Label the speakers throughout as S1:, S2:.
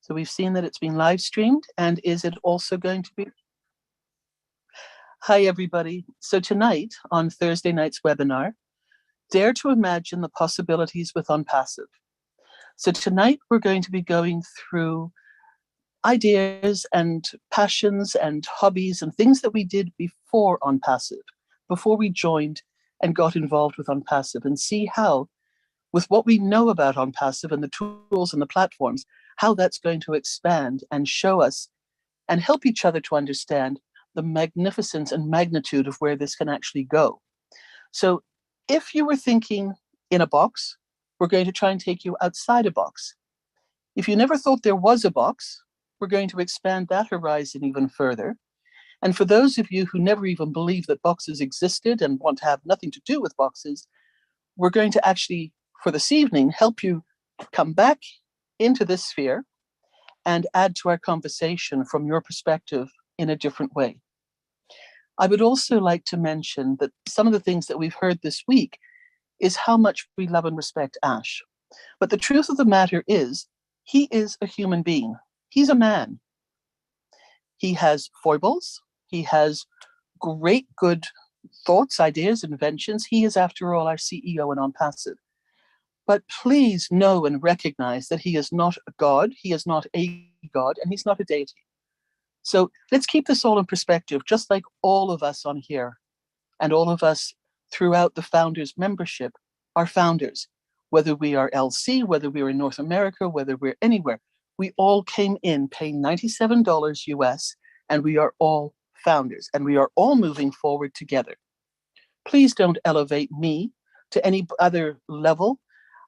S1: So we've seen that it's been live streamed, and is it also going to be? Hi, everybody. So tonight, on Thursday night's webinar, dare to imagine the possibilities with Onpassive. So tonight, we're going to be going through ideas and passions and hobbies and things that we did before Onpassive, before we joined and got involved with Onpassive, and see how, with what we know about Onpassive and the tools and the platforms, how that's going to expand and show us and help each other to understand the magnificence and magnitude of where this can actually go. So if you were thinking in a box, we're going to try and take you outside a box. If you never thought there was a box, we're going to expand that horizon even further. And for those of you who never even believed that boxes existed and want to have nothing to do with boxes, we're going to actually, for this evening, help you come back into this sphere and add to our conversation from your perspective in a different way. I would also like to mention that some of the things that we've heard this week is how much we love and respect Ash. But the truth of the matter is, he is a human being. He's a man. He has foibles. He has great, good thoughts, ideas, inventions. He is, after all, our CEO and Onpassive. But please know and recognize that he is not a god, he is not a god, and he's not a deity. So let's keep this all in perspective, just like all of us on here and all of us throughout the Founders membership are founders. Whether we are LC, whether we're in North America, whether we're anywhere, we all came in paying $97 US, and we are all founders, and we are all moving forward together. Please don't elevate me to any other level.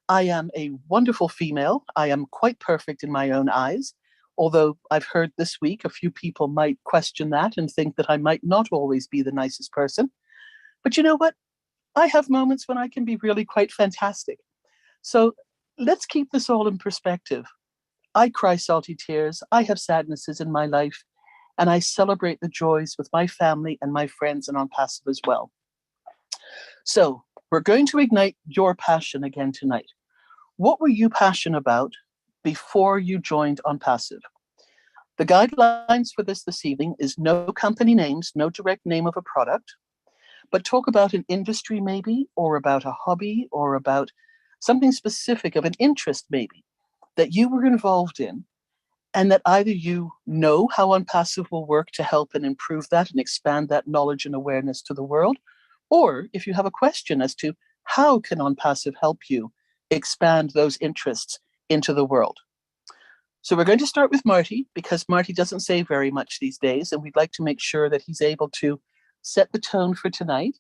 S1: I am a wonderful female. I am quite perfect in my own eyes, although I've heard this week a few people might question that and think that I might not always be the nicest person. But you know what? I have moments when I can be really quite fantastic. So let's keep this all in perspective. I cry salty tears. I have sadnesses in my life, and I celebrate the joys with my family and my friends and Onpassive as well. So we're going to ignite your passion again tonight. What were you passionate about before you joined Onpassive? The guidelines for this evening is no company names, no direct name of a product, but talk about an industry maybe, or about a hobby, or about something specific of an interest maybe that you were involved in, and that either you know how Onpassive will work to help and improve that and expand that knowledge and awareness to the world, or if you have a question as to how can Onpassive help you expand those interests into the world. So we're going to start with Marty, because Marty doesn't say very much these days, and we'd like to make sure that he's able to set the tone for tonight.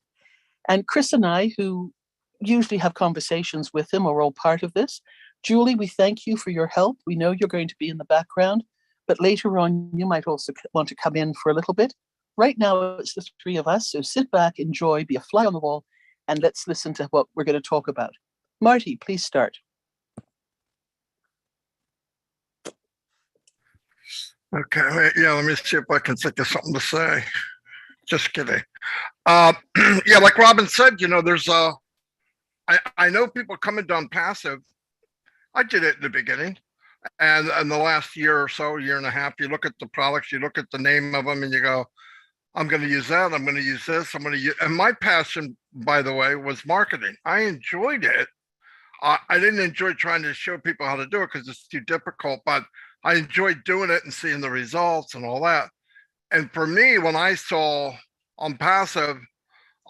S1: And Chris and I, who usually have conversations with him, are all part of this. Julie, we thank you for your help. We know you're going to be in the background, but later on you might also want to come in for a little bit. Right now it's the three of us, so sit back, enjoy, be a fly on the wall, and let's listen to what we're going to talk about. Marty, please start.
S2: Okay, yeah, let me see if I can think of something to say. Just kidding. Yeah, like Robin said, you know, there's I know people coming down passive. I did it in the beginning, and in the last year or so, year and a half, you look at the products, you look at the name of them, and you go, I'm going to use that, I'm going to use this, I'm going to use, and my passion, by the way, was marketing. I enjoyed it. I didn't enjoy trying to show people how to do it because it's too difficult, but I enjoyed doing it and seeing the results and all that. And for me, when I saw Onpassive,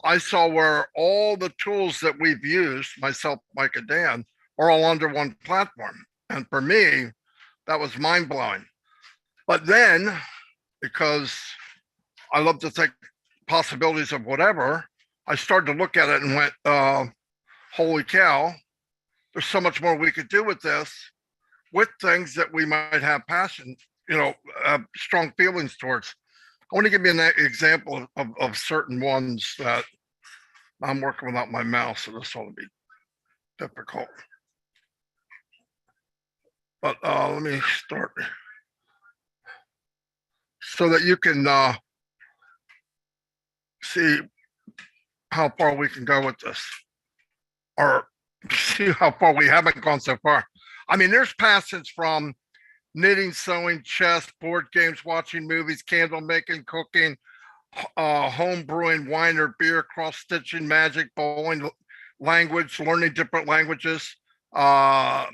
S2: I saw where all the tools that we've used, myself, Mike, and Dan, are all under one platform. And for me, that was mind-blowing. But then, because I love to think possibilities of whatever, I started to look at it and went, holy cow, there's so much more we could do with this, with things that we might have passion, you know, strong feelings towards. I want to give you an example of certain ones that I'm working without my mouse, so this will be difficult. But let me start so that you can see how far we can go with this, or see how far we haven't gone so far. I mean, there's passions from knitting, sewing, chess, board games, watching movies, candle making, cooking, home brewing, wine or beer, cross stitching, magic, bowling, language, learning different languages,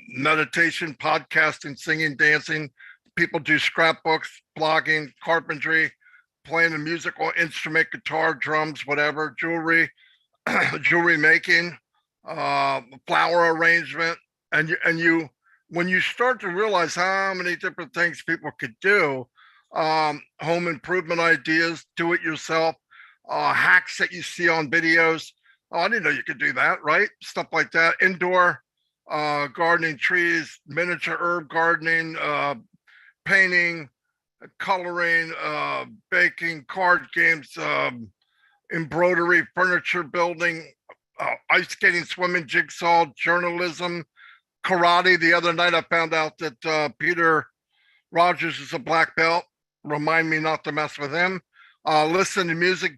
S2: meditation, podcasting, singing, dancing. People do scrapbooks, blogging, carpentry, playing a musical instrument, guitar, drums, whatever, jewelry, jewelry making, flower arrangement, and you when you start to realize how many different things people could do, home improvement ideas, do it yourself, hacks that you see on videos. Oh, I didn't know you could do that, right? Stuff like that. Indoor gardening, trees, miniature herb gardening, painting, coloring, baking, card games, embroidery, furniture building, ice skating, swimming, jigsaw, journalism, karate. The other night I found out that Peter Rogers is a black belt. Remind me not to mess with him. Listen to music,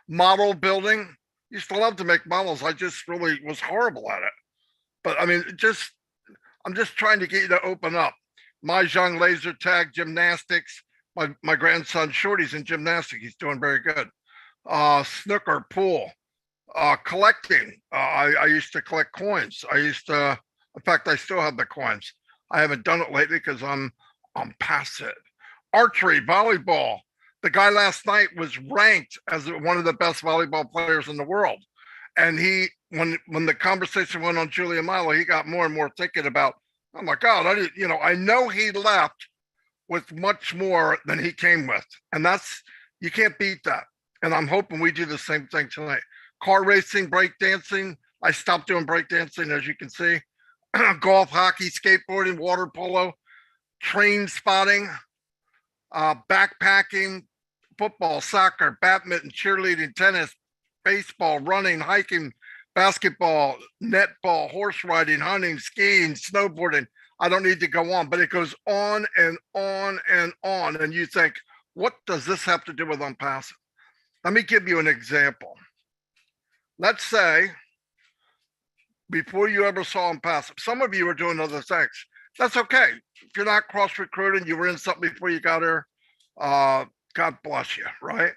S2: model building. Used to love to make models. I just really was horrible at it. But I mean, I'm just trying to get you to open up. Mahjong, laser tag, gymnastics. My grandson Shorty's in gymnastics. He's doing very good. Snooker, pool, collecting. I used to collect coins. In fact, I still have the coins. I haven't done it lately because I'm passive. Archery, volleyball. The guy last night was ranked as one of the best volleyball players in the world. And when the conversation went on Julia Milo, he got more and more thinking about, oh my God, I know he left with much more than he came with. And you can't beat that. And I'm hoping we do the same thing tonight. Car racing, break dancing. I stopped doing break dancing, as you can see. Golf, hockey, skateboarding, water polo, train spotting, backpacking, football, soccer, badminton, cheerleading, tennis, baseball, running, hiking, basketball, netball, horse riding, hunting, skiing, snowboarding. I don't need to go on, but it goes on and on and on. And you think, what does this have to do with Onpassive? Let me give you an example. Let's say before you ever saw Onpassive, some of you were doing other things. That's okay. If you're not cross-recruiting, you were in something before you got here, God bless you, right?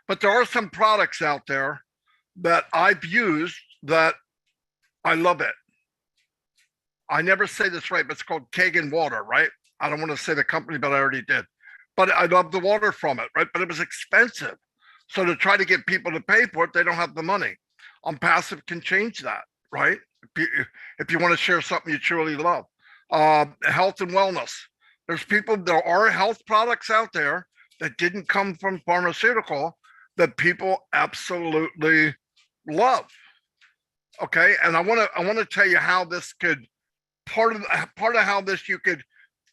S2: But there are some products out there that I've used that I love it. I never say this right, but it's called Kagan Water, right? I don't want to say the company, but I already did. But I love the water from it, right? But it was expensive. So to try to get people to pay for it, they don't have the money. Onpassive can change that, right? If you want to share something you truly love. Health and wellness. There are health products out there that didn't come from pharmaceutical that people absolutely love. Okay, and I want to tell you how this could part of how this you could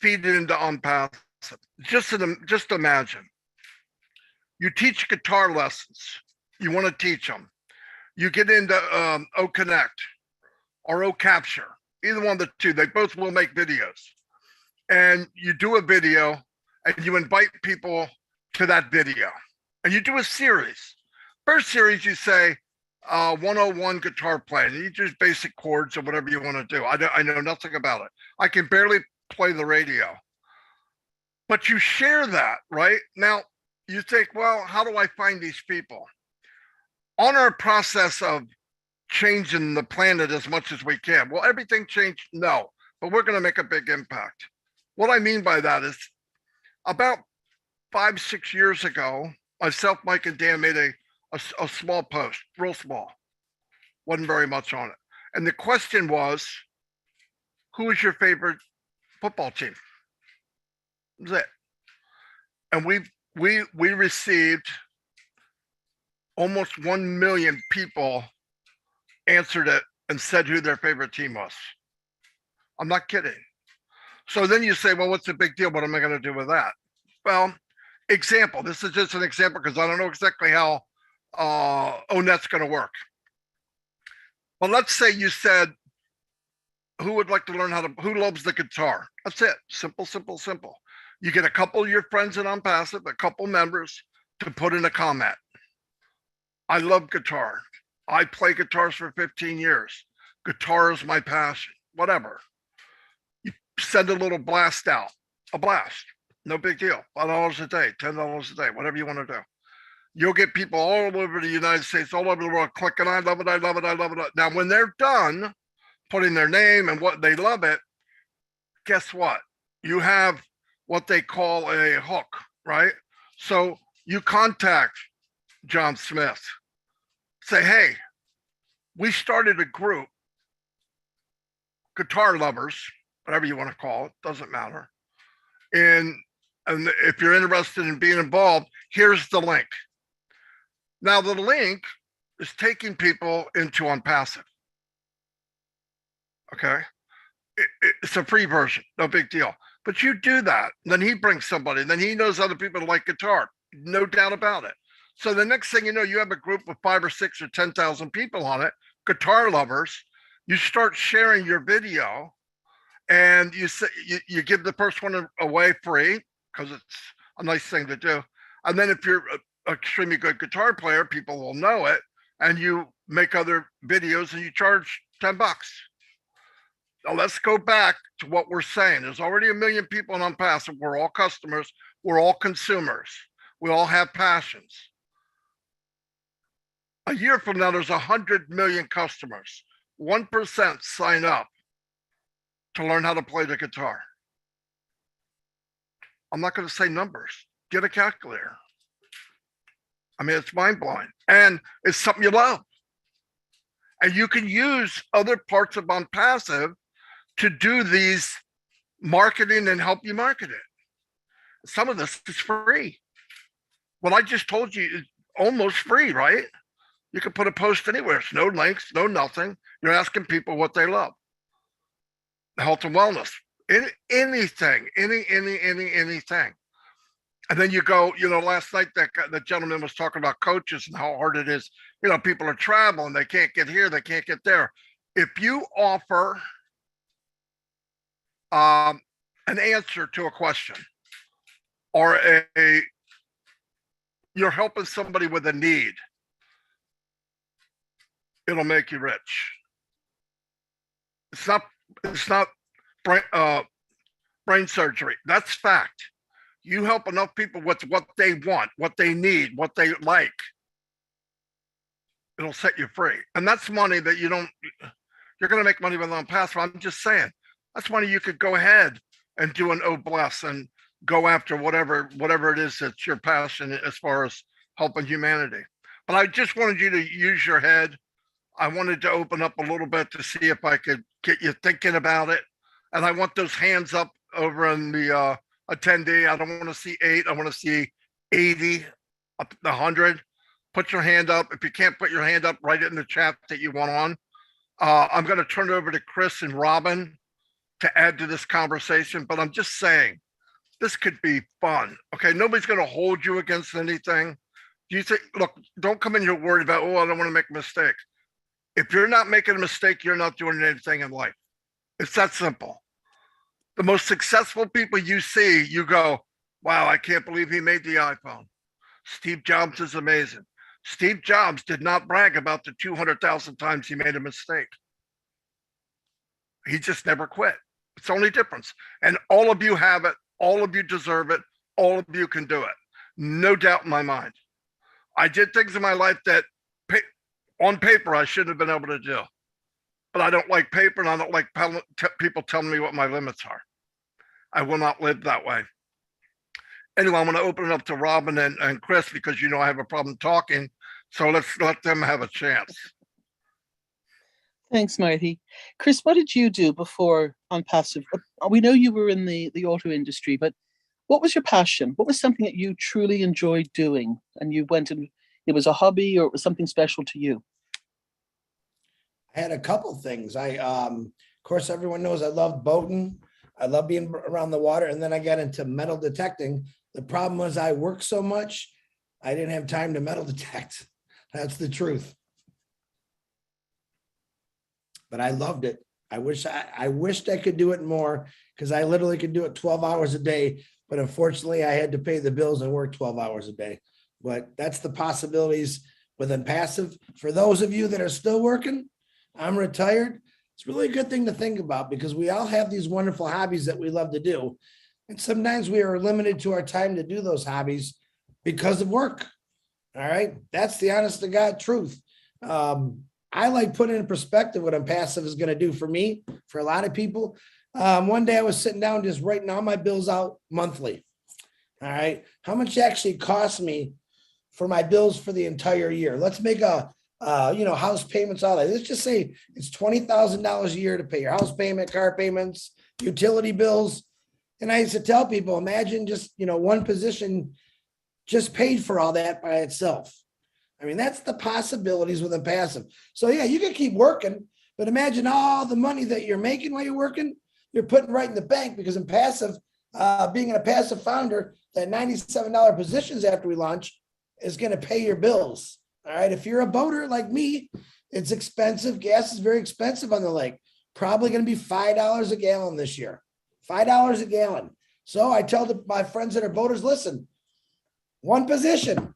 S2: feed it into Onpassive. Just imagine you teach guitar lessons. You want to teach them. You get into O Connect or O Capture, either one of the two. They both will make videos, and you do a video and you invite people to that video, and you do a series. First series, you say 101 guitar playing. You just basic chords or whatever you want to do. I know nothing about it. I can barely play the radio. But you share that, right? Now, you think, well, how do I find these people? On our process of changing the planet as much as we can, will everything change? No, but we're going to make a big impact. What I mean by that is about 5-6 years ago, myself, Mike, and Dan made a small post, real small. Wasn't very much on it. And the question was, who is your favorite football team? That was it. And we received almost 1 million people answered it and said who their favorite team was. I'm not kidding. So then you say, well, what's the big deal? What am I going to do with that? Well, example. This is just an example because I don't know exactly how ONET's going to work. But let's say you said, who would like to learn who loves the guitar? That's it. Simple, simple, simple. You get a couple of your friends in Onpassive, a couple members to put in a comment. I love guitar. I play guitars for 15 years. Guitar is my passion, whatever. You send a little blast out. a blast. No big deal. $5 a day, $10 a day, whatever you want to do. You'll get people all over the United States, all over the world clicking, I love it, I love it, I love it. Now, when they're done putting their name and what they love it, guess what? You have what they call a hook, right? So you contact John Smith, say, hey, we started a group, guitar lovers, whatever you want to call it, doesn't matter. And if you're interested in being involved, here's the link. Now, the link is taking people into Onpassive. Okay. It's a free version, no big deal. But you do that, then he brings somebody, then he knows other people like guitar, no doubt about it. So the next thing you know, you have a group of 5 or 6 or 10,000 people on it, guitar lovers. You start sharing your video, and you say you give the first one away free because it's a nice thing to do. And then if you're an extremely good guitar player, people will know it, and you make other videos and you charge $10. Now let's go back to what we're saying. There's already 1 million people in Onpassive. We're all customers. We're all consumers. We all have passions. A year from now, there's 100 million customers. 1% sign up to learn how to play the guitar. I'm not going to say numbers. Get a calculator. I mean, it's mind-blowing. And it's something you love. And you can use other parts of Onpassive to do these marketing and help you market it. Some of this is free. What I just told you is almost free, right? You can put a post anywhere. It's no links, no nothing. You're asking people what they love. Health and wellness, anything, anything. And then you go, last night the gentleman was talking about coaches and how hard it is. People are traveling, they can't get here, they can't get there. If you offer an answer to a question, or you're helping somebody with a need, it'll make you rich. It's not brain surgery. That's fact. You help enough people with what they want, what they need, what they like, it'll set you free. And that's money that you're going to make money with Onpassive. I'm just saying, that's money you could go ahead and do an bless and go after whatever it is that's your passion as far as helping humanity. But I just wanted you to use your head. I wanted to open up a little bit to see if I could get you thinking about it. And I want those hands up over in the attendee. I don't want to see 8. I want to see 80, up to 100. Put your hand up. If you can't put your hand up, write it in the chat that you want on. I'm going to turn it over to Chris and Robin to add to this conversation. But I'm just saying, this could be fun. Okay, nobody's going to hold you against anything. Do you think? Look, don't come in here worried about, I don't want to make a mistake. If you're not making a mistake, you're not doing anything in life. It's that simple. The most successful people you see, you go, wow, I can't believe he made the iPhone. Steve Jobs is amazing. Steve Jobs did not brag about the 200,000 times he made a mistake. He just never quit. It's the only difference. And all of you have it. All of you deserve it. All of you can do it. No doubt in my mind. I did things in my life that on paper I shouldn't have been able to do. But I don't like paper, and I don't like people telling me what my limits are. I will not live that way. Anyway, I'm going to open it up to Robin and Chris because I have a problem talking. So let's let them have a chance.
S1: Thanks, Marty. Chris, what did you do before Onpassive? We know you were in the auto industry, but what was your passion? What was something that you truly enjoyed doing? And you went and it was a hobby, or it was something special to you?
S3: I had a couple things. Of course, everyone knows I love boating. I love being around the water. And then I got into metal detecting. The problem was I worked so much, I didn't have time to metal detect. That's the truth. But I loved it. I wished I could do it more, because I literally could do it 12 hours a day. But unfortunately, I had to pay the bills and work 12 hours a day. But that's the possibilities with Onpassive. For those of you that are still working, I'm retired. It's really a good thing to think about, because we all have these wonderful hobbies that we love to do. And sometimes we are limited to our time to do those hobbies because of work. All right. That's the honest to God truth. I like putting in perspective what Onpassive is going to do for me, for a lot of people. One day I was sitting down just writing all my bills out monthly. All right. How much actually cost me for my bills for the entire year? Let's make house payments, all that. Let's just say it's $20,000 a year to pay your house payment, car payments, utility bills. And I used to tell people, imagine just, one position just paid for all that by itself. I mean, that's the possibilities with Onpassive. So yeah, you can keep working, but imagine all the money that you're making while you're working, you're putting right in the bank, because Onpassive, being a passive founder, that $97 positions after we launch is going to pay your bills. All right. If you're a boater like me, it's expensive. Gas is very expensive on the lake. Probably going to be $5 a gallon this year. $5 a gallon. So I tell my friends that are boaters, listen, one position,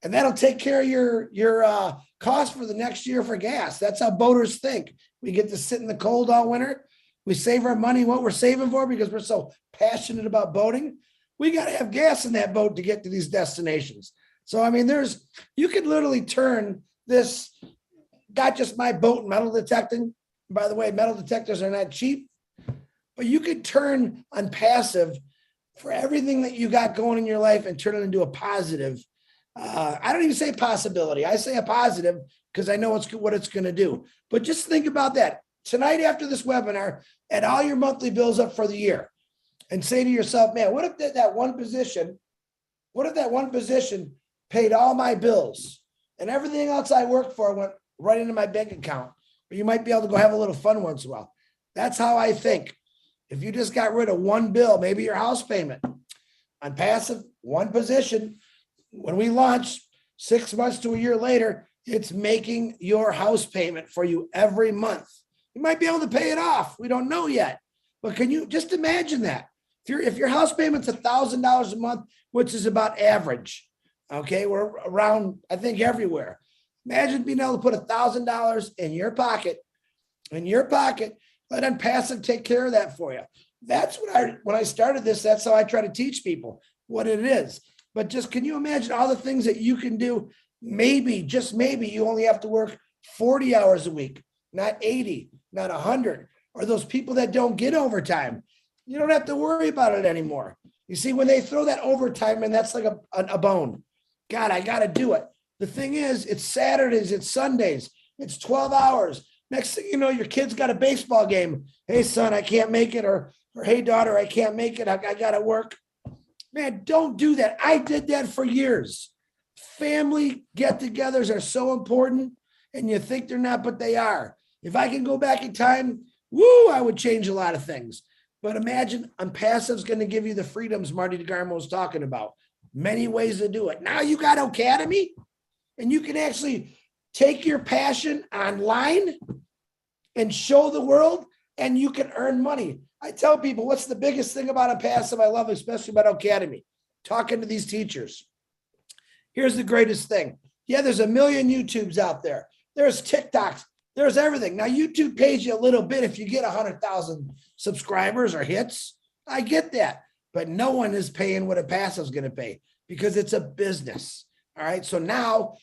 S3: and that'll take care of your cost for the next year for gas. That's how boaters think. We get to sit in the cold all winter. We save our money, what we're saving for, because we're so passionate about boating. We got to have gas in that boat to get to these destinations. So, I mean, you could literally turn this, not just my boat and metal detecting. By the way, metal detectors are not cheap, but you could turn Onpassive for everything that you got going in your life and turn it into a positive. I don't even say possibility. I say a positive because I know what it's going to do. But just think about that. Tonight after this webinar, add all your monthly bills up for the year and say to yourself, man, what if that one position paid all my bills and everything else I worked for went right into my bank account? Or you might be able to go have a little fun once in a while. That's how I think. If you just got rid of one bill, maybe your house payment, Onpassive, one position, when we launch 6 months to a year later, it's making your house payment for you every month. You might be able to pay it off. We don't know yet, but can you just imagine that? If your house payment's $1,000 a month, which is about average, okay, we're around, I think, everywhere. Imagine being able to put $1,000 in your pocket, let Onpassive take care of that for you. That's when I started this, that's how I try to teach people what it is. But just, can you imagine all the things that you can do? Maybe, just maybe, you only have to work 40 hours a week, not 80, not 100. Or those people that don't get overtime, you don't have to worry about it anymore. You see, when they throw that overtime in, that's like a bone. God, I got to do it. The thing is, it's Saturdays, it's Sundays, it's 12 hours. Next thing you know, your kid's got a baseball game. Hey, son, I can't make it. Or hey, daughter, I can't make it. I got to work. Man, don't do that. I did that for years. Family get-togethers are so important, and you think they're not, but they are. If I can go back in time, I would change a lot of things. But imagine Onpassive's going to give you the freedoms Marty DeGarmo was talking about. Many ways to do it. Now you got Academy, and you can actually take your passion online and show the world, and you can earn money. I tell people, what's the biggest thing about Onpassive I love, especially about Academy? Talking to these teachers. Here's the greatest thing. Yeah, there's a million YouTubes out there. There's TikToks. There's everything. Now, YouTube pays you a little bit if you get 100,000 subscribers or hits. I get that. But no one is paying what Onpassive is going to pay because it's a business. All right. So now,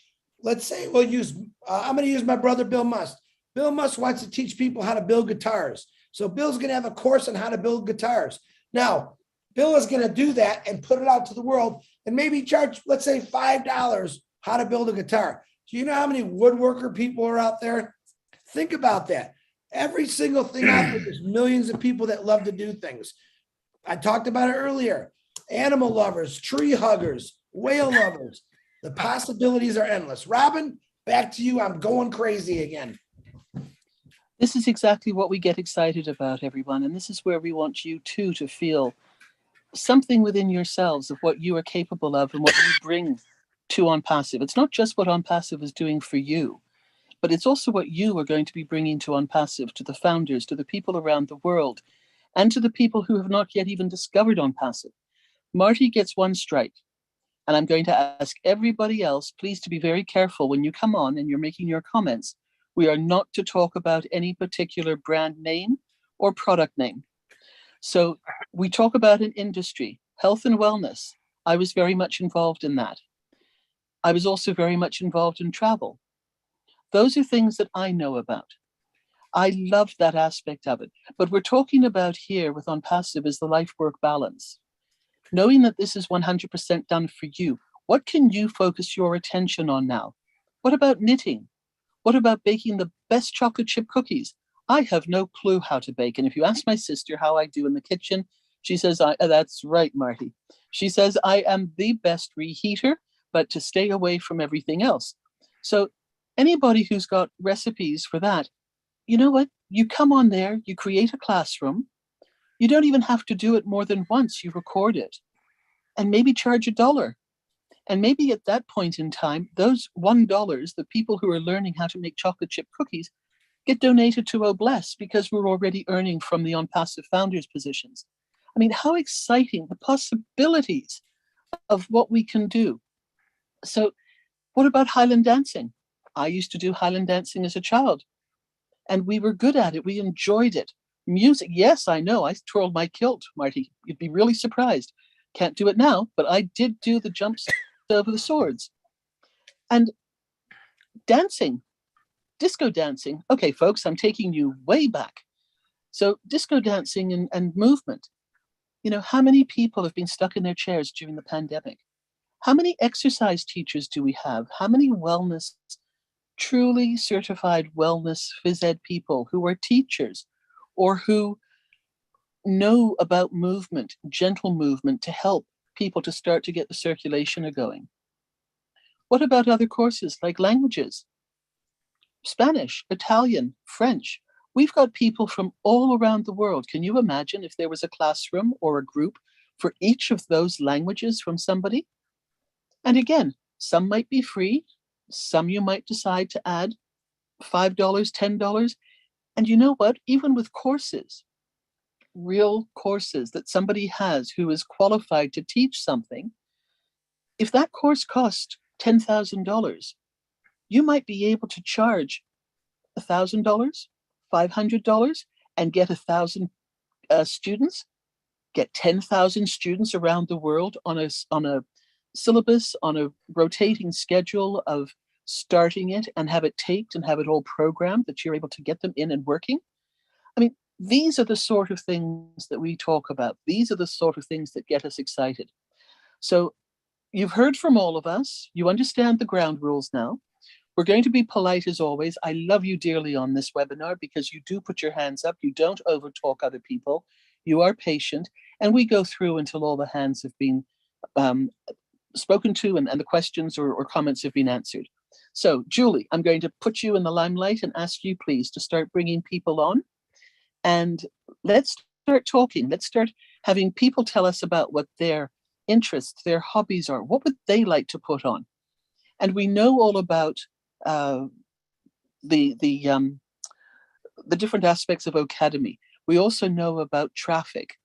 S3: let's say I'm going to use my brother, Bill Must. Bill Must wants to teach people how to build guitars. So Bill's going to have a course on how to build guitars. Now, Bill is going to do that and put it out to the world and maybe charge, let's say, $5 how to build a guitar. Do you know how many woodworker people are out there? Think about that. Every single thing out there, there's millions of people that love to do things. I talked about it earlier. Animal lovers, tree huggers, whale lovers. The possibilities are endless. Robin, back to you. I'm going crazy again.
S1: This is exactly what we get excited about, everyone. And this is where we want you too to feel something within yourselves of what you are capable of and what you bring to Onpassive. It's not just what Onpassive is doing for you, but it's also what you are going to be bringing to Onpassive, to the founders, to the people around the world, and to the people who have not yet even discovered Onpassive. Marty gets one strike. And I'm going to ask everybody else, please, to be very careful when you come on and you're making your comments. We are not to talk about any particular brand name or product name. So we talk about an industry, health and wellness. I was very much involved in that. I was also very much involved in travel. Those are things that I know about. I love that aspect of it. But we're talking about here with Onpassive is the life-work balance. Knowing that this is 100% done for you, what can you focus your attention on now? What about knitting? What about baking the best chocolate chip cookies? I have no clue how to bake. And if you ask my sister how I do in the kitchen, she says, that's right, Marty. She says, I am the best reheater, but to stay away from everything else. So anybody who's got recipes for that, you know what? You come on there, you create a classroom. You don't even have to do it more than once. You record it and maybe charge $1. And maybe at that point in time, those $1, the people who are learning how to make chocolate chip cookies, get donated to Obless because we're already earning from the Onpassive founders positions. I mean, how exciting the possibilities of what we can do. So what about Highland dancing? I used to do Highland dancing as a child, and we were good at it. We enjoyed it. Music, yes, I know. I twirled my kilt, Marty. You'd be really surprised. Can't do it now, but I did do the jumps over the swords. And dancing, disco dancing. Okay, folks, I'm taking you way back. So disco dancing and movement. You know, how many people have been stuck in their chairs during the pandemic? How many exercise teachers do we have? How many wellness, truly certified wellness phys ed people who are teachers or who know about movement, gentle movement to help people to start to get the circulation going? What about other courses like languages? Spanish, Italian, French. We've got people from all around the world. Can you imagine if there was a classroom or a group for each of those languages from somebody? And again, some might be free. Some you might decide to add $5, $10. And you know what? Even with courses, real courses that somebody has who is qualified to teach something, if that course cost $10,000, you might be able to charge $1,000, $500, and get 1,000 students, get 10,000 students around the world on a syllabus, on a rotating schedule of starting it and have it taped and have it all programmed that you're able to get them in and working. I mean, these are the sort of things that we talk about. These are the sort of things that get us excited. So you've heard from all of us. You understand the ground rules now. We're going to be polite as always. I love you dearly on this webinar because you do put your hands up. You don't overtalk other people. You are patient. And we go through until all the hands have been spoken to and the questions or comments have been answered. So, Julie, I'm going to put you in the limelight and ask you, please, to start bringing people on. And let's start talking. Let's start having people tell us about what their interests, their hobbies are. What would they like to put on? And we know all about the different aspects of Academy. We also know about traffic.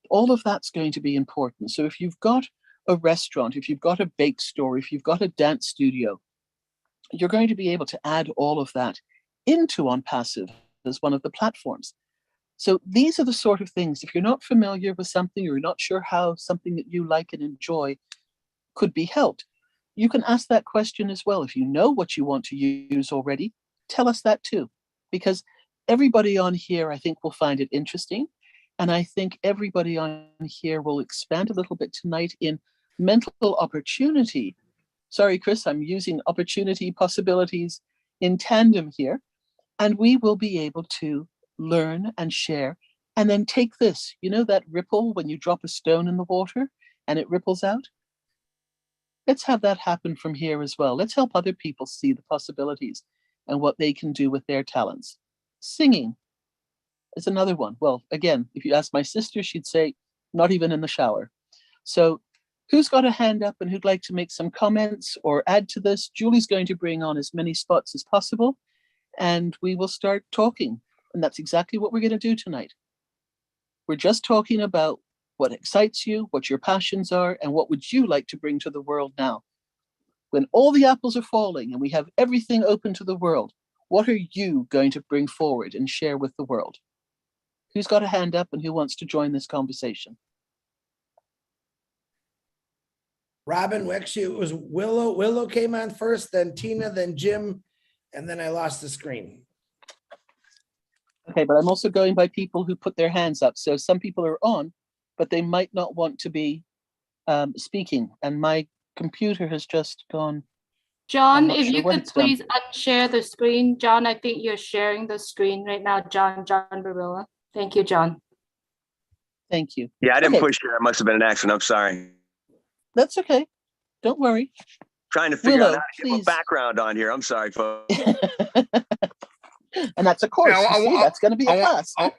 S1: All of that's going to be important. So if you've got a restaurant, if you've got a bake store, if you've got a dance studio, you're going to be able to add all of that into Onpassive as one of the platforms. So these are the sort of things, if you're not familiar with something, or you're not sure how something that you like and enjoy could be helped, you can ask that question as well. If you know what you want to use already, tell us that too, because everybody on here, I think, will find it interesting. And I think everybody on here will expand a little bit tonight in mental opportunity. Sorry, Chris, I'm using opportunity possibilities in tandem here. And we will be able to learn and share and then take this, you know, that ripple when you drop a stone in the water and it ripples out? Let's have that happen from here as well. Let's help other people see the possibilities and what they can do with their talents. Singing is another one. Well, again, if you ask my sister, she'd say, not even in the shower. So who's got a hand up and who'd like to make some comments or add to this? Julie's going to bring on as many spots as possible, and we will start talking. And that's exactly what we're going to do tonight. We're just talking about what excites you, what your passions are, and what would you like to bring to the world now? When all the apples are falling and we have everything open to the world, what are you going to bring forward and share with the world? Who's got a hand up and who wants to join this conversation?
S3: Robin, actually, it was Willow. Willow came on first, then Tina, then Jim, and then I lost the screen.
S1: Okay, but I'm also going by people who put their hands up. So some people are on, but they might not want to be speaking. And my computer has just gone.
S4: John,
S1: not
S4: if
S1: sure
S4: you
S1: what
S4: could
S1: it's done.
S4: please unshare the screen. John, I think you're sharing the screen right now. John Barilla. Thank you, John.
S1: Thank you.
S5: Yeah, I didn't
S1: Okay.
S5: push it. That must have been an accident. I'm sorry.
S1: That's okay. Don't worry.
S5: Trying to figure
S1: Willow,
S5: out how to give a
S1: please.
S5: background on here. I'm sorry, folks.
S1: And that's a course.
S2: Yeah,
S1: you see, that's going to be a class.
S2: I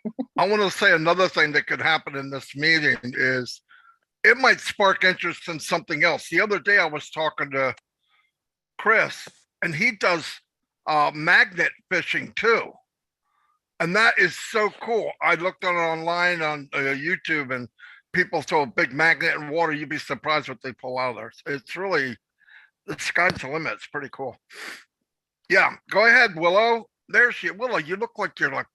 S2: want to say another thing that could happen in this meeting is it might spark interest in something else. The other day I was talking to Chris and he does magnet fishing too. And that is so cool. I looked on it online on YouTube and people throw a big magnet in water. You'd be surprised what they pull out of there. It's really, the sky's the limit. It's pretty cool. Yeah, go ahead, Willow. There's she. Willow, you look like you're like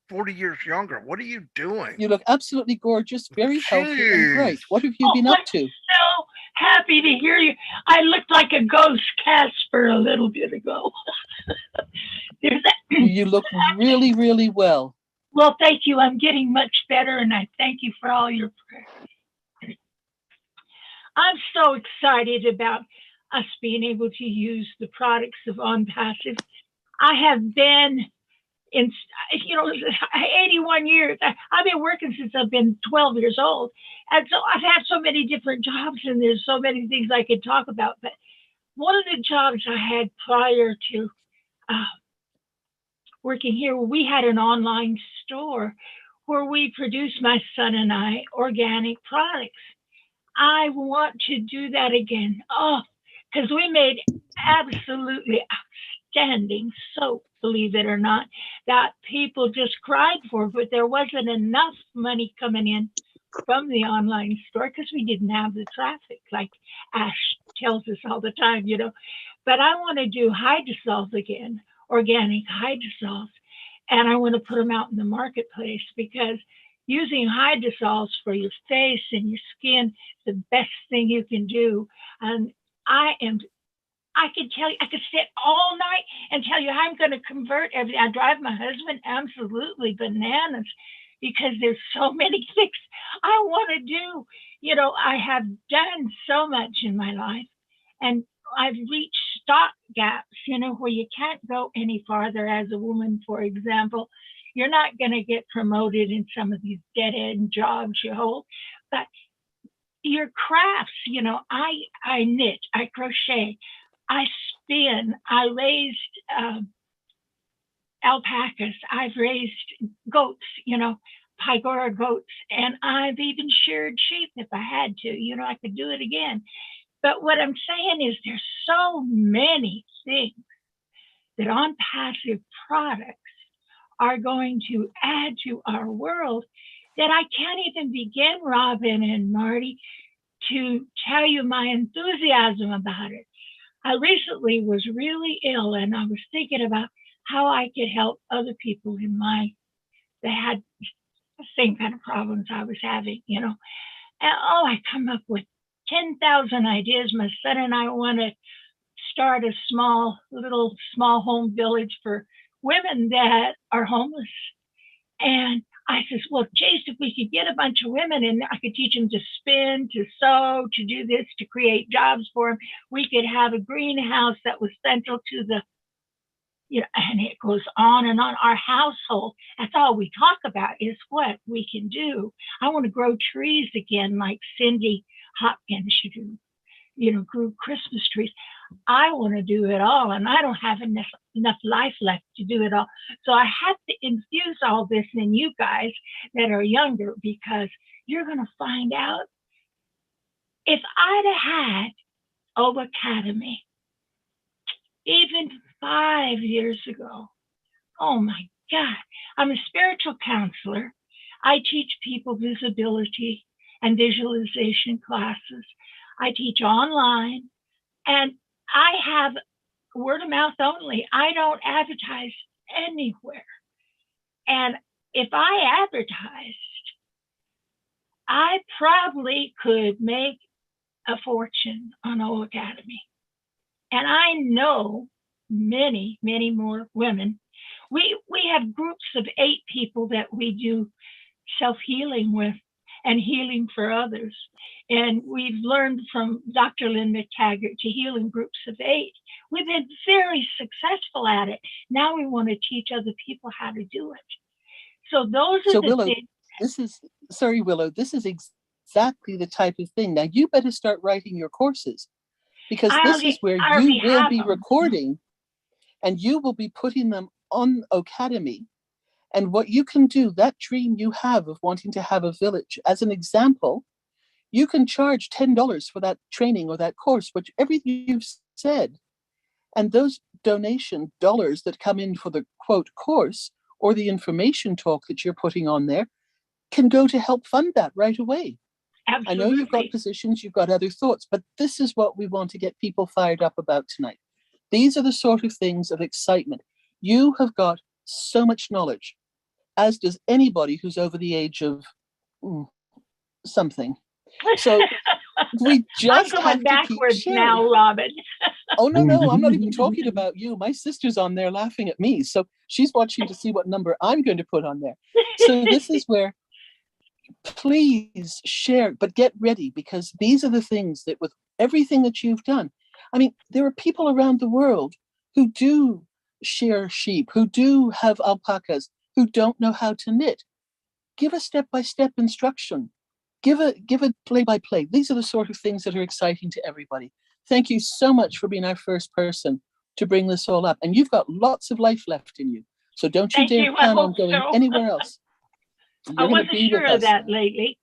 S2: 40 years younger. What are you doing?
S1: You look absolutely gorgeous, very healthy and great.
S2: Jeez.
S1: What have you been up to?
S6: So happy to hear you. I looked like a ghost Casper a little bit ago. There's that.
S1: You look really, really well.
S6: Well, thank you. I'm getting much better, and I thank you for all your prayers. I'm so excited about us being able to use the products of Onpassive. I have been in, 81 years. I've been working since I've been 12 years old. And so I've had so many different jobs, and there's so many things I could talk about. But one of the jobs I had prior to working here, we had an online store where we produced, my son and I, organic products. I want to do that again. Oh, because we made absolutely outstanding soap, believe it or not, that people just cried for, but there wasn't enough money coming in from the online store because we didn't have the traffic, like Ash tells us all the time, But I want to do hydrosols again, organic hydrosols, and I want to put them out in the marketplace because using hydrosols for your face and your skin is the best thing you can do. And I could tell you, I could sit all night and tell you how I'm going to convert everything. I drive my husband absolutely bananas because there's so many things I want to do. I have done so much in my life, and I've reached stop gaps, where you can't go any farther as a woman, for example. You're not going to get promoted in some of these dead-end jobs you hold, but your crafts, I knit, I crochet, I spin, I raised alpacas, I've raised goats, Pygora goats, and I've even sheared sheep if I had to, I could do it again. But what I'm saying is there's so many things that Onpassive products are going to add to our world that I can't even begin, Robin and Marty, to tell you my enthusiasm about it. I recently was really ill, and I was thinking about how I could help other people that had the same kind of problems I was having, And I come up with 10,000 ideas. My son and I want to start a small home village for women that are homeless. And I says, well, Jace, if we could get a bunch of women and I could teach them to spin, to sew, to do this, to create jobs for them, we could have a greenhouse that was central to the, and it goes on and on. Our household, that's all we talk about is what we can do. I want to grow trees again like Cindy Hopkins grew Christmas trees. I want to do it all, and I don't have enough life left to do it all. So I have to infuse all this in you guys that are younger, because you're going to find out. If I'd have had O Academy even 5 years ago, oh my God, I'm a spiritual counselor. I teach people visibility and visualization classes. I teach online, and I have word of mouth only. I don't advertise anywhere. And if I advertised, I probably could make a fortune on O Academy. And I know many, many more women. We have groups of 8 people that we do self-healing with and healing for others. And we've learned from Dr. Lynn McTaggart to heal in groups of 8. We've been very successful at it. Now we want to teach other people how to do it. So those are
S1: So
S6: the
S1: Willow,
S6: things.
S1: Willow, this is exactly the type of thing. Now you better start writing your courses, because this is where
S6: I
S1: you
S6: already
S1: will
S6: have
S1: be
S6: them.
S1: recording and you will be putting them on Academy. And what you can do, that dream you have of wanting to have a village, as an example, you can charge $10 for that training or that course, which everything you've said. And those donation dollars that come in for the quote course or the information talk that you're putting on there can go to help fund that right away.
S6: Absolutely.
S1: I know you've got positions, you've got other thoughts, but this is what we want to get people fired up about tonight. These are the sort of things of excitement. You have got so much knowledge, as does anybody who's over the age of something. So we just
S6: I'm
S1: have
S6: going
S1: to keep
S6: backwards
S1: sharing.
S6: now, Robin.
S1: Oh, no, I'm not even talking about you. My sister's on there laughing at me. So she's watching to see what number I'm going to put on there. So this is where, please share, but get ready, because these are the things that with everything that you've done, I mean, there are people around the world who do shear sheep, who do have alpacas, who don't know how to knit. Give a step-by-step instruction. Give a play-by-play. These are the sort of things that are exciting to everybody. Thank you so much for being our first person to bring this all up. And you've got lots of life left in you. So don't you dare plan on going anywhere else.
S6: I wasn't sure of that lately.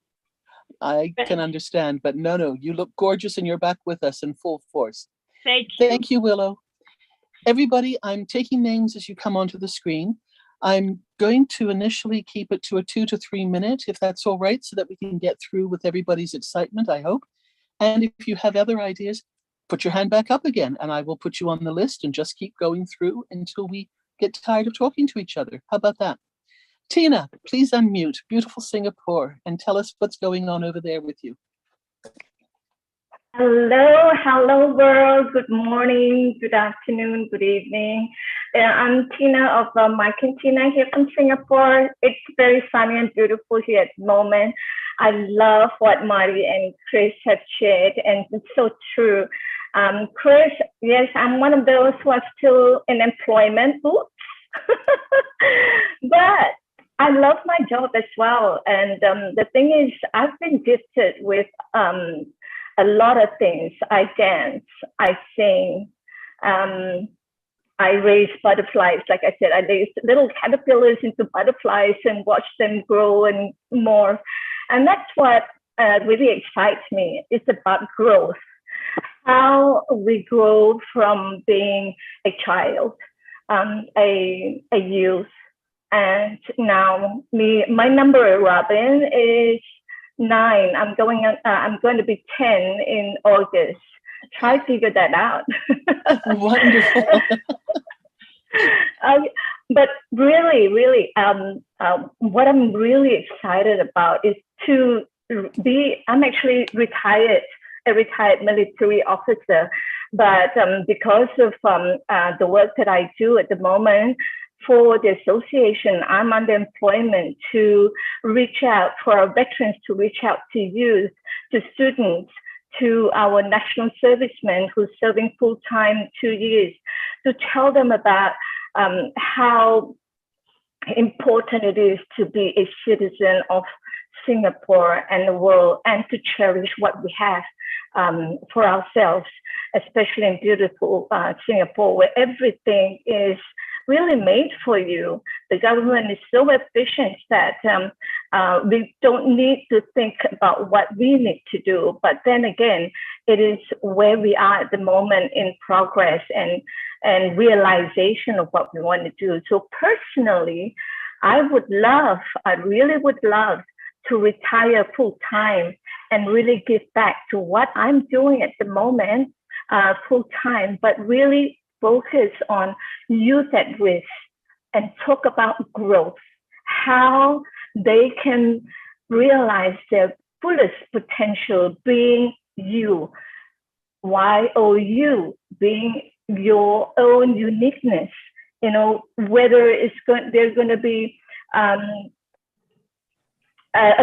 S1: I can understand, but no, you look gorgeous and you're back with us in full force.
S6: Thank you.
S1: Thank you, Willow. Everybody, I'm taking names as you come onto the screen. I'm going to initially keep it to a 2 to 3 minute, if that's all right, so that we can get through with everybody's excitement, I hope. And if you have other ideas, put your hand back up again and I will put you on the list and just keep going through until we get tired of talking to each other. How about that? Tina, please unmute, beautiful Singapore, and tell us what's going on over there with you.
S7: Hello world. Good morning, good afternoon, good evening. I'm Tina of Mike and Tina here from Singapore. It's very sunny and beautiful here at the moment. I love what Marty and Chris have shared, and it's so true. Chris, yes, I'm one of those who are still in employment. Oops. But I love my job as well. And the thing is, I've been gifted with a lot of things. I dance, I sing, I raise butterflies. Like I said, I raise little caterpillars into butterflies and watch them grow and morph. And that's what really excites me. It's about growth. How we grow from being a child, a youth, and now my number, Robin, is 9. I'm going to be 10 in August. Try to figure that out.
S1: Wonderful.
S7: But really, what I'm really excited about is to be. I'm actually a retired military officer, but because of the work that I do at the moment for the association, I'm under employment to reach out for our veterans, to reach out to youth, to students, to our national servicemen who's serving full-time 2 years, to tell them about how important it is to be a citizen of Singapore and the world, and to cherish what we have for ourselves, especially in beautiful Singapore, where everything is really made for you. The government is so efficient that we don't need to think about what we need to do. But then again, it is where we are at the moment in progress and realization of what we want to do. So personally, I really would love to retire full time and really give back to what I'm doing at the moment full time, but really focus on youth at risk and talk about growth, how they can realize their fullest potential, being you, YOU, being your own uniqueness. You know, whether they're going to be a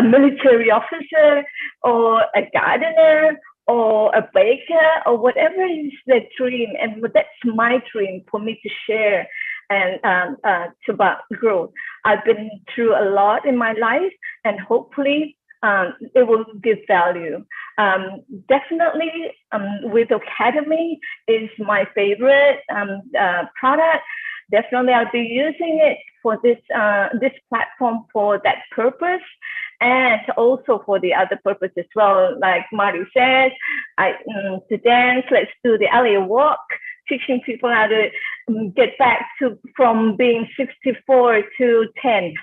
S7: military officer or a gardener or a baker or whatever is their dream. And that's my dream for me to share and to about growth. I've been through a lot in my life, and hopefully it will give value. Definitely with Academy is my favorite product. Definitely I'll be using it for this platform for that purpose, and also for the other purpose as well. Like Marty says, to dance, let's do the LA walk, teaching people how to get back from being 64 to 10.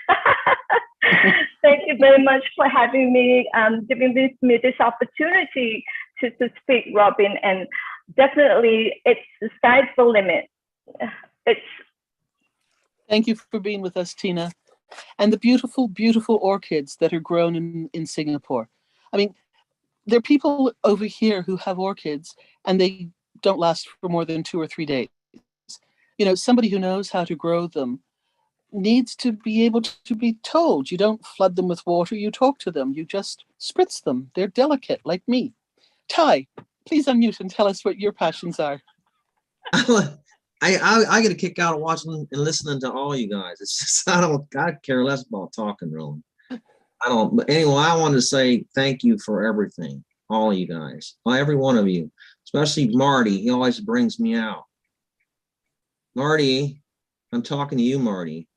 S7: Thank you very much for having me, giving me this opportunity to speak, Robin. And definitely, it's the sky's the limit.
S1: Thank you for being with us, Tina. And the beautiful, beautiful orchids that are grown in Singapore. I mean, there are people over here who have orchids and they don't last for more than 2 or 3 days. You know, somebody who knows how to grow them needs to be able to be told. You don't flood them with water, you talk to them, you just spritz them. They're delicate, like me. Ty, please unmute and tell us what your passions are.
S8: I get a kick out of watching and listening to all you guys. It's just, I care less about talking, really. But anyway, I wanted to say thank you for everything, all you guys, every one of you, especially Marty. He always brings me out. Marty, I'm talking to you, Marty.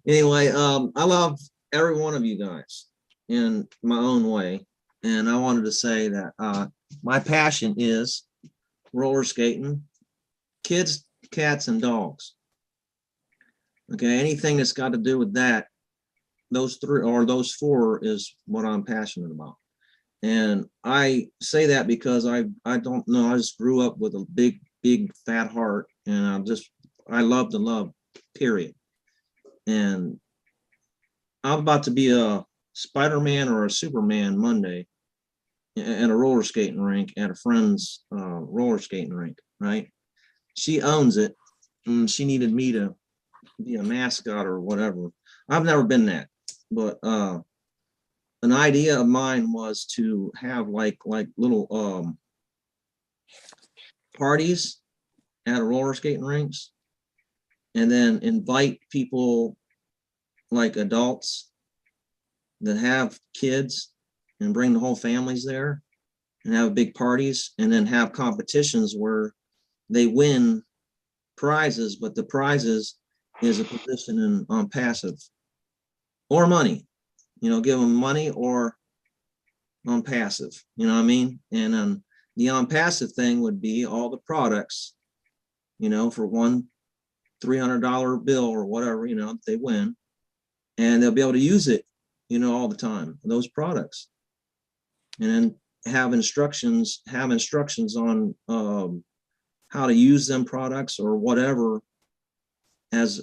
S8: Anyway, I love every one of you guys in my own way. And I wanted to say that my passion is roller skating, kids, cats, and dogs. Okay, anything that's got to do with that, those 3 or those 4 is what I'm passionate about. And I say that because I don't know, I just grew up with a big fat heart, and I love to love, period. And I'm about to be a Spider-Man or a Superman Monday at a roller skating rink at a friend's roller skating rink, right? She owns it, and she needed me to be a mascot or whatever. I've never been that, but an idea of mine was to have like little parties at a roller skating rinks, and then invite people like adults that have kids and bring the whole families there and have big parties, and then have competitions where they win prizes, but the prizes is a position in Onpassive or money, you know, give them money or Onpassive, you know what I mean? And the Onpassive thing would be all the products, you know, for one $300 bill or whatever, you know, they win, and they'll be able to use it, you know, all the time, those products. And then have instructions on how to use them products or whatever as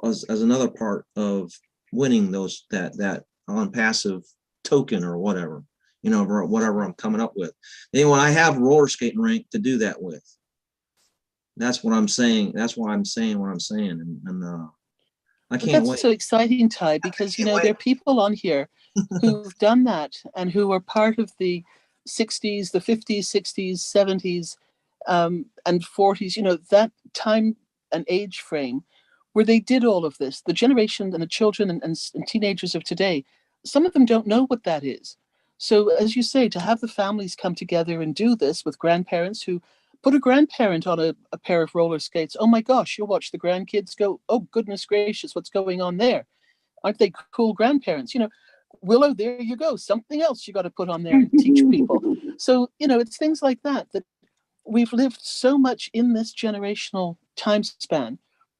S8: another part of winning that Onpassive token or whatever, you know, or whatever I'm coming up with. Anyway, I have a roller skating rink to do that with. That's what I'm saying. That's why I'm saying what I'm saying. And I can't wait.
S1: That's so exciting, Ty, because, you know, there are people on here who've done that and who are part of the 60s, the 50s, 60s, 70s, and 40s, you know, that time and age frame where they did all of this. The generation and the children and teenagers of today, some of them don't know what that is. So as you say, to have the families come together and do this with grandparents who put a grandparent on a pair of roller skates. Oh my gosh, you'll watch the grandkids go, oh goodness gracious, what's going on there? Aren't they cool grandparents? You know, Willow, there you go. Something else you got to put on there and teach people. So, you know, it's things like that we've lived so much in this generational time span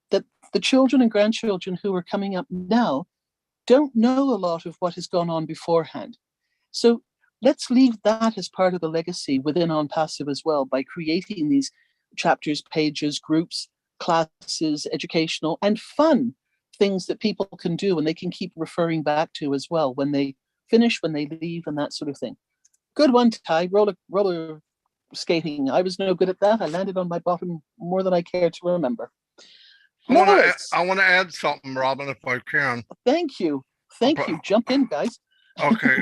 S1: that the children and grandchildren who are coming up now don't know a lot of what has gone on beforehand. So let's leave that as part of the legacy within Onpassive as well by creating these chapters, pages, groups classes, educational and fun things that people can do and they can keep referring back to as well when they finish, when they leave, and that sort of thing. Good one, Ty. Roller skating. I was no good at that. I landed on my bottom more than I care to remember.
S2: I
S1: Morris,
S2: want to add something, Robin, if I can.
S1: thank you. Thank you. Jump in, guys.
S2: Okay.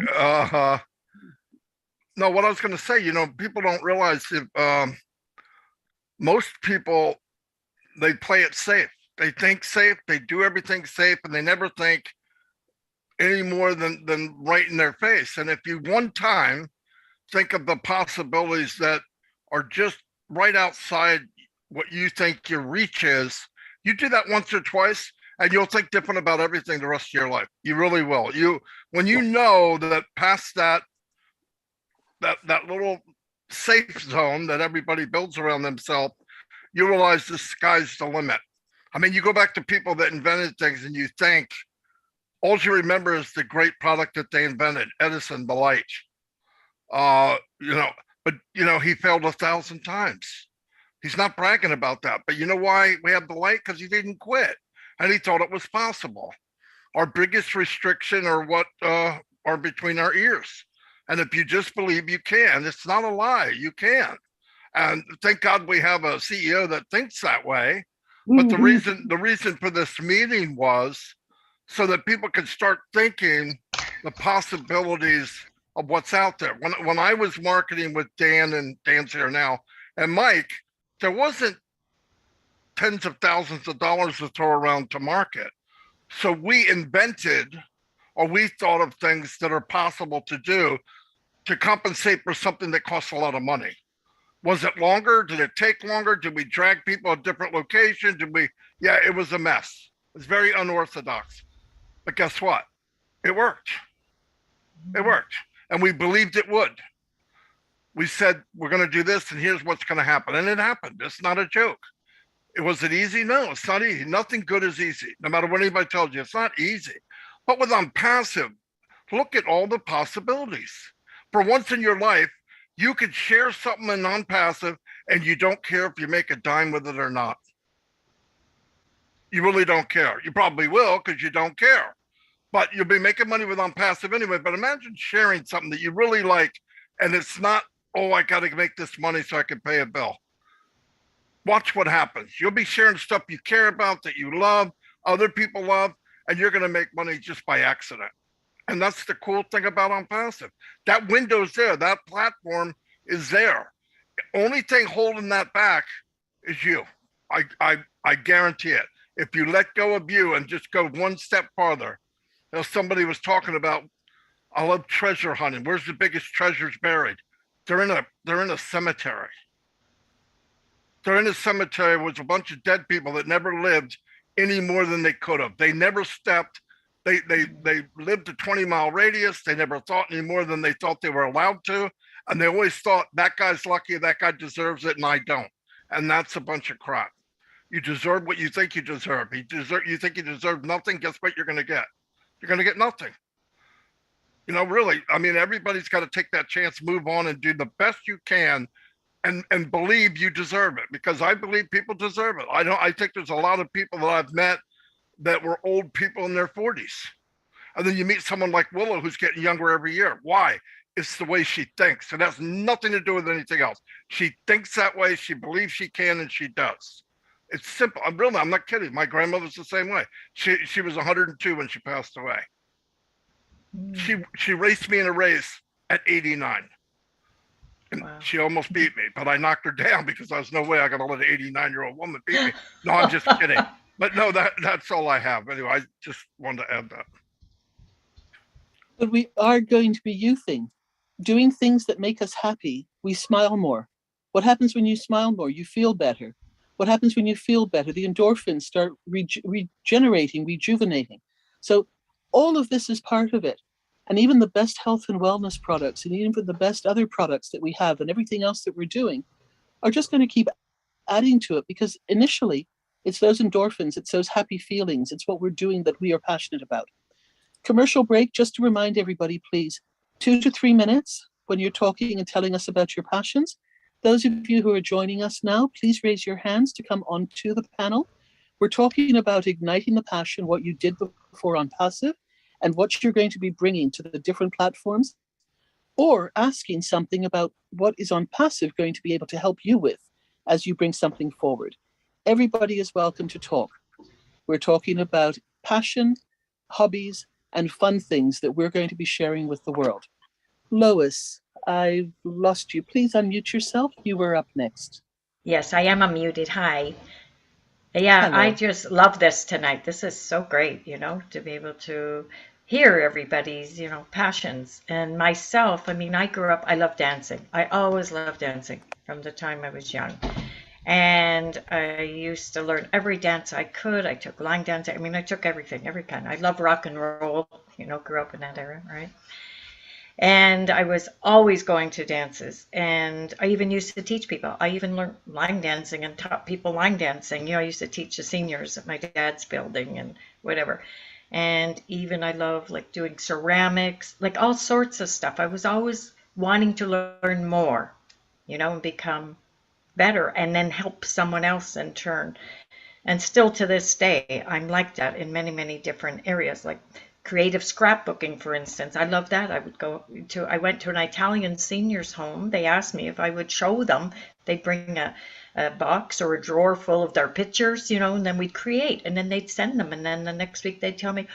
S2: No, what I was going to say, people don't realize if most people, they play it safe. They think safe. They do everything safe, and they never think any more than right in their face. And if you one time think of the possibilities that are just right outside what you think your reach is, you do that once or twice and you'll think different about everything the rest of your life. You really will. When you know that past that little safe zone that everybody builds around themselves, you realize the sky's the limit. I mean, you go back to people that invented things and you think all you remember is the great product that they invented, Edison, the light. But he failed 1,000 times. He's not bragging about that, but you know why we have the light? Because he didn't quit and he thought it was possible. Our biggest restriction are what are between our ears. And if you just believe you can, it's not a lie, you can. And thank God we have a CEO that thinks that way. But the reason for this meeting was so that people could start thinking the possibilities of what's out there. When I was marketing with Dan, and Dan's here now, and Mike, there wasn't tens of thousands of dollars to throw around to market. So we invented, or we thought of things that are possible to do to compensate for something that costs a lot of money. Was it longer? Did it take longer? Did we drag people at different locations? Yeah, it was a mess. It's very unorthodox. But guess what? It worked. It worked. And we believed it would. We said, we're going to do this and here's what's going to happen. And it happened. It's not a joke. Was it easy? No, it's not easy. Nothing good is easy. No matter what anybody tells you, it's not easy. But with Onpassive, look at all the possibilities. For once in your life, you could share something in Onpassive and you don't care if you make a dime with it or not. You really don't care. You probably will because you don't care. But you'll be making money with Onpassive anyway. But imagine sharing something that you really like and it's not, oh, I got to make this money so I can pay a bill. Watch what happens. You'll be sharing stuff you care about, that you love, other people love, and you're going to make money just by accident. And that's the cool thing about Onpassive. That window's there. That platform is there. The only thing holding that back is you. I guarantee it. If you let go of you and just go one step farther, somebody was talking about, I love treasure hunting. Where's the biggest treasures buried? They're in a cemetery. They're in a cemetery with a bunch of dead people that never lived any more than they could have. They never stepped. They lived a 20-mile radius. They never thought any more than they thought they were allowed to. And they always thought that guy's lucky, that guy deserves it, and I don't. And that's a bunch of crap. You deserve what you think you deserve. You think you deserve nothing, guess what you're going to get? You're going to get nothing. Really, I mean, everybody's got to take that chance, move on, and do the best you can and believe you deserve it, because I believe people deserve it. I think there's a lot of people that I've met that were old people in their 40s. And then you meet someone like Willow who's getting younger every year. Why? It's the way she thinks. It has nothing to do with anything else. She thinks that way. She believes she can, and she does. It's simple. I'm not kidding. My grandmother's the same way. She was 102 when she passed away. She raced me in a race at 89. And wow. She almost beat me, but I knocked her down because there's no way I got to let an 89-year-old woman beat me. No, I'm just kidding. But no, that's all I have. Anyway, I just wanted to add that.
S1: But we are going to be youthing, doing things that make us happy. We smile more. What happens when you smile more? You feel better. What happens when you feel better? The endorphins start regenerating, rejuvenating. So all of this is part of it. And even the best health and wellness products, and even the best other products that we have and everything else that we're doing are just going to keep adding to it, because initially it's those endorphins, it's those happy feelings, it's what we're doing that we are passionate about. Commercial break, just to remind everybody, please, 2 to 3 minutes when you're talking and telling us about your passions. Those of you who are joining us now, please raise your hands to come onto the panel. We're talking about igniting the passion, what you did before Onpassive, and what you're going to be bringing to the different platforms, or asking something about what is Onpassive going to be able to help you with as you bring something forward. Everybody is welcome to talk. We're talking about passion, hobbies, and fun things that we're going to be sharing with the world. Lois, I've lost you. Please unmute yourself. You were up next.
S9: Yes, I am unmuted. Hi. Yeah, I
S1: Hello.
S9: just love this tonight. This is so great, to be able to hear everybody's, passions. And myself, I mean, I grew up, I love dancing. I always loved dancing from the time I was young. And I used to learn every dance I could. I took line dancing. I mean, I took everything, every kind. I love rock and roll, grew up in that era, right? And I was always going to dances. And I even used to teach people. I even learned line dancing and taught people line dancing. I used to teach the seniors at my dad's building and whatever. And even I love like doing ceramics, like all sorts of stuff. I was always wanting to learn more, and become better and then help someone else in turn. And still to this day, I'm like that in many, many different areas, like creative scrapbooking, for instance. I love that. I went to an Italian seniors home. They asked me if I would show them. They'd bring a box or a drawer full of their pictures, and then we'd create, and then they'd send them. And then the next week they'd tell me,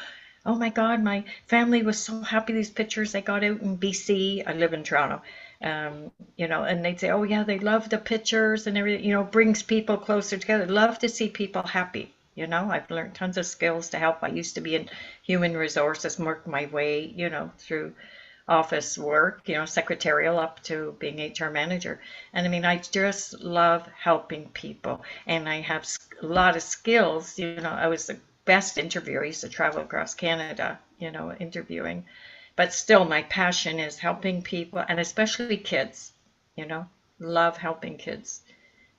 S9: oh my God, my family was so happy these pictures they got out in BC. I live in Toronto. And they'd say, oh yeah, they love the pictures and everything, brings people closer together. Love to see people happy. I've learned tons of skills to help. I used to be in human resources, worked my way, through office work, secretarial up to being HR manager. And I mean, I just love helping people. And I have a lot of skills. I was the best interviewer. I used to travel across Canada, interviewing. But still, my passion is helping people, and especially kids, love helping kids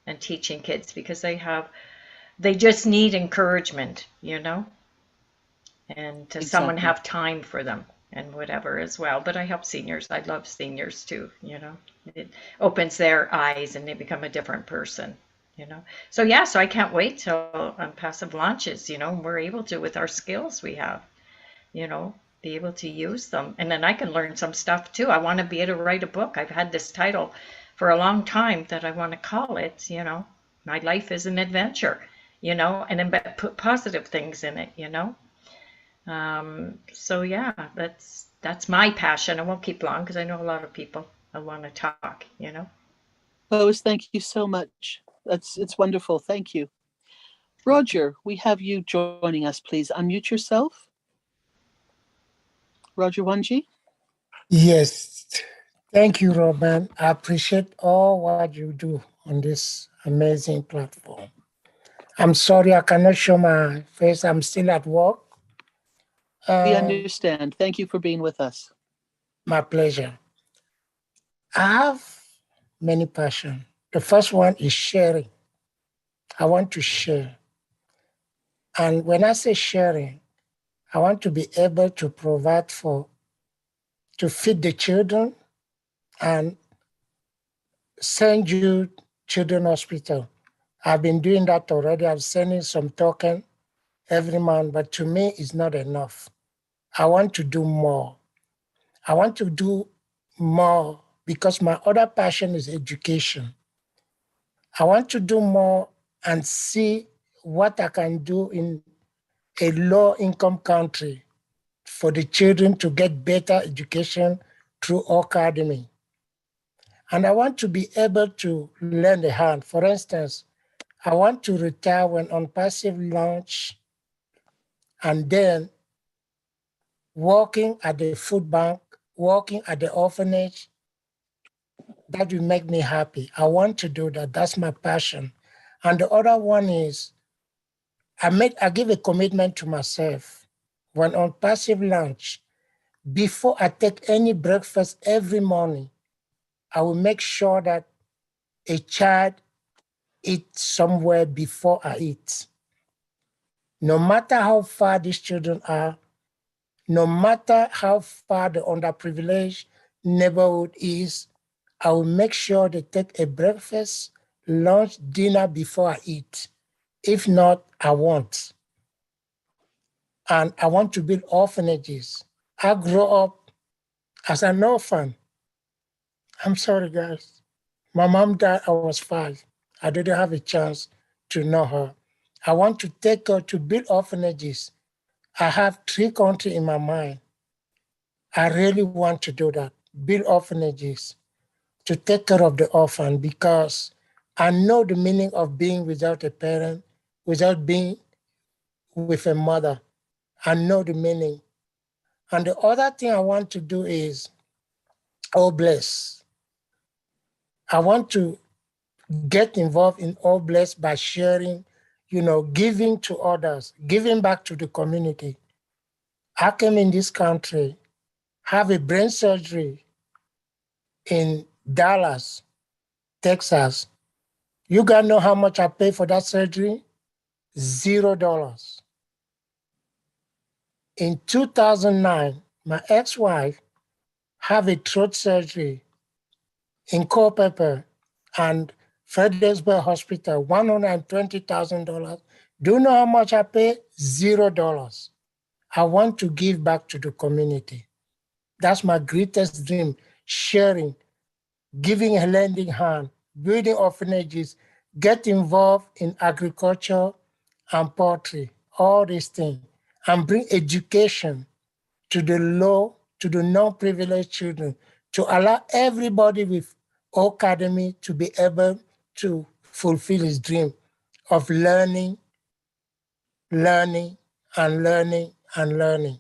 S9: and teaching kids because they just need encouragement, and to someone
S1: Exactly.
S9: have time for them and whatever as well. But I help seniors. I love seniors too, It opens their eyes and they become a different person, So yeah, so I can't wait till Onpassive launches, and we're able to, with our skills we have, be able to use them. And then I can learn some stuff too. I want to be able to write a book. I've had this title for a long time that I want to call it, My Life is an Adventure, and then put positive things in it, So yeah, that's my passion. I won't keep long because I know a lot of people want to talk,
S1: Lois, thank you so much. It's wonderful. Thank you. Roger, we have you joining us. Please unmute yourself. Roger Wanji.
S10: Yes, thank you, Robin. I appreciate all what you do on this amazing platform. I'm sorry I cannot show my face. I'm still at work.
S1: We understand. Thank you for being with us.
S10: My pleasure. I have many passions. The first one is sharing. I want to share. And when I say sharing, I want to be able to provide to feed the children and send you children hospital. I've been doing that already. I'm sending some token every month, but to me, it's not enough. I want to do more. I want to do more because my other passion is education. I want to do more and see what I can do in a low-income country for the children to get better education through academy. And I want to be able to lend a hand. For instance, I want to retire when Onpassive launch and then working at the food bank, working at the orphanage, that will make me happy. I want to do that. That's my passion. And the other one is I give a commitment to myself. When Onpassive launch, before I take any breakfast every morning, I will make sure that a child eats somewhere before I eat. No matter how far these children are, no matter how far the underprivileged neighborhood is, I will make sure they take a breakfast, lunch, dinner before I eat. If not, I won't. And I want to build orphanages. I grew up as an orphan. I'm sorry, guys. My mom died, I was 5. I didn't have a chance to know her. I want to take her to build orphanages. I have 3 countries in my mind. I really want to do that, build orphanages to take care of the orphan, because I know the meaning of being without a parent, without being with a mother. I know the meaning. And the other thing I want to do is, oh bless. I want to get involved in all blessed by sharing, giving to others, giving back to the community. I came in this country, have a brain surgery in Dallas, Texas. You guys know how much I paid for that surgery? $0. In 2009, my ex-wife had a throat surgery in Culpeper and Fredericksburg Hospital, $120,000. Do you know how much I paid? $0. I want to give back to the community. That's my greatest dream, sharing, giving a lending hand, building orphanages, get involved in agriculture and poultry, all these things, and bring education to the low, to the non-privileged children, to allow everybody with academy to be able to fulfill his dream of learning, learning, and learning, and learning.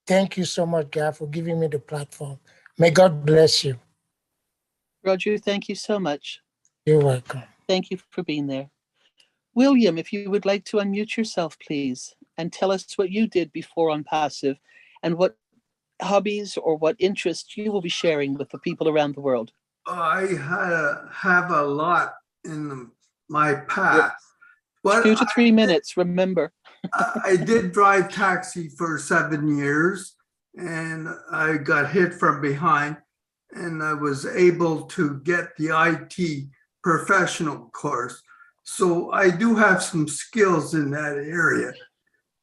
S10: Thank you so much, Guy, for giving me the platform. May God bless you.
S1: Roger, thank you so much.
S10: You're welcome.
S1: Thank you for being there. William, if you would like to unmute yourself, please, and tell us what you did before Onpassive and what hobbies or what interests you will be sharing with the people around the world.
S11: I have a lot in my past. But
S1: 2 to 3 minutes, remember.
S11: I did drive taxi for 7 years, and I got hit from behind, and I was able to get the IT professional course. So I do have some skills in that area.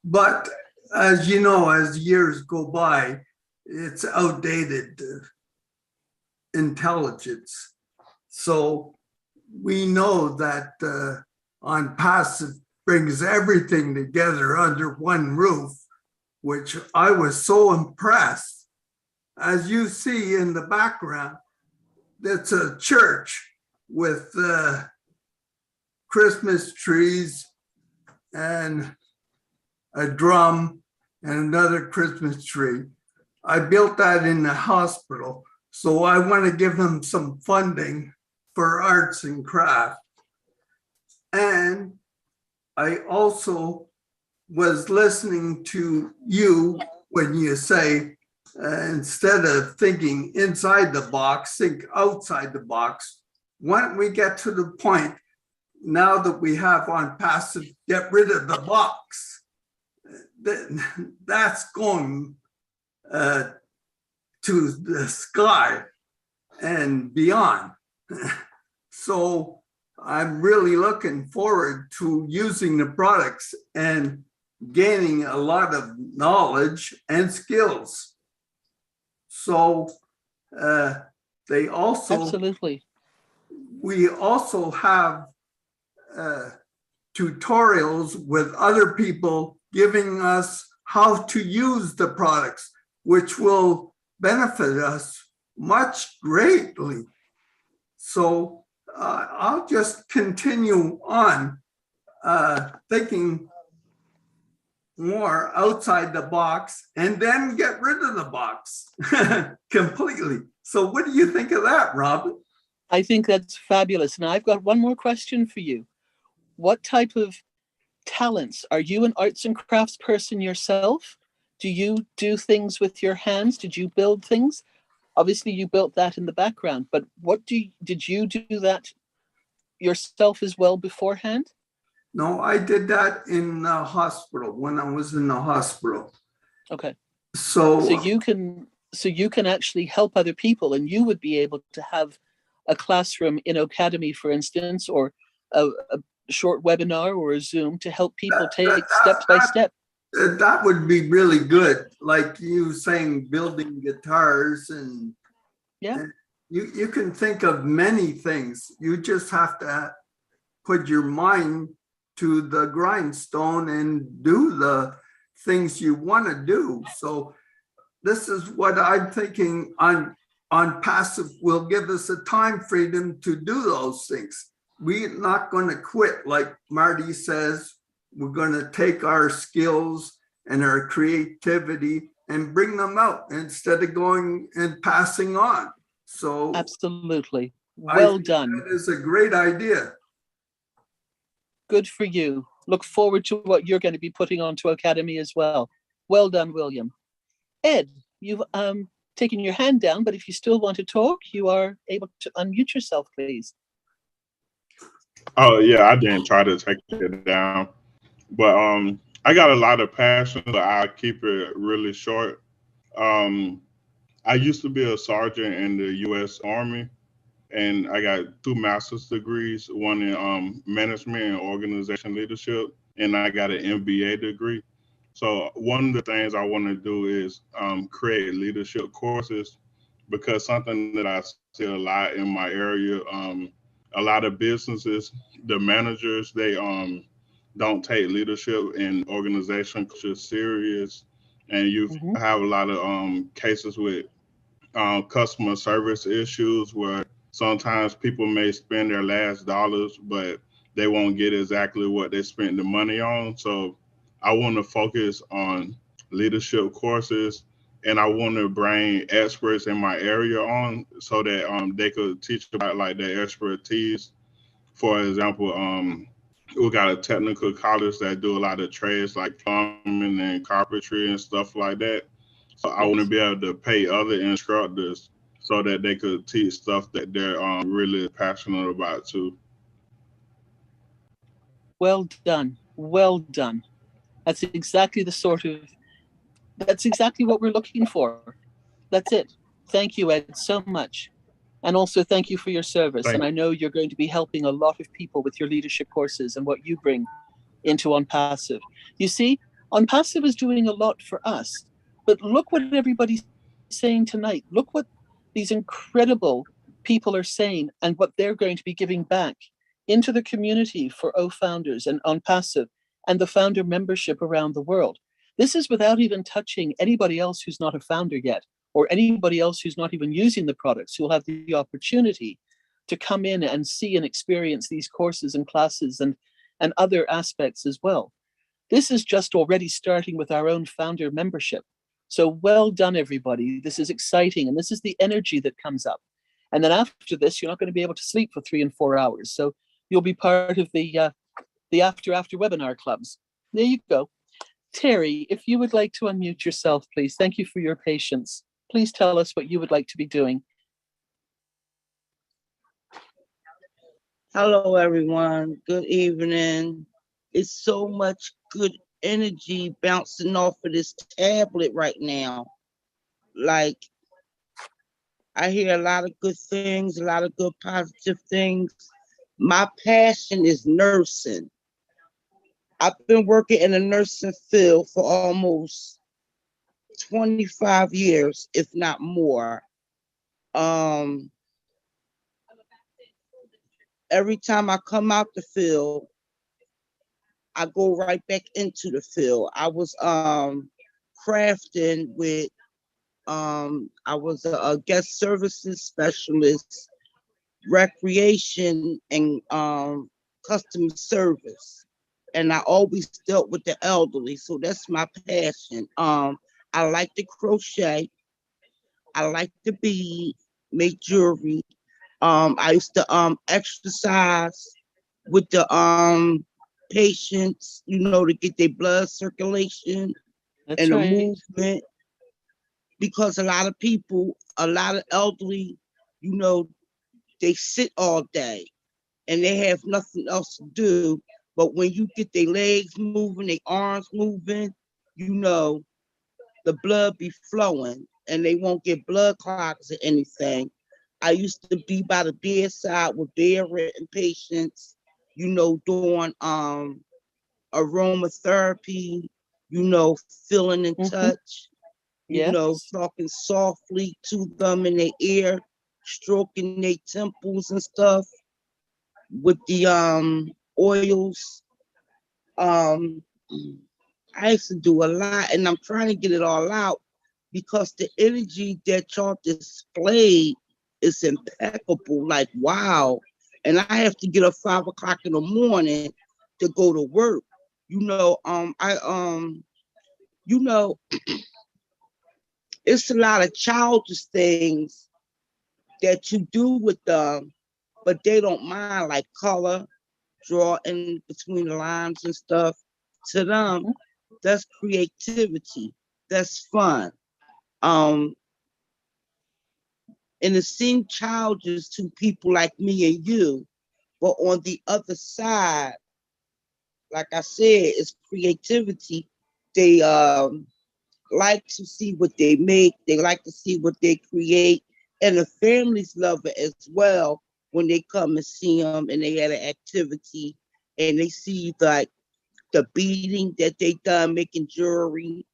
S11: But as you know, as years go by, it's outdated intelligence. So we know that Onpassive brings everything together under one roof, which I was so impressed. As you see in the background, that's a church with Christmas trees and a drum and another Christmas tree. I built that in the hospital. So I want to give them some funding for arts and craft. And I also was listening to you when you say, instead of thinking inside the box, think outside the box. Why don't we get to the point, now that we have Onpassive, get rid of the box? That's going to the sky and beyond. So I'm really looking forward to using the products and gaining a lot of knowledge and skills. So they also,
S1: absolutely.
S11: We also have tutorials with other people giving us how to use the products, which will benefit us much greatly. So I'll just continue on thinking more outside the box and then get rid of the box completely. So what do you think of that, Robin?
S1: I think that's fabulous. And I've got one more question for you. What type of talents? Are you an arts and crafts person yourself? Do you do things with your hands? Did you build things? Obviously you built that in the background, but did you do that yourself as well beforehand?
S11: No, I did that in the hospital when I was in the hospital.
S1: Okay.
S11: So
S1: you can actually help other people, and you would be able to have a classroom in Academy, for instance, or a short webinar or a Zoom to help people take step by step.
S11: That would be really good. Like you saying, building guitars and
S1: Yeah,
S11: you can think of many things. You just have to put your mind to the grindstone and do the things you want to do. So this is what I'm thinking on passive will give us a time freedom to do those things. We're not going to quit. Like Marty says, we're going to take our skills and our creativity and bring them out instead of going and passing on. So
S1: absolutely. Well done.
S11: That is a great idea.
S1: Good for you. Look forward to what you're going to be putting onto Academy as well. Well done, William. Ed, you've taken your hand down, but if you still want to talk, you are able to unmute yourself, please.
S12: Oh yeah, I didn't try to take it down, but I got a lot of passion, but I keep it really short. Um, I used to be a sergeant in the U.S. Army, and I got 2 master's degrees, one in management and organization leadership, and I got an MBA degree. So one of the things I want to do is create leadership courses, because something that I see a lot in my area, a lot of businesses, the managers, they don't take leadership and organization culture serious, and you have a lot of cases with customer service issues where sometimes people may spend their last dollars, but they won't get exactly what they spent the money on. So I want to focus on leadership courses, and I want to bring experts in my area on so that they could teach about like their expertise. For example, we got a technical college that do a lot of trades like plumbing and carpentry and stuff like that. So I want to be able to pay other instructors so that they could teach stuff that they're really passionate about too.
S1: Well done. Well done. That's exactly that's exactly what we're looking for. That's it. Thank you, Ed, so much. And also thank you for your service. And I know you're going to be helping a lot of people with your leadership courses and what you bring into Onpassive. You see, Onpassive is doing a lot for us, but look what everybody's saying tonight. Look what these incredible people are saying and what they're going to be giving back into the community for Founders and Onpassive and the founder membership around the world. This is without even touching anybody else who's not a founder yet, or anybody else who's not even using the products, who will have the opportunity to come in and see and experience these courses and classes and other aspects as well. This is just already starting with our own founder membership. So well done, everybody. This is exciting, and this is the energy that comes up. And then after this, you're not going to be able to sleep for 3 and 4 hours. So you'll be part of the after webinar clubs. There you go. Terry, if you would like to unmute yourself, please. Thank you for your patience. Please tell us what you would like to be doing.
S13: Hello, everyone. Good evening. It's so much good energy bouncing off of this tablet right now. Like, I hear a lot of good things, a lot of good positive things. My passion is nursing. I've been working in the nursing field for almost 25 years, if not more. Every time I come out the field, I go right back into the field. I was crafting with, I was a guest services specialist, recreation, and customer service. And I always dealt with the elderly, so that's my passion. I like to crochet. I like to bead, make jewelry. I used to exercise with the patients, you know, to get their blood circulation and the movement. Because a lot of people, a lot of elderly, you know, they sit all day and they have nothing else to do. But when you get their legs moving, their arms moving, you know, the blood be flowing and they won't get blood clots or anything. I used to be by the bedside with bedridden patients, doing aromatherapy, feeling in touch,
S1: Yes.
S13: talking softly to them in their ear, stroking their temples and stuff with the oils. Um, I used to do a lot, and I'm trying to get it all out because the energy that y'all displayed is impeccable. Like, wow. And I have to get up 5 o'clock in the morning to go to work. You know, it's a lot of childish things that you do with them, but they don't mind, like color, draw in between the lines and stuff. To them, that's creativity. That's fun. And it seemed childish to people like me and you, but on the other side, like I said, it's creativity. They like to see what they make. They like to see what they create, and the families love it as well when they come and see them and they had an activity and they see like the beading that they done making jewelry,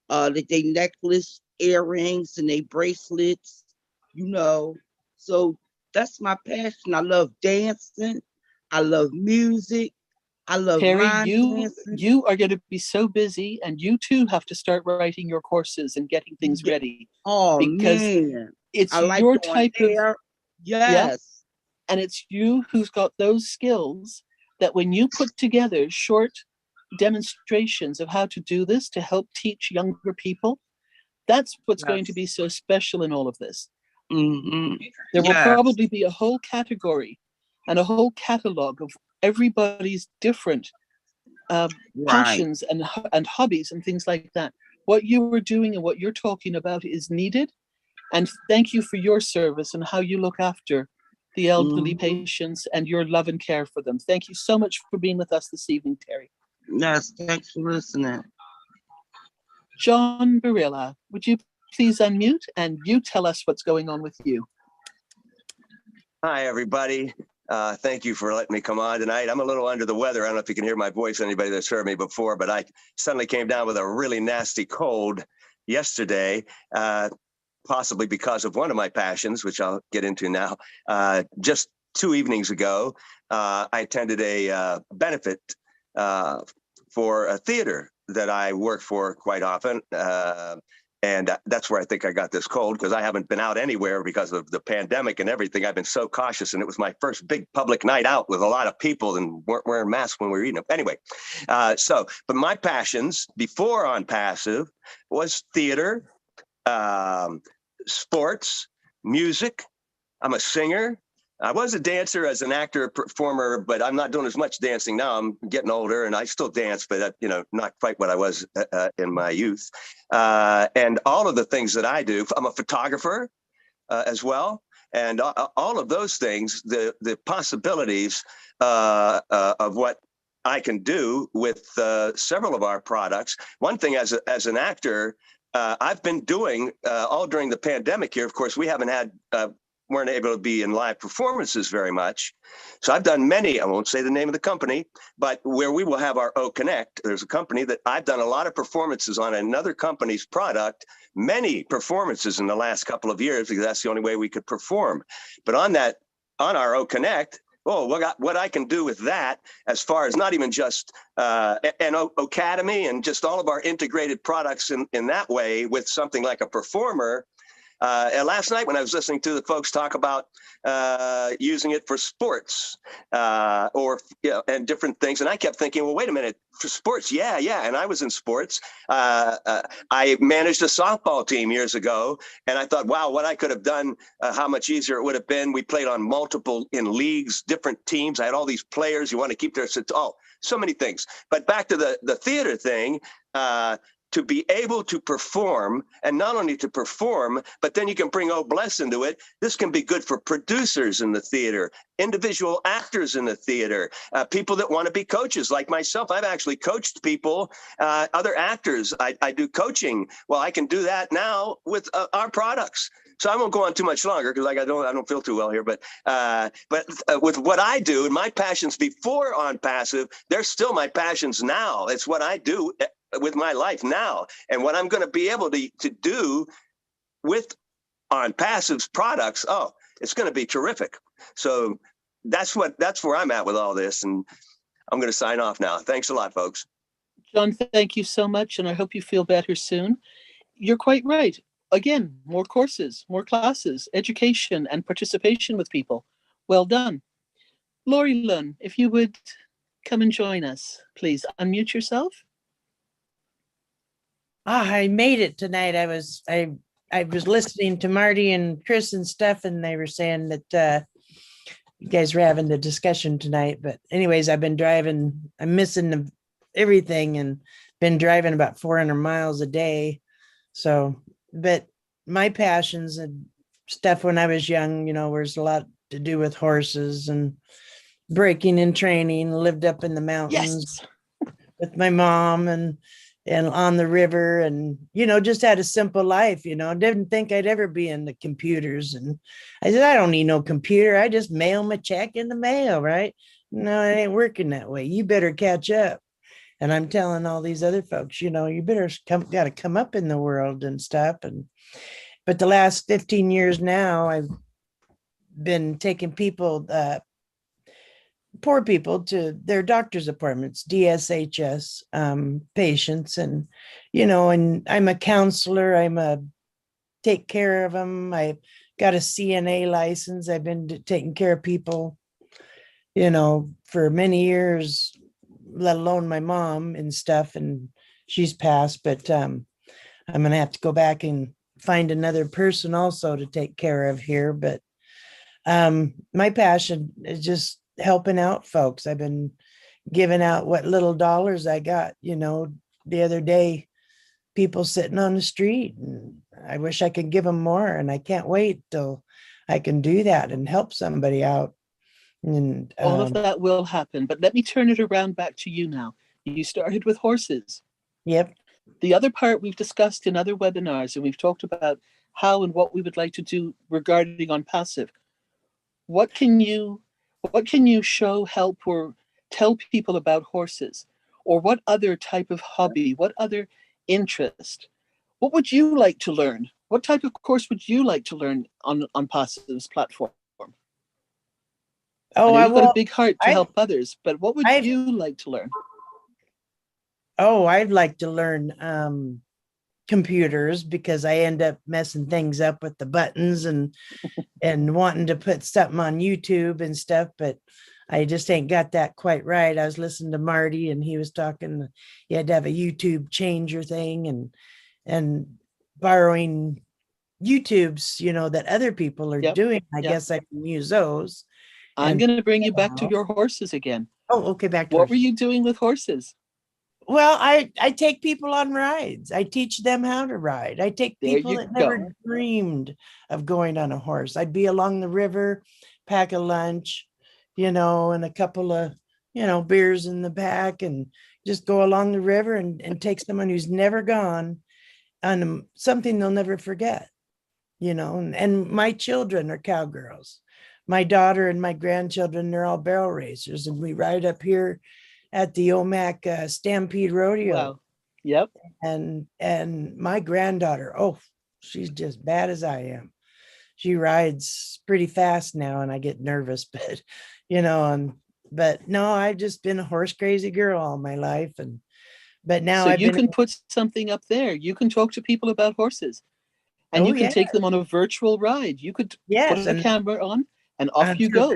S13: that they necklace, earrings, and they bracelets, you know. So that's my passion. I love dancing. I love music. I love
S1: Terry,
S13: line
S1: you
S13: dancing.
S1: you are going to be so busy, and you too have to start writing your courses and getting things ready,
S13: Oh
S1: because
S13: man,
S1: it's
S13: I like
S1: your
S13: doing
S1: type of,
S13: hair.
S1: yeah,
S13: Yes,
S1: and it's you who's got those skills that when you put together short demonstrations of how to do this to help teach younger people, that's what's going to
S13: yes,
S1: be so special in all of this.
S13: hmm
S1: There will
S13: yes,
S1: probably be a whole category and a whole catalog of everybody's different
S13: right.
S1: passions and hobbies and things like that. What you are doing and what you're talking about is needed. And thank you for your service and how you look after the elderly
S13: hmm
S1: patients and your love and care for them. Thank you so much for being with us this evening, Terry.
S13: Yes, thanks for listening.
S1: John Barilla, would you please unmute and you tell us what's going on with you?
S5: Hi, everybody. Thank you for letting me come on tonight. I'm a little under the weather. I don't know if you can hear my voice, anybody that's heard me before, but I suddenly came down with a really nasty cold yesterday, possibly because of one of my passions, which I'll get into now. Just 2 evenings ago, I attended a benefit for a theater that I work for quite often. And that's where I think I got this cold, because I haven't been out anywhere because of the pandemic and everything. I've been so cautious, and it was my first big public night out with a lot of people and weren't wearing masks when we were eating them. Anyway, but my passions before Onpassive was theater, sports, music. I'm a singer. I was a dancer as an actor, performer, but I'm not doing as much dancing now. I'm getting older, and I still dance, but not quite what I was in my youth. And all of the things that I do, I'm a photographer as well, and all of those things, the possibilities of what I can do with several of our products. One thing, as an actor, I've been doing all during the pandemic here. Of course, we haven't had. Weren't able to be in live performances very much. So I've done many, I won't say the name of the company, but where we will have our O Connect, there's a company that I've done a lot of performances on another company's product, many performances in the last couple of years, because that's the only way we could perform. But on our O Connect, what I can do with that, as far as not even just an Academy and just all of our integrated products in that way with something like a performer. And last night when I was listening to the folks talk about using it for sports and different things, and I kept thinking, well, wait a minute, for sports, yeah. And I was in sports. I managed a softball team years ago, and I thought, wow, what I could have done, how much easier it would have been. We played on multiple in leagues, different teams. I had all these players. You want to keep so many things. But back to the theater thing. To be able to perform, and not only to perform, but then you can bring Bless into it. This can be good for producers in the theater, individual actors in the theater, people that want to be coaches like myself. I've actually coached people, other actors. I do coaching. Well, I can do that now with our products. So I won't go on too much longer because I don't feel too well here. But with what I do and my passions before Onpassive, they're still my passions now. It's what I do with my life now, and what I'm going to be able to do with Onpassive's products. Oh, it's going to be terrific. So that's where I'm at with all this, and I'm going to sign off now. Thanks a lot, folks.
S1: John, thank you so much, and I hope you feel better soon. You're quite right. Again, more courses, more classes, education, and participation with people. Well done. Lori Lund, if you would come and join us, please unmute yourself.
S14: I made it tonight. I was listening to Marty and Chris and stuff, and they were saying that you guys were having the discussion tonight. But anyways, I've been driving. I'm missing everything, and been driving about 400 miles a day. So, but my passions and stuff when I was young, was a lot to do with horses and breaking and training. Lived up in the mountains with my mom and on the river, and just had a simple life. Didn't think I'd ever be into computers, and I said, I don't need no computer. I just mail my check in the mail, right? No, it ain't working that way. You better catch up. And I'm telling all these other folks, you better got to come up in the world and stuff. But the last 15 years now, I've been taking people, poor people, to their doctor's appointments, DSHS patients. And, and I'm a counselor. Take care of them. I got a CNA license. I've been taking care of people, for many years, let alone my mom and stuff, and she's passed, but I'm going to have to go back and find another person also to take care of here. But my passion is just helping out folks. I've been giving out what little dollars I got, the other day, people sitting on the street, and I wish I could give them more, and I can't wait till I can do that and help somebody out. And
S1: all of that will happen, but let me turn it around back to you now. You started with horses.
S14: Yep.
S1: The other part we've discussed in other webinars, and we've talked about how and what we would like to do regarding Onpassive. What can you show, help, or tell people about horses? Or what other type of hobby, what other interest? What would you like to learn? What type of course would you like to learn on Onpassive's platform?
S14: Oh,
S1: I know you've got a big heart to help others, but what would you like to learn?
S14: Oh, I'd like to learn computers, because I end up messing things up with the buttons and wanting to put something on YouTube and stuff, but I just ain't got that quite right. I was listening to Marty, and he was talking, you had to have a YouTube changer thing, and borrowing YouTubes, that other people are doing. I guess I can use those.
S1: I'm going to bring you back to your horses again.
S14: Oh, okay. Back to
S1: what were you doing with horses?
S14: Well, I take people on rides. I teach them how to ride. I take people that never dreamed of going on a horse. I'd be along the river, pack a lunch, and a couple of, beers in the back, and just go along the river and take someone who's never gone on something they'll never forget, and my children are cowgirls. My daughter and my grandchildren, they're all barrel racers, and we ride up here at the Omak Stampede Rodeo.
S1: Wow. Yep.
S14: And my granddaughter, she's just bad as I am. She rides pretty fast now, and I get nervous, but but no, I've just been a horse crazy girl all my life, but now
S1: so you can put something up there. You can talk to people about horses, and you can take them on a virtual ride. You could put a camera on, and off you go.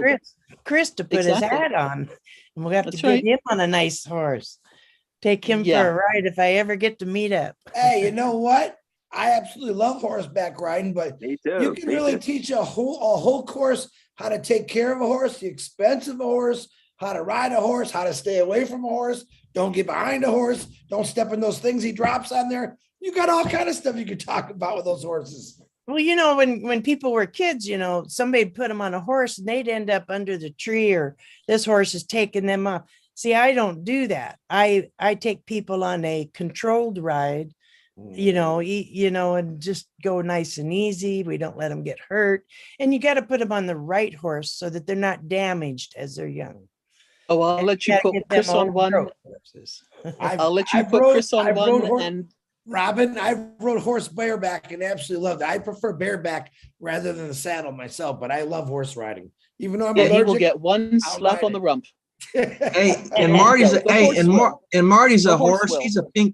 S14: Chris to put his hat on, and we'll have to get him on a nice horse. Take him for a ride if I ever get to meet up.
S3: Hey, you know what? I absolutely love horseback riding, but you can really teach a whole course how to take care of a horse, the expense of a horse, how to ride a horse, how to stay away from a horse, don't get behind a horse, don't step in those things he drops on there. You got all kind of stuff you could talk about with those horses.
S14: Well, when people were kids, somebody put them on a horse and they'd end up under the tree, or this horse is taking them off. See, I don't do that. I take people on a controlled ride and just go nice and easy. We don't let them get hurt. And you got to put them on the right horse so that they're not damaged as they're young.
S1: Oh, I'll
S14: And
S1: let you
S14: gotta
S1: put
S14: get them
S1: Chris on
S14: over
S1: one.
S14: growth horses.
S1: I'll let you put Chris on one. And
S3: Robin, I rode horse bareback and absolutely loved it. I prefer bareback rather than the saddle myself, but I love horse riding. Even though I'm
S1: yeah,
S3: allergic,
S1: he will get one
S3: I'll
S1: slap
S3: ride
S1: on the rump.
S8: Hey,
S1: And
S8: and
S1: then
S8: Marty's
S1: go. The horse will.
S8: and Marty's
S1: The
S8: a
S1: horse
S8: horse.
S1: will.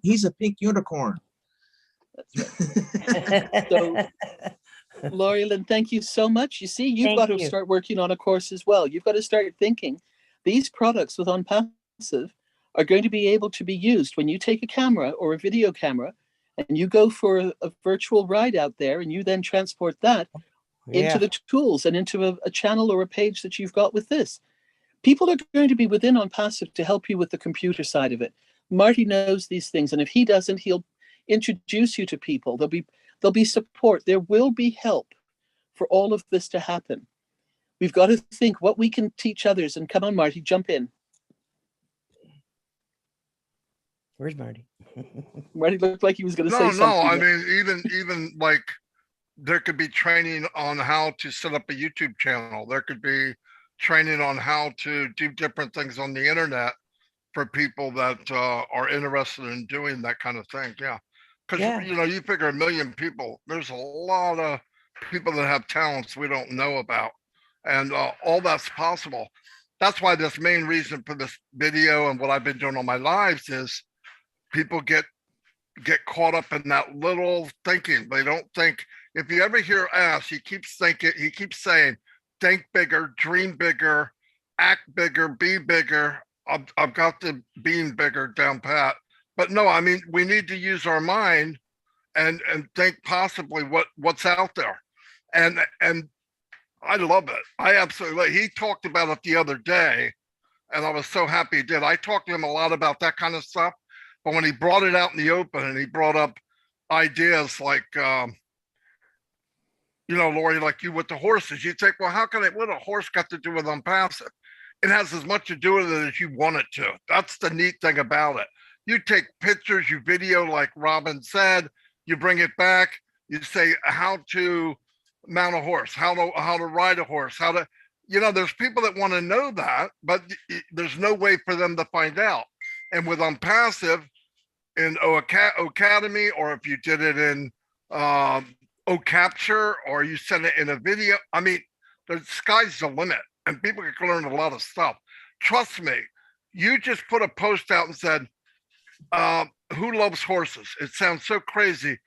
S8: He's a pink unicorn.
S1: So, Lori Lynn, thank you so much. You see, you've
S14: Thank
S1: got to
S14: you.
S1: start working on a course as well. You've got to start thinking these products with Onpassive are going to be able to be used when you take a camera or a video camera and you go for a virtual ride out there, and you then transport that into the tools and into a channel or a page that you've got with this. People are going to be within Onpassive to help you with the computer side of it. Marty knows these things, and if he doesn't, he'll introduce you to people. There'll be support. There will be help for all of this to happen. We've got to think what we can teach others. And come on, Marty, jump in.
S14: Where's Marty?
S1: Marty looked like he was going to say
S2: No,
S1: something.
S2: I mean, even like there could be training on how to set up a YouTube channel. There could be training on how to do different things on the internet for people that are interested in doing that kind of thing. Yeah. Because,
S14: Yeah.
S2: you figure 1 million people, there's a lot of people that have talents we don't know about. And all that's possible. That's why this main reason for this video and what I've been doing on my lives is people get caught up in that little thinking. They don't think. If you ever hear Ash, he keeps saying, think bigger, dream bigger, act bigger, be bigger. I've got the being bigger down pat. But no, I mean, we need to use our mind and think possibly what's out there. And I love it. I absolutely, he talked about it the other day, and I was so happy he did. I talked to him a lot about that kind of stuff, but when he brought it out in the open and he brought up ideas like, Lori, like you with the horses, you think, well, what a horse got to do with Onpassive? It has as much to do with it as you want it to. That's the neat thing about it. You take pictures, you video, like Robin said, you bring it back, you say how to mount a horse, how to ride a horse, there's people that want to know that, but there's no way for them to find out. And with Onpassive in Academy, or if you did it in Capture, or you send it in a video, I mean, the sky's the limit, and people can learn a lot of stuff. Trust me, you just put a post out and said, who loves horses? It sounds so crazy.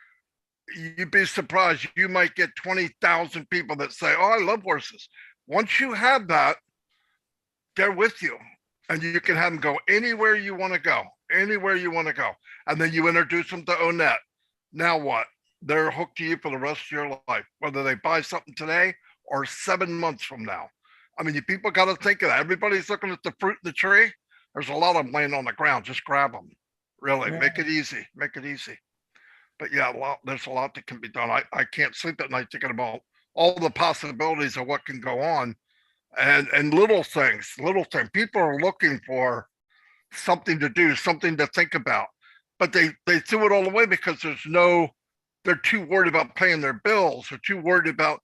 S2: You'd be surprised. You might get 20,000 people that say, oh, I love horses. Once you have that, they're with you, and you can have them go anywhere you want to go, And then you introduce them to Onette. Now what? They're hooked to you for the rest of your life, whether they buy something today or 7 months from now. I mean, you people got to think of that. Everybody's looking at the fruit in the tree. There's a lot of them laying on the ground. Just grab them. Really, make it easy. But yeah, there's a lot that can be done. I can't sleep at night thinking about all the possibilities of what can go on, and little things. People are looking for something to do, something to think about, but they threw it all away because they're too worried about paying their bills. They're too worried about.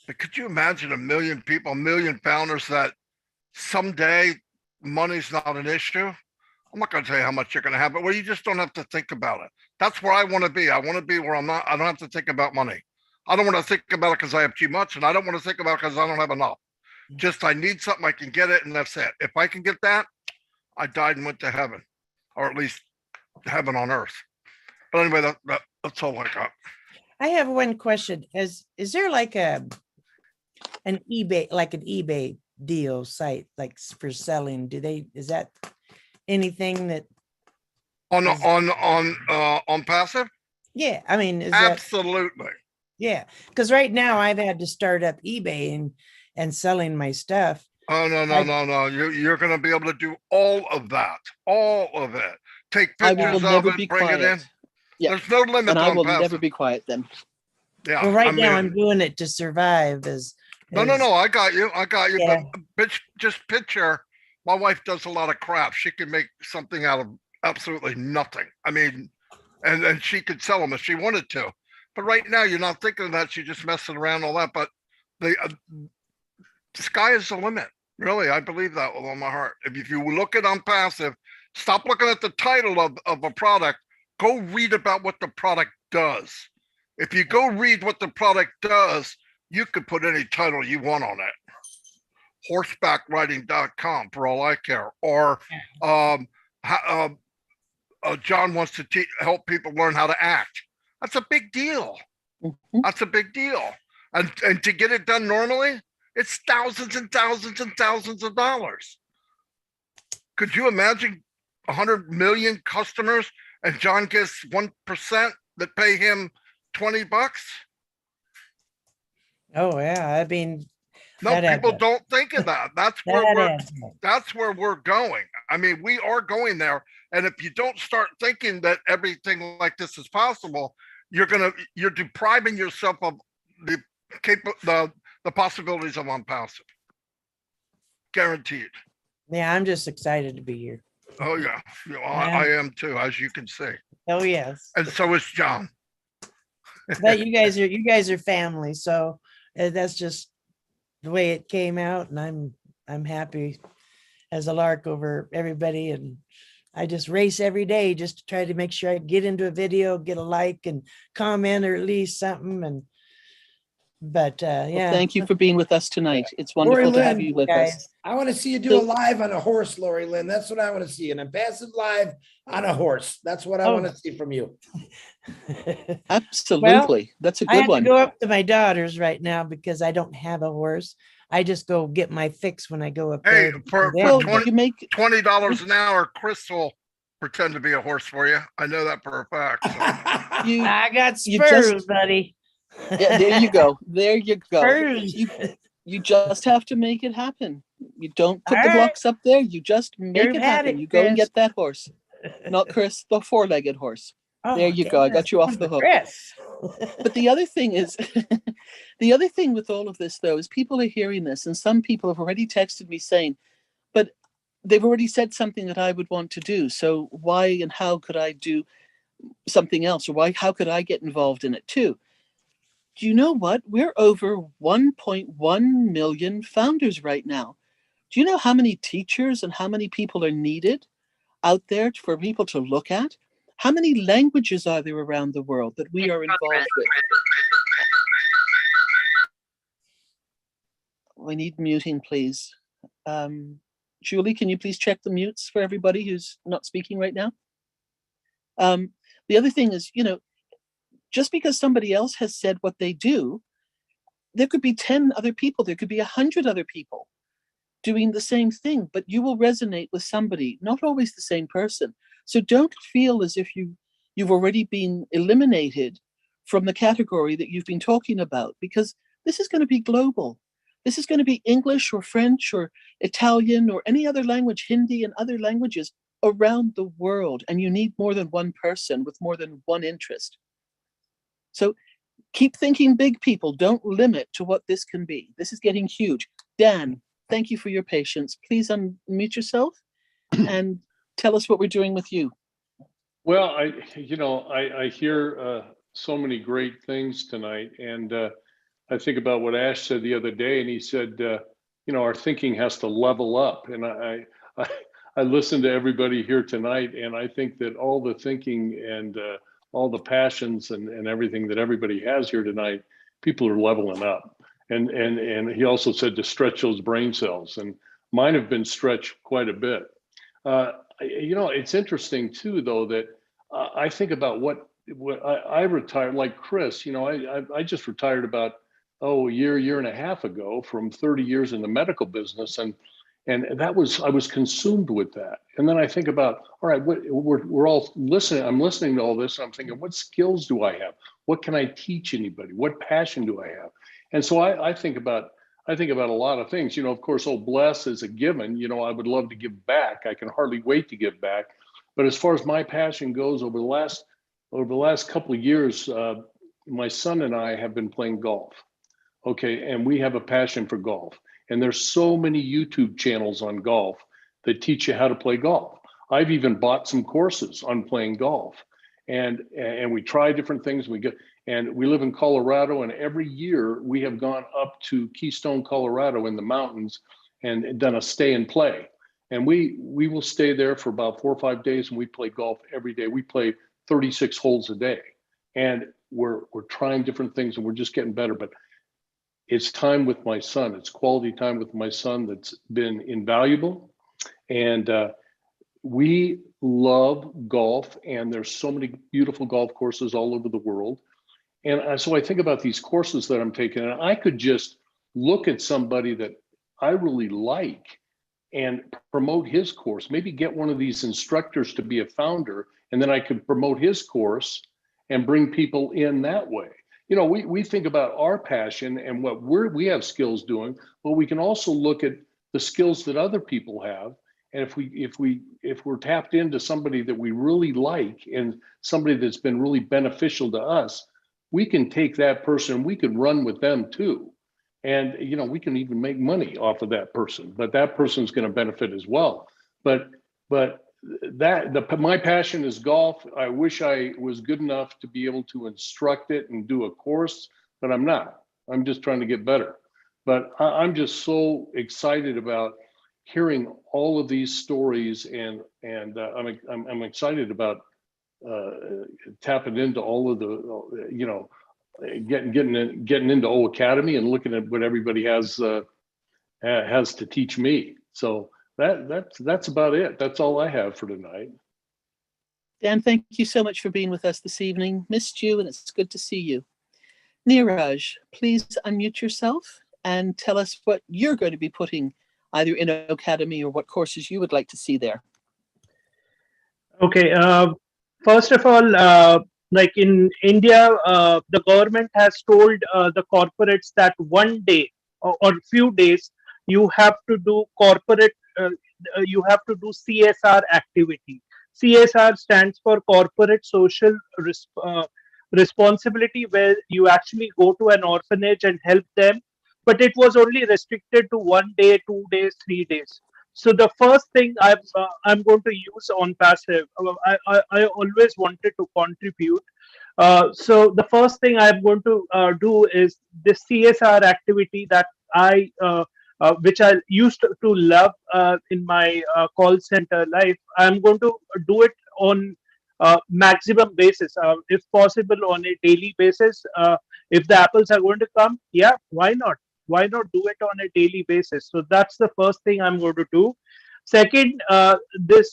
S2: But could you imagine 1 million people, 1 million founders that someday money's not an issue? I'm not going to tell you how much you're going to have, but you just don't have to think about it. That's where I want to be. I want to be where I don't have to think about money. I don't want to think about it because I have too much, and I don't want to think about it because I don't have enough. Just I need something, I can get it, and that's it. If I can get that, I died and went to heaven, or at least heaven on earth. But anyway, that's all I got.
S14: I have one question. Is there like an eBay deal site, like for selling? Is that anything that
S2: on Onpassive?
S14: Yeah, I mean,
S2: absolutely.
S14: Yeah, because right now I've had to start up eBay and selling my stuff.
S2: Oh no! You're going to be able to do all of that, all of it. Take pictures of it, bring it in.
S1: Yeah.
S2: There's no limit.
S1: And I will never be quiet then.
S2: Yeah.
S14: Well, now I'm doing it to survive.
S2: No. I got you.
S14: Yeah.
S2: But just picture. My wife does a lot of crap. She can make something out of absolutely nothing. I mean, and she could sell them if she wanted to. But right now, you're not thinking of that. She's just messing around, all that. But the sky is the limit. Really, I believe that with all my heart. If you look at Onpassive, stop looking at the title of a product. Go read about what the product does. If you go read what the product does, you could put any title you want on it. Horsebackriding.com for all I care. Or John wants to help people learn how to act. That's a big deal. That's a big deal. And to get it done normally, it's thousands and thousands and thousands of dollars. Could you imagine 100 million customers and John gets 1% that pay him $20?
S14: Oh, yeah. I mean,
S2: no,
S14: that
S2: people
S14: adds up.
S2: don't think of that. That's where
S14: That
S2: we're
S14: adds up.
S2: that's where we're going. I mean, we are going there. And if you don't start thinking that everything like this is possible, you're depriving yourself of the possibilities of Onpassive. Guaranteed.
S14: Yeah, I'm just excited to be here.
S2: Oh yeah, I am too, as you can see.
S14: Oh, yes.
S2: And so is John.
S14: But you guys are family, so that's just the way it came out, and I'm happy as a lark over everybody, and I just race every day just to try to make sure I get into a video, get a like and comment or at least something. But yeah.
S1: Well, thank you for being with us tonight. It's wonderful to have you with us.
S3: I want to see you do a live on a horse, Lori Lynn. That's what I want to see. An Onpassive live on a horse. That's what I want to see from you.
S1: Absolutely.
S14: Well,
S1: that's a
S14: I
S1: good
S14: have
S1: one.
S14: to go up to my daughter's right now because I don't have a horse. I just go get my fix when I go up
S2: Hey,
S14: there.
S2: for $20 an hour, Chris will pretend to be a horse for you. I know that for a fact. So.
S14: I got spurs, buddy.
S1: Yeah, there you go. There you go.
S14: Spurs.
S1: You just have to make it happen. You don't put
S14: All
S1: the
S14: right.
S1: blocks up there. You just make
S14: You've
S1: it
S14: had
S1: happen.
S14: it,
S1: You go and
S14: Chris.
S1: get that horse. Not Chris, the four-legged horse.
S14: Oh,
S1: there you go. I got you off the hook.
S14: Chris.
S1: But the other thing is, the other thing with all of this, though, is people are hearing this, and some people have already texted me saying, but they've already said something that I would want to do. So why and how could I do something else? Or how could I get involved in it too? Do you know what? We're over 1.1 million founders right now. Do you know how many teachers and how many people are needed out there for people to look at? How many languages are there around the world that we are involved with? We need muting, please. Julie, can you please check the mutes for everybody who's not speaking right now? The other thing is, just because somebody else has said what they do, there could be 10 other people, there could be 100 other people doing the same thing, but you will resonate with somebody, not always the same person. So don't feel as if you've already been eliminated from the category that you've been talking about, because this is going to be global. This is going to be English or French or Italian or any other language, Hindi and other languages around the world. And you need more than one person with more than one interest. So keep thinking big, people. Don't limit to what this can be. This is getting huge. Dan, thank you for your patience. Please unmute yourself and tell us what we're doing with you.
S15: Well, I hear so many great things tonight, and I think about what Ash said the other day, and he said, our thinking has to level up. And I listened to everybody here tonight, and I think that all the thinking and all the passions and everything that everybody has here tonight, people are leveling up. And he also said to stretch those brain cells, and mine have been stretched quite a bit. It's interesting too, though, that I think about what I retired, like Chris, I just retired about, a year and a half ago from 30 years in the medical business. And I was consumed with that. And then I think about, all right, we're all listening. I'm listening to all this. And I'm thinking, what skills do I have? What can I teach anybody? What passion do I have? And so I think about a lot of things. Of course, bless is a given. I would love to give back. I can hardly wait to give back. But as far as my passion goes, over the last couple of years, my son and I have been playing golf. Okay, and we have a passion for golf. And there's so many YouTube channels on golf that teach you how to play golf. I've even bought some courses on playing golf. and we try different things. And we live in Colorado, and every year we have gone up to Keystone, Colorado in the mountains and done a stay and play. And we will stay there for about 4 or 5 days, and we play golf every day. We play 36 holes a day, and we're trying different things, and we're just getting better. But it's time with my son. It's quality time with my son that's been invaluable. And we love golf, and there's so many beautiful golf courses all over the world. And so I think about these courses that I'm taking, and I could just look at somebody that I really like and promote his course, maybe get one of these instructors to be a founder, and then I could promote his course and bring people in that way. You know, we think about our passion and what we have skills doing, but we can also look at the skills that other people have. And if we're tapped into somebody that we really like and somebody that's been really beneficial to us, we can take that person, we could run with them too. And, you know, we can even make money off of that person, but that person's going to benefit as well. But my passion is golf. I wish I was good enough to be able to instruct it and do a course, but I'm not. I'm just trying to get better. But I'm just so excited about hearing all of these stories, and I'm excited about tapping into all of the, you know, getting into O Academy and looking at what everybody has to teach me. So that's about it. That's all I have for tonight.
S1: Dan, thank you so much for being with us this evening. Missed you, and it's good to see you. Neeraj, please unmute yourself and tell us what you're going to be putting either in Academy or what courses you would like to see there.
S16: Okay. First of all, like in India, the government has told the corporates that one day or few days you have to do you have to do CSR activity. CSR stands for corporate social responsibility, where you actually go to an orphanage and help them. But it was only restricted to 1 day, 2 days, 3 days. So the first thing I'm going to use Onpassive. I always wanted to contribute. So the first thing I'm going to do is this CSR activity that which I used to love in my call center life. I'm going to do it on maximum basis, if possible on a daily basis. If the apples are going to come, yeah, why not? Why not do it on a daily basis? So that's the first thing I'm going to do. Second, this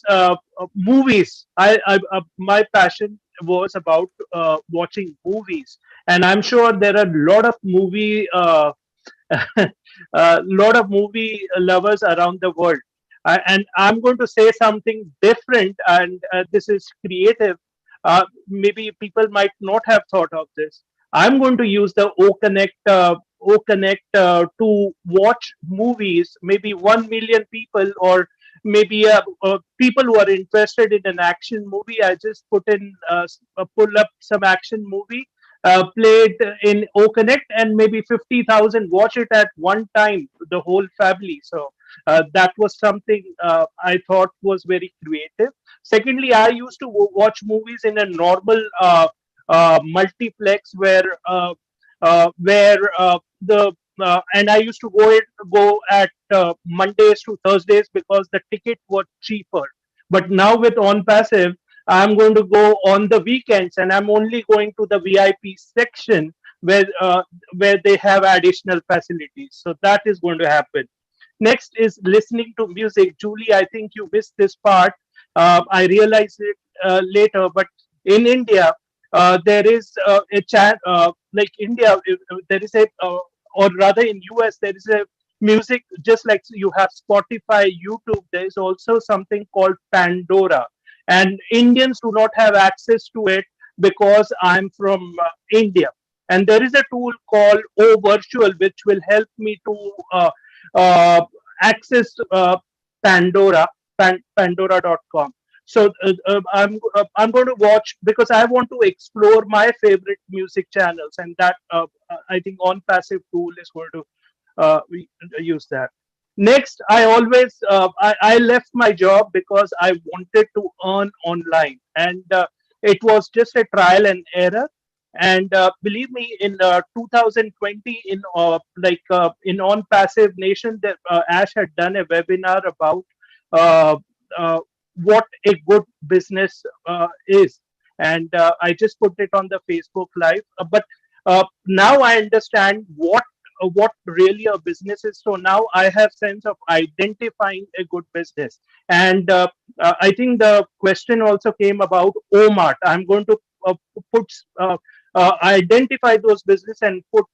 S16: movies. My passion was about watching movies, and I'm sure there are a lot of movie lovers around the world. And I'm going to say something different, and this is creative. Maybe people might not have thought of this. I'm going to use the O Connect to watch movies. Maybe 1 million people, or maybe people who are interested in an action movie. I just pull up some action movie, play it in O Connect, and maybe 50,000 watch it at one time, the whole family. So that was something I thought was very creative. Secondly, I used to watch movies in a normal multiplex where and I used to go at Mondays to Thursdays because the ticket was cheaper. But now with Onpassive, I'm going to go on the weekends, and I'm only going to the VIP section where they have additional facilities. So that is going to happen. Next is listening to music. Julie, I think you missed this part. I realized it later, but in India, there is a chat like India. There is a, or rather in US, there is a music just like you have Spotify, YouTube. There is also something called Pandora, and Indians do not have access to it because I'm from India. And there is a tool called O Virtual, which will help me to access Pandora, Pandora.com. So I'm going to watch because I want to explore my favorite music channels, and that I think Onpassive tool is going to use that. Next, I left my job because I wanted to earn online, and It was just a trial and error. And believe me, in 2020, in On Passive Nation, that Ash had done a webinar about uh, uh, what a good business is, and I just put it on the Facebook Live. But now I understand what really a business is. So now I have sense of identifying a good business. And I think the question also came about OMART. I'm going to put identify those business and put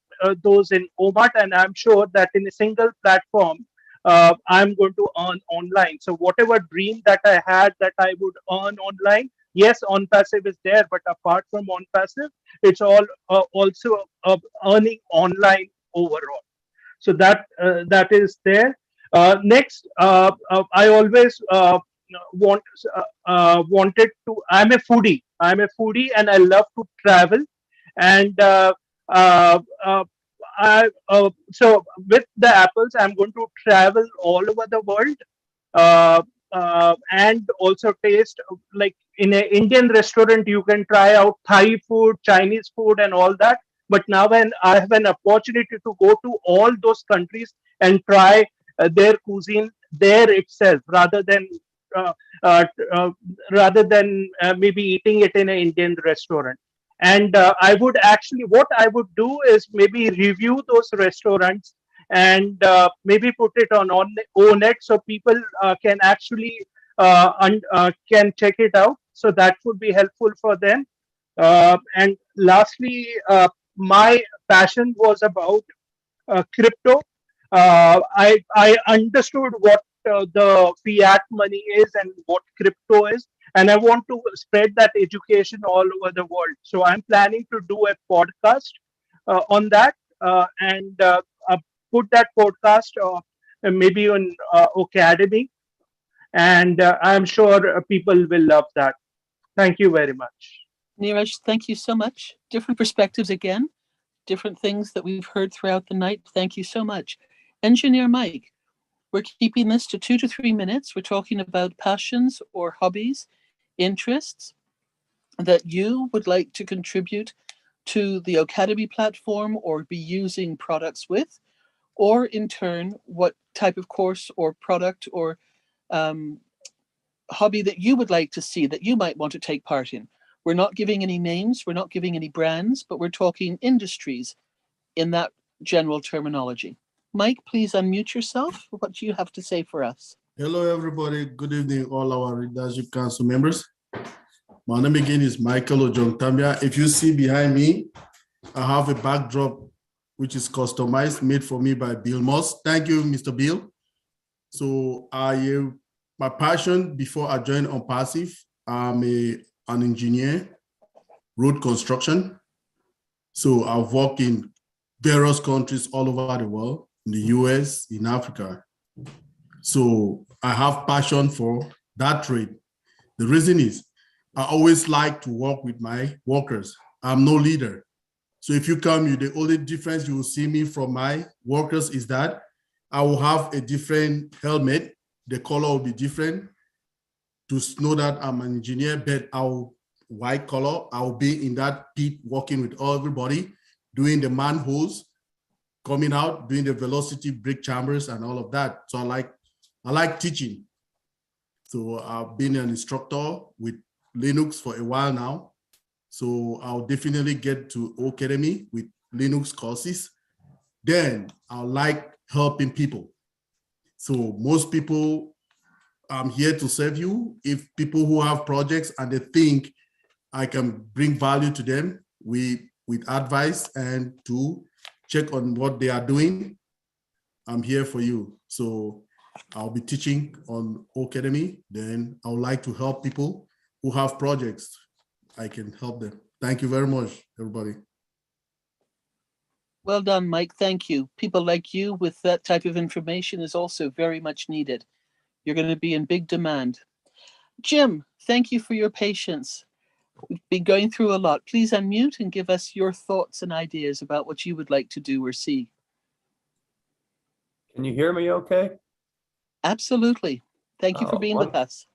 S16: those in OMART, and I'm sure that in a single platform, I'm going to earn online. So whatever dream that I had that I would earn online, yes, OnPassive is there, but apart from OnPassive, it's all also earning online overall. So that is there. Next, I always wanted to. I'm a foodie. And I love to travel. And uh, uh, so with the apples, I'm going to travel all over the world, and also taste, like in an Indian restaurant, you can try out Thai food, Chinese food, and all that. But now when I have an opportunity to go to all those countries and try their cuisine there itself, uh, uh, uh, rather than maybe eating it in an Indian restaurant. And I would actually, what I would do is maybe review those restaurants and maybe put it on ONET so people can actually can check it out. So that would be helpful for them. And lastly, my passion was about crypto. I understood what the fiat money is and what crypto is, and I want to spread that education all over the world. So I'm planning to do a podcast on that, and put that podcast maybe on Academy, and I'm sure people will love that. Thank you very much.
S1: Neeraj, thank you so much. Different perspectives again, different things that we've heard throughout the night. Thank you so much. Engineer Mike, we're keeping this to 2 to 3 minutes. We're talking about passions or hobbies, interests that you would like to contribute to the Academy platform or be using products with, or in turn, what type of course or product or um, hobby that you would like to see that you might want to take part in. We're not giving any names, we're not giving any brands, but we're talking industries in that general terminology. Mike, please unmute yourself. What do you have to say for us?
S17: Hello, everybody. Good evening, all our Leadership Council members. My name again is Michael Ojongtambia. If you see behind me, I have a backdrop which is customized, made for me by Bill Moss. Thank you, Mr. Bill. So my passion before I joined Onpassive, I'm an engineer, road construction. So I've worked in various countries all over the world, in the US, in Africa. So I have passion for that trade. The reason is I always like to work with my workers. I'm no leader. So if you come, the only difference you will see me from my workers is that I will have a different helmet. The color will be different to know that I'm an engineer, but white collar, I'll be in that pit working with everybody, doing the manholes, coming out, doing the velocity brake chambers and all of that. So I like teaching. So I've been an instructor with Linux for a while now. So I'll definitely get to Academy with Linux courses. Then I like helping people. So most people, I'm here to serve you. If people who have projects and they think I can bring value to them with advice and to check on what they are doing, I'm here for you. So I'll be teaching on Academy. Then I would like to help people who have projects. I can help them. Thank you very much, everybody.
S1: Well done, Mike. Thank you. People like you with that type of information is also very much needed. You're going to be in big demand. Jim, thank you for your patience. We've been going through a lot. Please unmute and give us your thoughts and ideas about what you would like to do or see.
S18: Can you hear me okay?
S1: Absolutely. Thank you for being with us.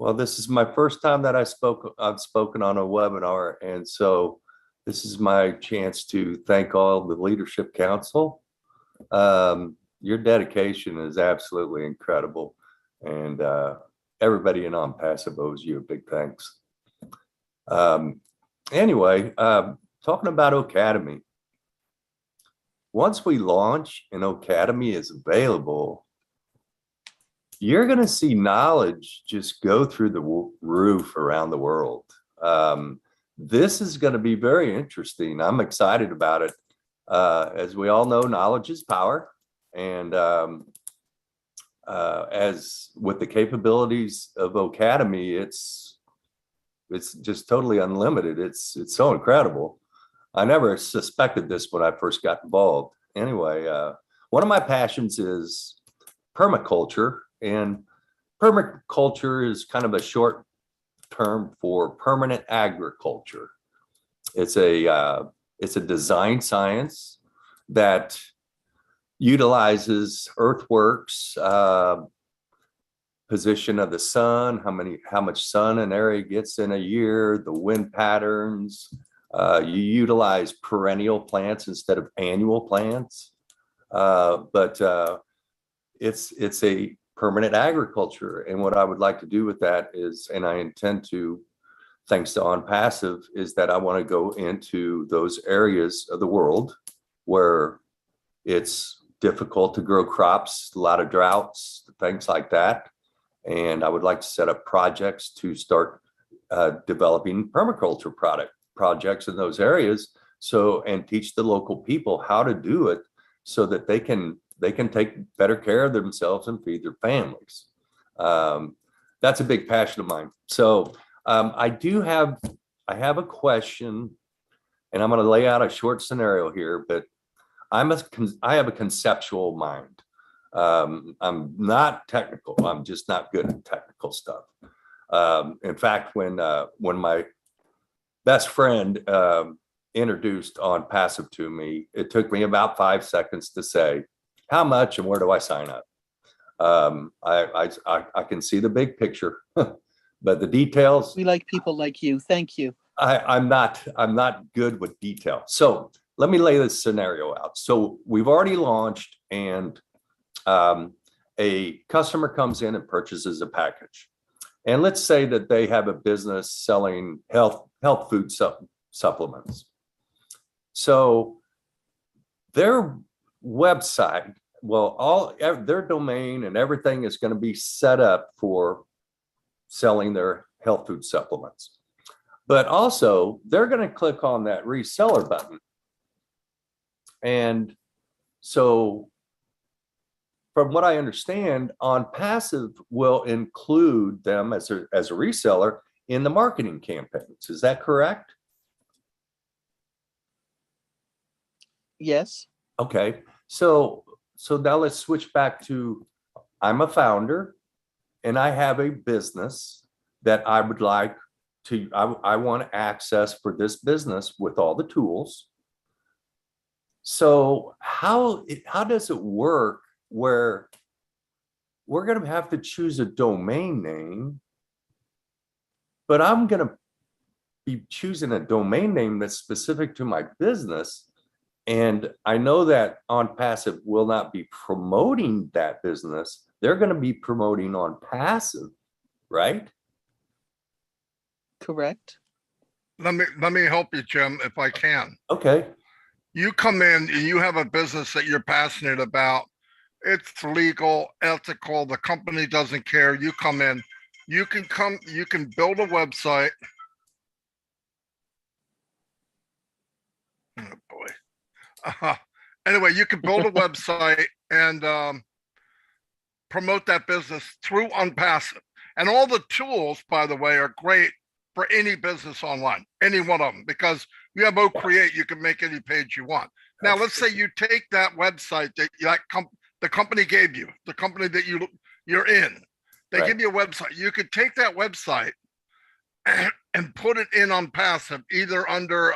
S18: Well, this is my first time that I've spoken on a webinar, and so this is my chance to thank all the Leadership Council. Your dedication is absolutely incredible, and everybody in Onpassive owes you a big thanks. Anyway, talking about Academy. Once we launch and Academy is available, you're going to see knowledge just go through the roof around the world. This is going to be very interesting. I'm excited about it. As we all know, knowledge is power. And as with the capabilities of Academy, it's just totally unlimited. It's so incredible. I never suspected this when I first got involved. Anyway, one of my passions is permaculture, and permaculture is kind of a short term for permanent agriculture. It's a design science that utilizes earthworks, position of the sun, how much sun an area gets in a year, the wind patterns. You utilize perennial plants instead of annual plants, but it's a permanent agriculture. And what I would like to do with that is, and I intend to, thanks to Onpassive, is that I want to go into those areas of the world where it's difficult to grow crops, a lot of droughts, things like that. And I would like to set up projects to start developing permaculture projects in those areas, and teach the local people how to do it so that they can take better care of themselves and feed their families. That's a big passion of mine. So I have a question, and I'm going to lay out a short scenario here, but I have a conceptual mind. I'm not technical. I'm just not good at technical stuff. In fact, when my best friend introduced Onpassive to me, it took me about 5 seconds to say, how much and where do I sign up? I can see the big picture, but the details.
S1: We like people like you. Thank you.
S18: I'm not good with detail. So let me lay this scenario out. So we've already launched, and a customer comes in and purchases a package. And let's say that they have a business selling health food supplements. So their website, their domain and everything is going to be set up for selling their health food supplements. But also, they're going to click on that reseller button. And so from what I understand, Onpassive will include them as a reseller in the marketing campaigns. Is that correct?
S1: Yes.
S18: Okay. So now let's switch back to, I'm a founder and I have a business that I would like to, I want access for this business with all the tools. So how does it work where we're going to have to choose a domain name, but I'm going to be choosing a domain name that's specific to my business. And I know that Onpassive will not be promoting that business. They're going to be promoting Onpassive, right?
S1: Correct.
S2: Let me help you, Jim, if I can.
S18: Okay.
S2: You come in and you have a business that you're passionate about. It's legal, ethical. The company doesn't care. You come in, you can build a website. Oh boy. Anyway, you can build a website and promote that business through Onpassive. And all the tools, by the way, are great for any business online, any one of them, because you have Create, you can make any page you want. Now, let's say you take that website that the company gave you, the company that you're in, they give you a website. You could take that website and put it in Onpassive, either under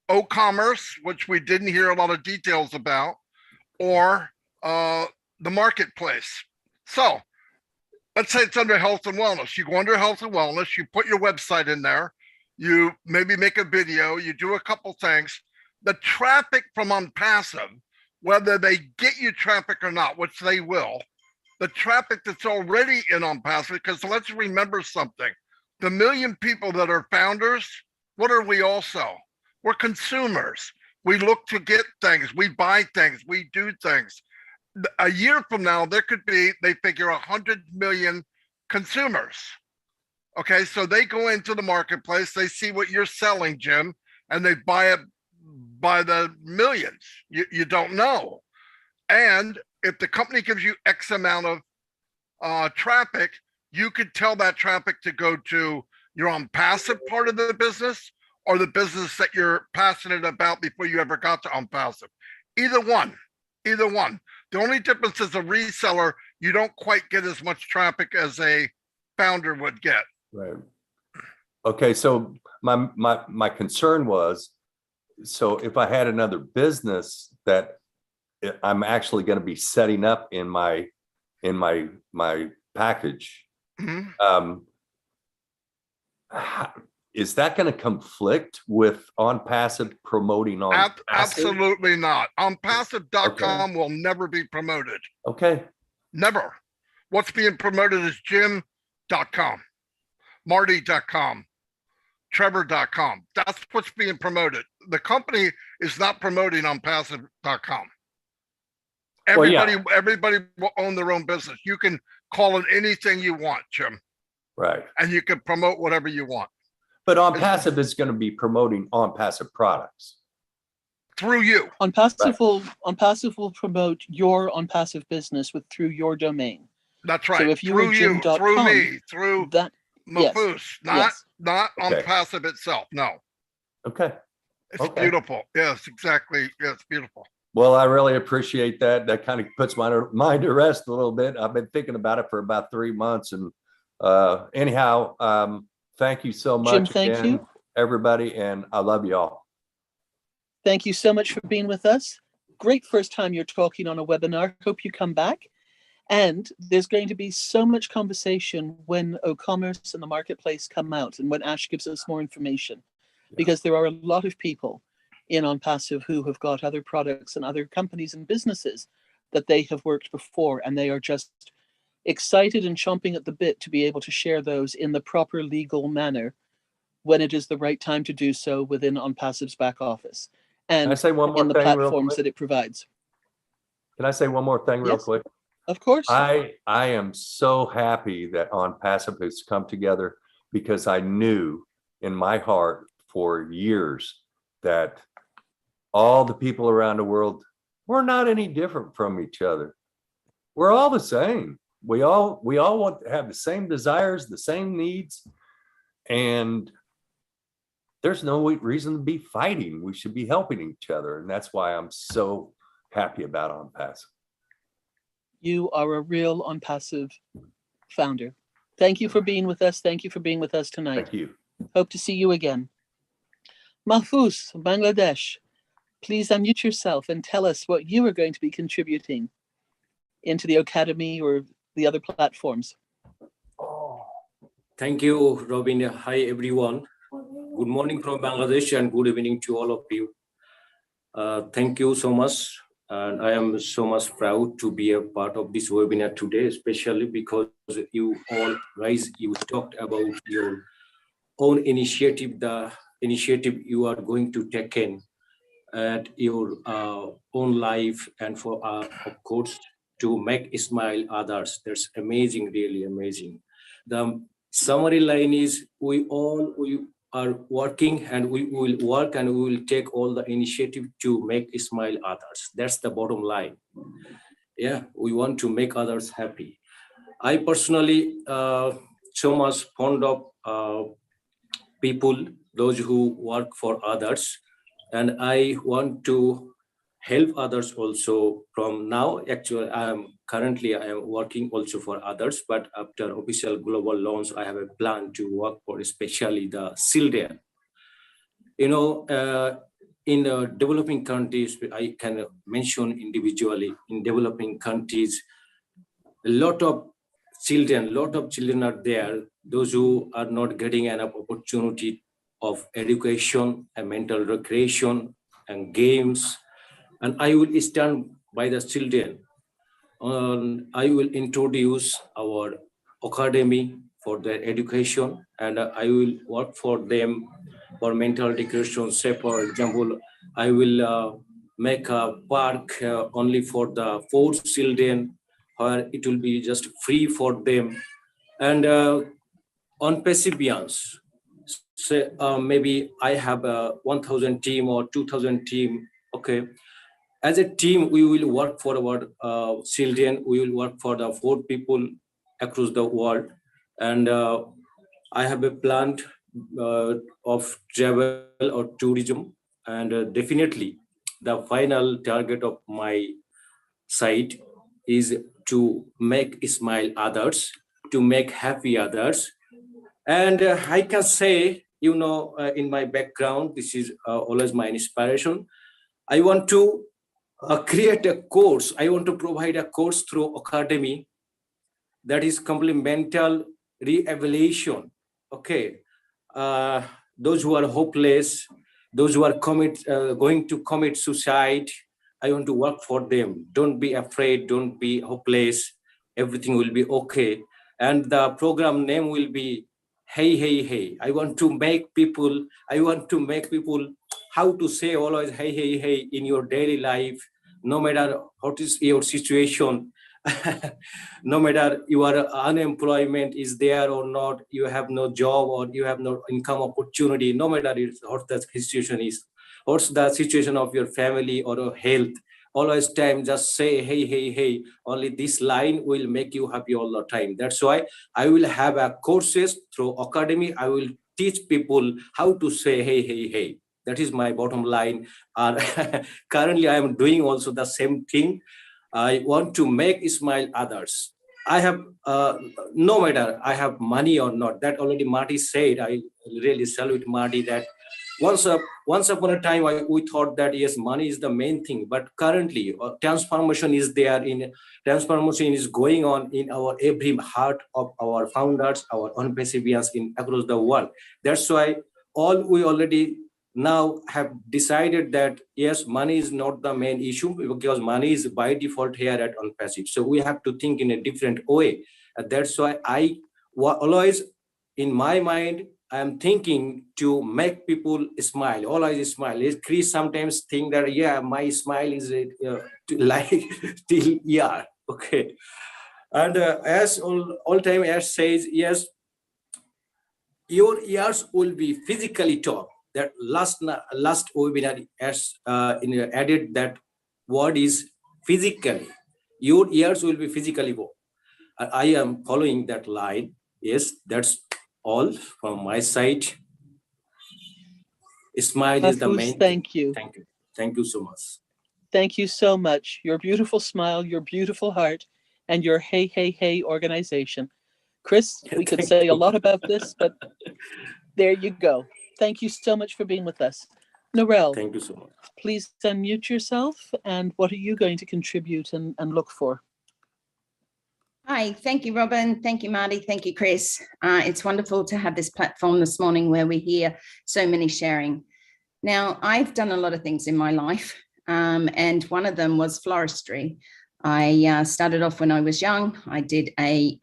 S2: O-commerce, which we didn't hear a lot of details about, or the marketplace. So let's say it's under health and wellness. You go under health and wellness, you put your website in there, you maybe make a video, you do a couple things. The traffic from Onpassive, whether they get you traffic or not, which they will, the traffic that's already in Onpassive, because let's remember something. The million people that are founders, what are we also? We're consumers. We look to get things, we buy things, we do things. A year from now, there could be, they figure 100 million consumers. Okay, so they go into the marketplace, they see what you're selling, Jim, and they buy it by the millions. You don't know. And if the company gives you X amount of traffic, you could tell that traffic to go to your Onpassive part of the business or the business that you're passionate about before you ever got to Onpassive. Either one. The only difference is a reseller, you don't quite get as much traffic as a founder would get.
S18: Right. Okay, so my concern was, so if I had another business that I'm actually going to be setting up in my package, is that going to conflict with Onpassive promoting on?
S2: Absolutely not. Onpassive.com will never be promoted.
S18: Okay.
S2: Never. What's being promoted is Jim.com, Marty.com, Trevor.com. That's what's being promoted. The company is not promoting Onpassive.com. Everybody will own their own business. You can call it anything you want, Jim.
S18: Right.
S2: And you can promote whatever you want.
S18: But Onpassive is going to be promoting Onpassive products.
S2: Through you.
S1: Onpassive will promote your Onpassive business through your domain.
S2: That's right.
S1: So if you
S2: through
S1: were
S2: you,
S1: Jim.com,
S2: through me, through
S1: that,
S2: Mafus,
S1: yes.
S2: not
S18: Okay.
S2: Onpassive itself. No.
S18: Okay.
S2: It's beautiful. Yes, exactly. Yeah, it's beautiful.
S18: Well, I really appreciate that. That kind of puts my mind to rest a little bit. I've been thinking about it for about 3 months. And anyhow, thank you so much,
S1: Jim, thank
S18: again,
S1: you.
S18: everybody. And I love you all.
S1: Thank you so much for being with us. Great first time you're talking on a webinar. Hope you come back. And there's going to be so much conversation when O-Commerce and the marketplace come out and when Ash gives us more information, because there are a lot of people in Onpassive who have got other products and other companies and businesses that they have worked before, and they are just excited and chomping at the bit to be able to share those in the proper legal manner when it is the right time to do so within Onpassive's back office and
S18: Can I say one more
S1: in the
S18: thing real
S1: platforms
S18: quick?
S1: that it provides.
S18: Can I say one more thing real
S1: Yes.
S18: quick?
S1: Of course.
S18: I am so happy that Onpassive has come together, because I knew in my heart for years that all the people around the world were not any different from each other. We're all the same. We all want to have the same desires, the same needs, and there's no reason to be fighting. We should be helping each other, and that's why I'm so happy about Onpassive.
S1: You are a real Onpassive founder. Thank you for being with us. Thank you for being with us tonight.
S18: Thank you.
S1: Hope to see you again. Mahfuz, Bangladesh, please unmute yourself and tell us what you are going to be contributing into the Academy or the other platforms.
S19: Thank you, Robin. Hi, everyone. Good morning from Bangladesh and good evening to all of you. Thank you so much. And I am so much proud to be a part of this webinar today, especially because you all guys, you talked about your own initiative, the initiative you are going to take in at your own life, and for of course to make smile others. That's amazing, really amazing. The summary line is we are working, and we will work, and we will take all the initiative to make smile others. That's the bottom line. Yeah, we want to make others happy. I personally so much fond of people, those who work for others, and I want to help others also from now. Actually, I am working also for others, but after official global launch, I have a plan to work for especially the children. You know, in the developing countries, I can mention individually, in developing countries, a lot of children, lot of children are there, those who are not getting enough opportunity of education and mental recreation and games. And I will stand by the children. I will introduce our academy for their education, and I will work for them for mental recreation. Say, for example, I will make a park only for the poor children, where it will be just free for them. And on Pacifians, say maybe I have a 1,000 team or 2,000 team. Okay, as a team, we will work for our children. We will work for the poor people across the world. And I have a plan of travel or tourism. And definitely, the final target of my site is to make smile others, to make happy others. And I can say, in my background, this is always my inspiration. I want to create a course. I want to provide a course through academy that is complemental re-evaluation. Okay, those who are hopeless, those who are going to commit suicide, I want to work for them. Don't be afraid. Don't be hopeless. Everything will be okay. And the program name will be Hey, Hey, Hey. I want to make people how to say always hey, hey, hey in your daily life, no matter what is your situation. No matter your unemployment is there or not, you have no job or you have no income opportunity, no matter what the situation is, what's the situation of your family or your health, always time just say hey, hey, hey. Only this line will make you happy all the time. That's why I will have a courses through academy. I will teach people how to say hey, hey, hey. That is my bottom line. Currently I am doing also the same thing. I want to make smile others. I have no matter I have money or not, that already Marty said. I really salute Marty that once upon a time we thought that yes, money is the main thing, but currently transformation is going on in our every heart of our founders, our Onpassivians in across the world. That's why we already now have decided that yes, money is not the main issue, because money is by default here at Onpassive. So we have to think in a different way. And that's why I always in my mind I am thinking to make people smile, always smile. Chris sometimes think that yeah, my smile is like till yeah, okay. And as all time as says, yes, your ears will be physically taught. That last webinar as added that word is physically. Your ears will be physically taught. I am following that line. Yes, that's all from my side. Smile is the main.
S1: Thank you.
S19: Thank you. Thank you so much.
S1: Thank you so much. Your beautiful smile, your beautiful heart, and your Hey, Hey, Hey organization. Chris, we could say a lot about this, but there you go. Thank you so much for being with us. Narelle,
S19: thank you so much.
S1: Please unmute yourself. And what are you going to contribute and look for?
S20: Hi, thank you, Robin. Thank you, Marty. Thank you, Chris. It's wonderful to have this platform this morning where we hear so many sharing. Now, I've done a lot of things in my life, and one of them was floristry. I started off when I was young. I did a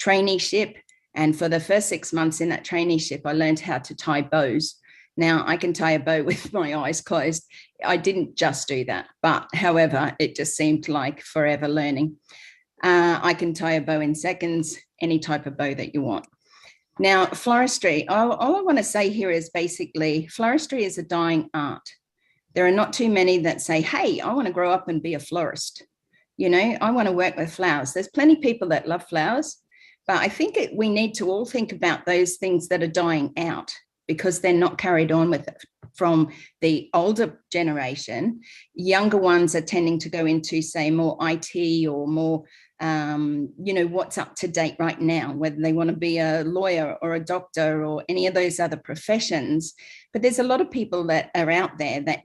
S20: traineeship, and for the first 6 months in that traineeship, I learned how to tie bows. Now, I can tie a bow with my eyes closed. I didn't just do that, but however, it just seemed like forever learning. I can tie a bow in seconds, any type of bow that you want. Now, floristry, all I want to say here is basically floristry is a dying art. There are not too many that say, hey, I want to grow up and be a florist. You know, I want to work with flowers. There's plenty of people that love flowers, but I think we need to all think about those things that are dying out because they're not carried on with it from the older generation. Younger ones are tending to go into, say, more IT or more, you know, what's up to date right now, whether they want to be a lawyer or a doctor or any of those other professions. But there's a lot of people that are out there that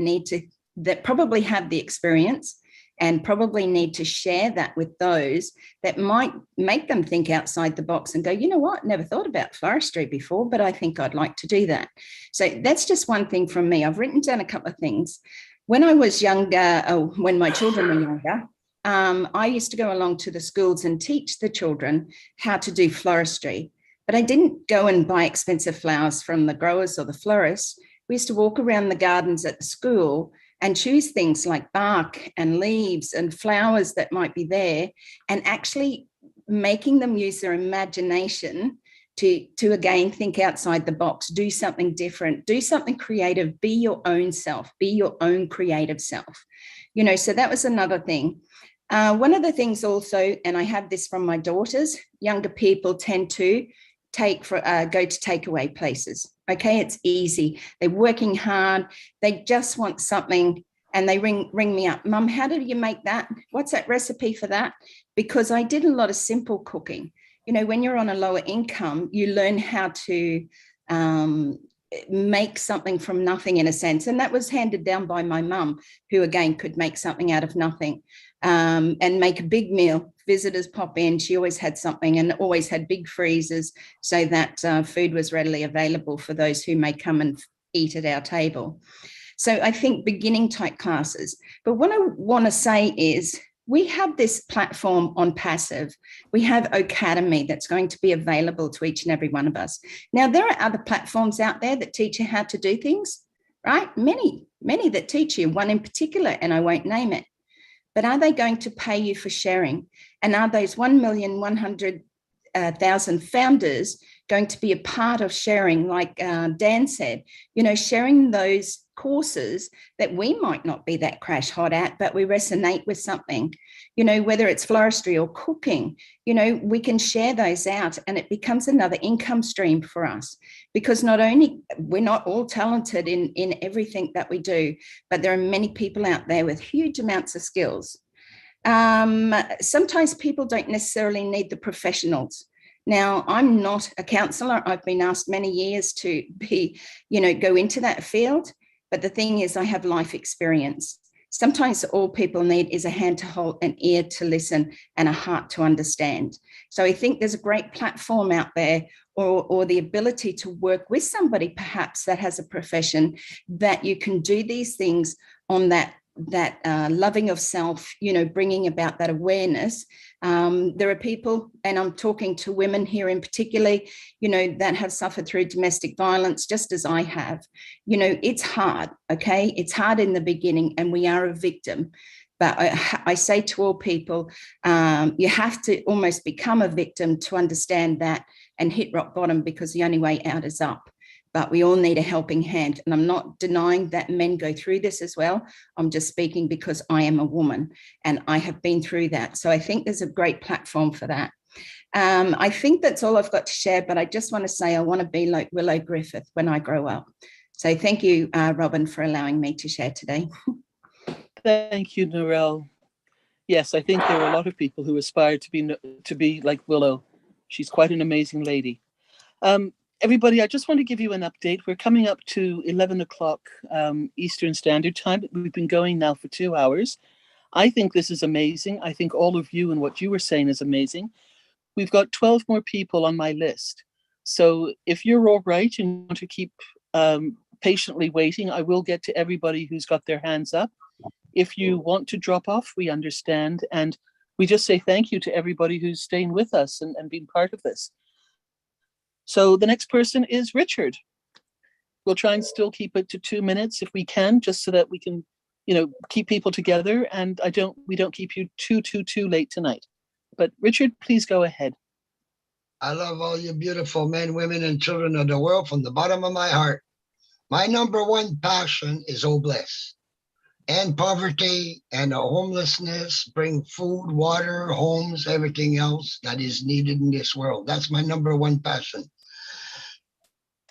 S20: that probably have the experience and probably need to share that with those that might make them think outside the box and go, you know what, never thought about floristry before, but I think I'd like to do that. So that's just one thing from me. I've written down a couple of things. When I was younger, when my children were younger, I used to go along to the schools and teach the children how to do floristry, but I didn't go and buy expensive flowers from the growers or the florists. We used to walk around the gardens at the school and choose things like bark and leaves and flowers that might be there, and actually making them use their imagination to again think outside the box, do something different, do something creative, be your own self, be your own creative self. You know, so that was another thing. One of the things also, and I have this from my daughters, younger people tend to go to takeaway places. Okay, it's easy. They're working hard. They just want something, and they ring me up. Mum, how do you make that? What's that recipe for that? Because I did a lot of simple cooking. You know, when you're on a lower income, you learn how to make something from nothing, in a sense. And that was handed down by my mum, who again could make something out of nothing, and make a big meal. Visitors pop in, she always had something, and always had big freezers so that food was readily available for those who may come and eat at our table. So I think beginning type classes. But what I want to say is, we have this platform Onpassive. We have Academy that's going to be available to each and every one of us. Now, there are other platforms out there that teach you how to do things, right? Many that teach you, one in particular, and I won't name it. But are they going to pay you for sharing? And are those 1,100,000 founders going to be a part of sharing, like Dan said, you know, sharing those courses that we might not be that crash hot at, but we resonate with something, you know, whether it's floristry or cooking, you know, we can share those out, and it becomes another income stream for us, because not only we're not all talented in everything that we do, but there are many people out there with huge amounts of skills. Sometimes people don't necessarily need the professionals. Now, I'm not a counselor. I've been asked many years to be, you know, go into that field. But the thing is, I have life experience. Sometimes all people need is a hand to hold, an ear to listen, and a heart to understand. So I think there's a great platform out there, or the ability to work with somebody perhaps that has a profession, that you can do these things on that loving of self, you know, bringing about that awareness. There are people, and I'm talking to women here in particular, you know, that have suffered through domestic violence, just as I have. You know, it's hard, okay? It's hard in the beginning, and we are a victim. But I say to all people, you have to almost become a victim to understand that and hit rock bottom, because the only way out is up. But we all need a helping hand. And I'm not denying that men go through this as well. I'm just speaking because I am a woman and I have been through that. So I think there's a great platform for that. I think that's all I've got to share, but I just want to say I want to be like Willow Griffith when I grow up. So thank you, Robin, for allowing me to share today.
S1: Thank you, Narelle. Yes, I think there are a lot of people who aspire to be like Willow. She's quite an amazing lady. Everybody, I just want to give you an update. We're coming up to 11 o'clock Eastern Standard Time. We've been going now for 2 hours. I think this is amazing. I think all of you and what you were saying is amazing. We've got 12 more people on my list. So if you're all right and want to keep patiently waiting, I will get to everybody who's got their hands up. If you want to drop off, we understand. And we just say thank you to everybody who's staying with us and being part of this. So the next person is Richard. We'll try and still keep it to 2 minutes if we can, just so that we can, you know, keep people together, and we don't keep you too late tonight. But Richard, please go ahead.
S21: I love all you beautiful men, women, and children of the world from the bottom of my heart. My number one passion is bliss. And poverty and homelessness bring food, water, homes, everything else that is needed in this world. That's my number one passion.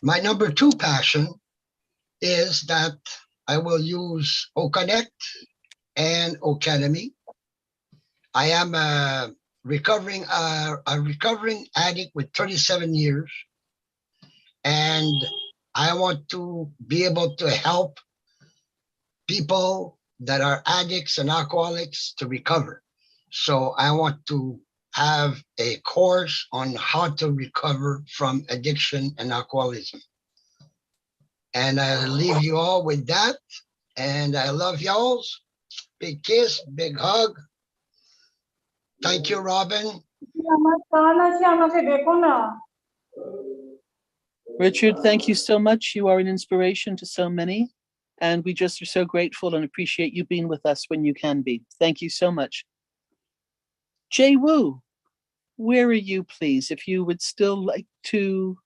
S21: My number two passion is that I will use OConnect and Academy. I am a recovering addict with 37 years, and I want to be able to help people that are addicts and alcoholics to recover. So I want to have a course on how to recover from addiction and alcoholism. And I leave you all with that. And I love y'all. Big kiss, big hug. Thank you, Robin.
S1: Richard, thank you so much. You are an inspiration to so many. And we just are so grateful and appreciate you being with us when you can be. Thank you so much. Jay Wu, where are you, please? If you would still like to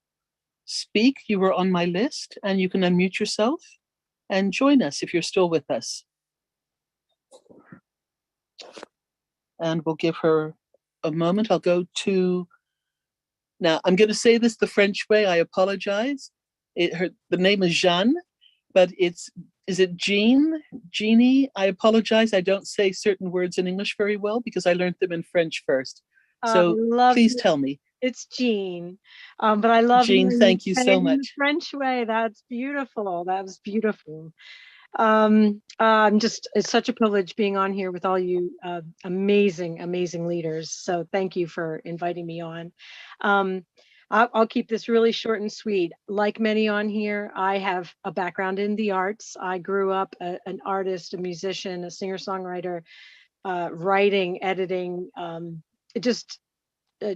S1: speak, you were on my list, and you can unmute yourself and join us if you're still with us. And we'll give her a moment. I'll go to, now I'm going to say this the French way. I apologize. The name is Jeanne, but is it Jean? Jeannie? I apologize. I don't say certain words in English very well because I learned them in French first. So please tell me.
S4: It's Jean, but I love
S1: Jean, thank you so
S4: in the
S1: much.
S4: French way. That's beautiful. That was beautiful. It's such a privilege being on here with all you amazing leaders. So thank you for inviting me on. I'll keep this really short and sweet. Like many on here, I have a background in the arts. I grew up an artist, a musician, a singer-songwriter, writing, editing,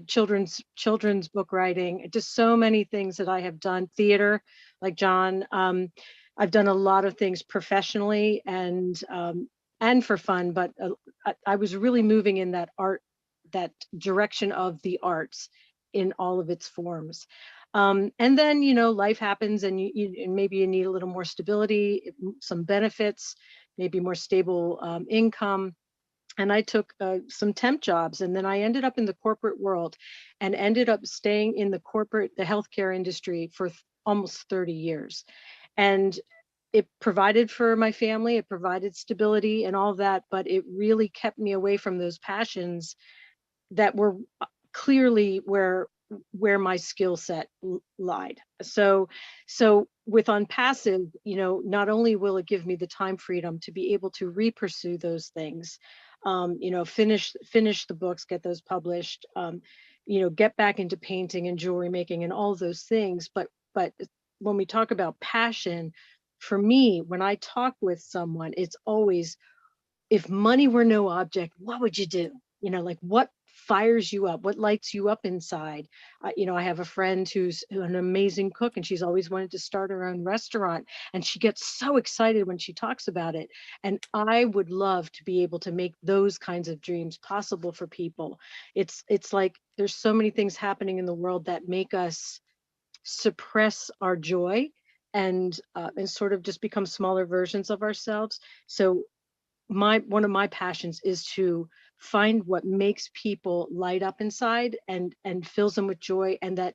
S4: children's book writing, just so many things that I have done. Theater, like John. I've done a lot of things professionally and for fun, but I was really moving in that direction of the arts in all of its forms. And then, life happens and maybe you need a little more stability, some benefits, maybe more stable income. And I took some temp jobs, and then I ended up in the corporate world and ended up staying in the healthcare industry for almost 30 years. And it provided for my family, it provided stability and all that, but it really kept me away from those passions that were clearly where my skill set lied. So with Onpassive, not only will it give me the time freedom to be able to pursue those things, finish the books, get those published, get back into painting and jewelry making and all those things. But when we talk about passion, for me, when I talk with someone, it's always, if money were no object, what would you do? Like what fires you up, what lights you up inside? I have a friend who's an amazing cook, and she's always wanted to start her own restaurant, and she gets so excited when she talks about it. And I would love to be able to make those kinds of dreams possible for people. It's like there's so many things happening in the world that make us suppress our joy and sort of just become smaller versions of ourselves. So one of my passions is to find what makes people light up inside and fills them with joy. And that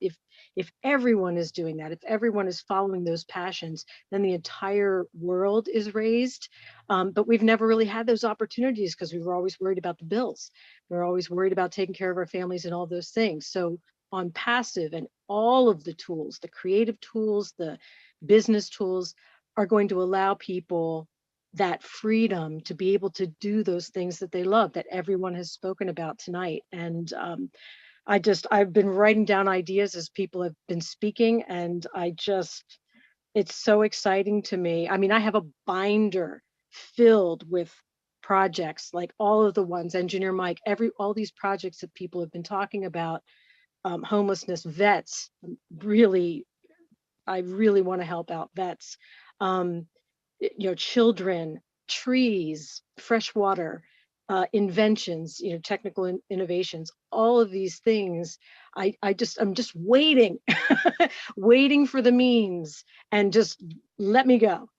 S4: if everyone is doing that, if everyone is following those passions, then the entire world is raised. But we've never really had those opportunities because we were always worried about the bills. We were always worried about taking care of our families and all those things. So Onpassive and all of the tools, the creative tools, the business tools, are going to allow people that freedom to be able to do those things that they love, that everyone has spoken about tonight. And I've been writing down ideas as people have been speaking, and it's so exciting to me. I mean, I have a binder filled with projects, like all of the ones, Engineer Mike, all these projects that people have been talking about, homelessness, vets, I really want to help out vets, children, trees, fresh water, inventions, technical innovations, all of these things. I'm just waiting, waiting for the means, and just let me go.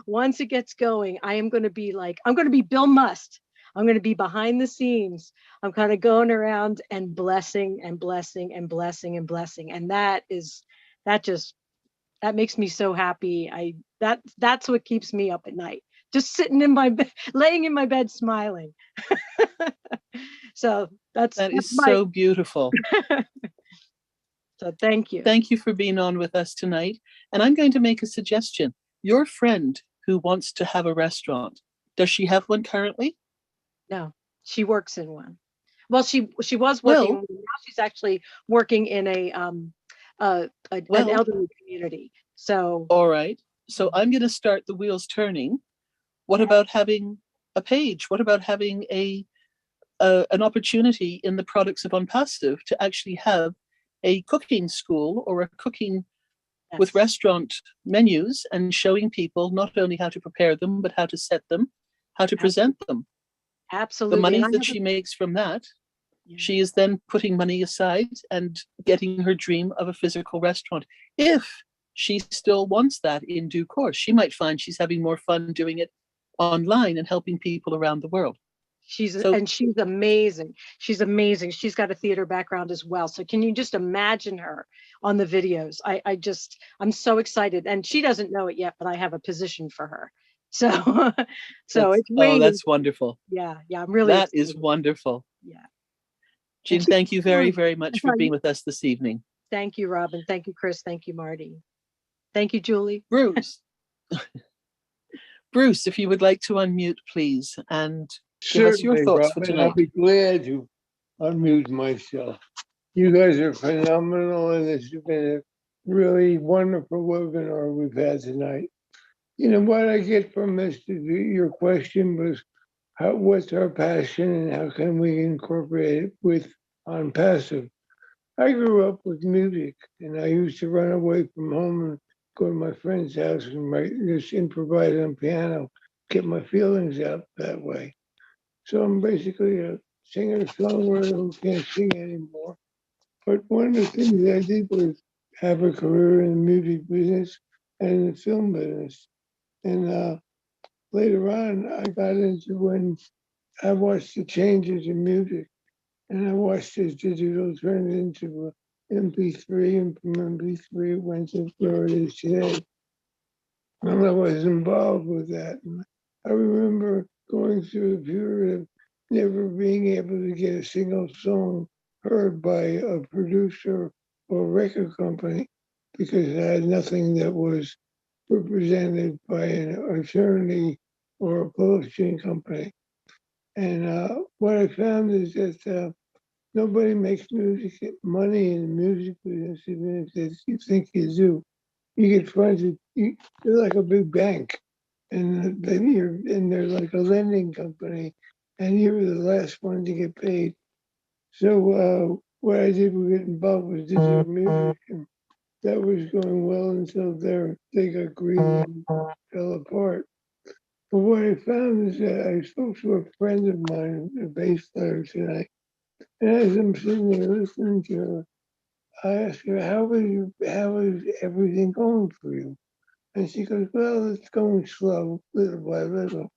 S4: Once it gets going, I'm going to be Bill Must. I'm going to be behind the scenes. I'm kind of going around and blessing and blessing and blessing and blessing. And that makes me so happy. That's what keeps me up at night. Just sitting in my bed, laying in my bed, smiling. So that's
S1: so beautiful.
S4: So thank you.
S1: Thank you for being on with us tonight. And I'm going to make a suggestion. Your friend who wants to have a restaurant. Does she have one currently?
S4: No, she works in one. Well, she was working.
S1: Well,
S4: Now she's actually working in an
S1: well,
S4: elderly community. So
S1: all right. So I'm going to start the wheels turning. What about having a page? What about having an opportunity in the products of Onpassive to actually have a cooking school or a cooking with restaurant menus and showing people not only how to prepare them, but how to set them, how to present them.
S4: Absolutely.
S1: The money
S4: And I
S1: that
S4: have
S1: she makes from that, she is then putting money aside and getting her dream of a physical restaurant. If she still wants that in due course, she might find she's having more fun doing it online and helping people around the world.
S4: she's amazing. She's amazing. She's got a theater background as well. So can you just imagine her on the videos? I'm so excited. And she doesn't know it yet, but I have a position for her. So it's waiting.
S1: That's wonderful.
S4: Yeah, I'm really
S1: That
S4: excited.
S1: is wonderful.
S4: Yeah.
S1: Jean, thank you very, very much for being with us this evening.
S4: Thank you, Robin. Thank you, Chris. Thank you, Marty. Thank you, Julie.
S1: Bruce. Bruce, if you would like to unmute, please, and give us your
S6: Certainly,
S1: thoughts for
S6: Robin.
S1: tonight.
S6: I'll be glad to unmute myself. You guys are phenomenal, and this has been a really wonderful webinar we've had tonight. You know what I get from this? Your question was, what's our passion, and how can we incorporate it with Onpassive? I grew up with music, and I used to run away from home and go to my friend's house and just improvise on piano, get my feelings out that way. So I'm basically a singer-songwriter who can't sing anymore. But one of the things I did was have a career in the music business and in the film business. And later on, I got into when I watched the changes in music, and I watched as digital turned into MP3, and from MP3 it went to where it is today. And I was involved with that. And I remember going through a period of never being able to get a single song heard by a producer or record company because I had nothing that was represented by an attorney or a publishing company. And what I found is that nobody makes money in the music business, even if you think you do. You get funded, you're like a big bank, and then they're like a lending company, and you're the last one to get paid. So what I did was get involved with digital music, and that was going well until they got greedy and fell apart. But what I found is that I spoke to a friend of mine, a bass player tonight, and as I'm sitting there listening to her, I asked her, how is everything going for you? And she goes, well, it's going slow, little by little.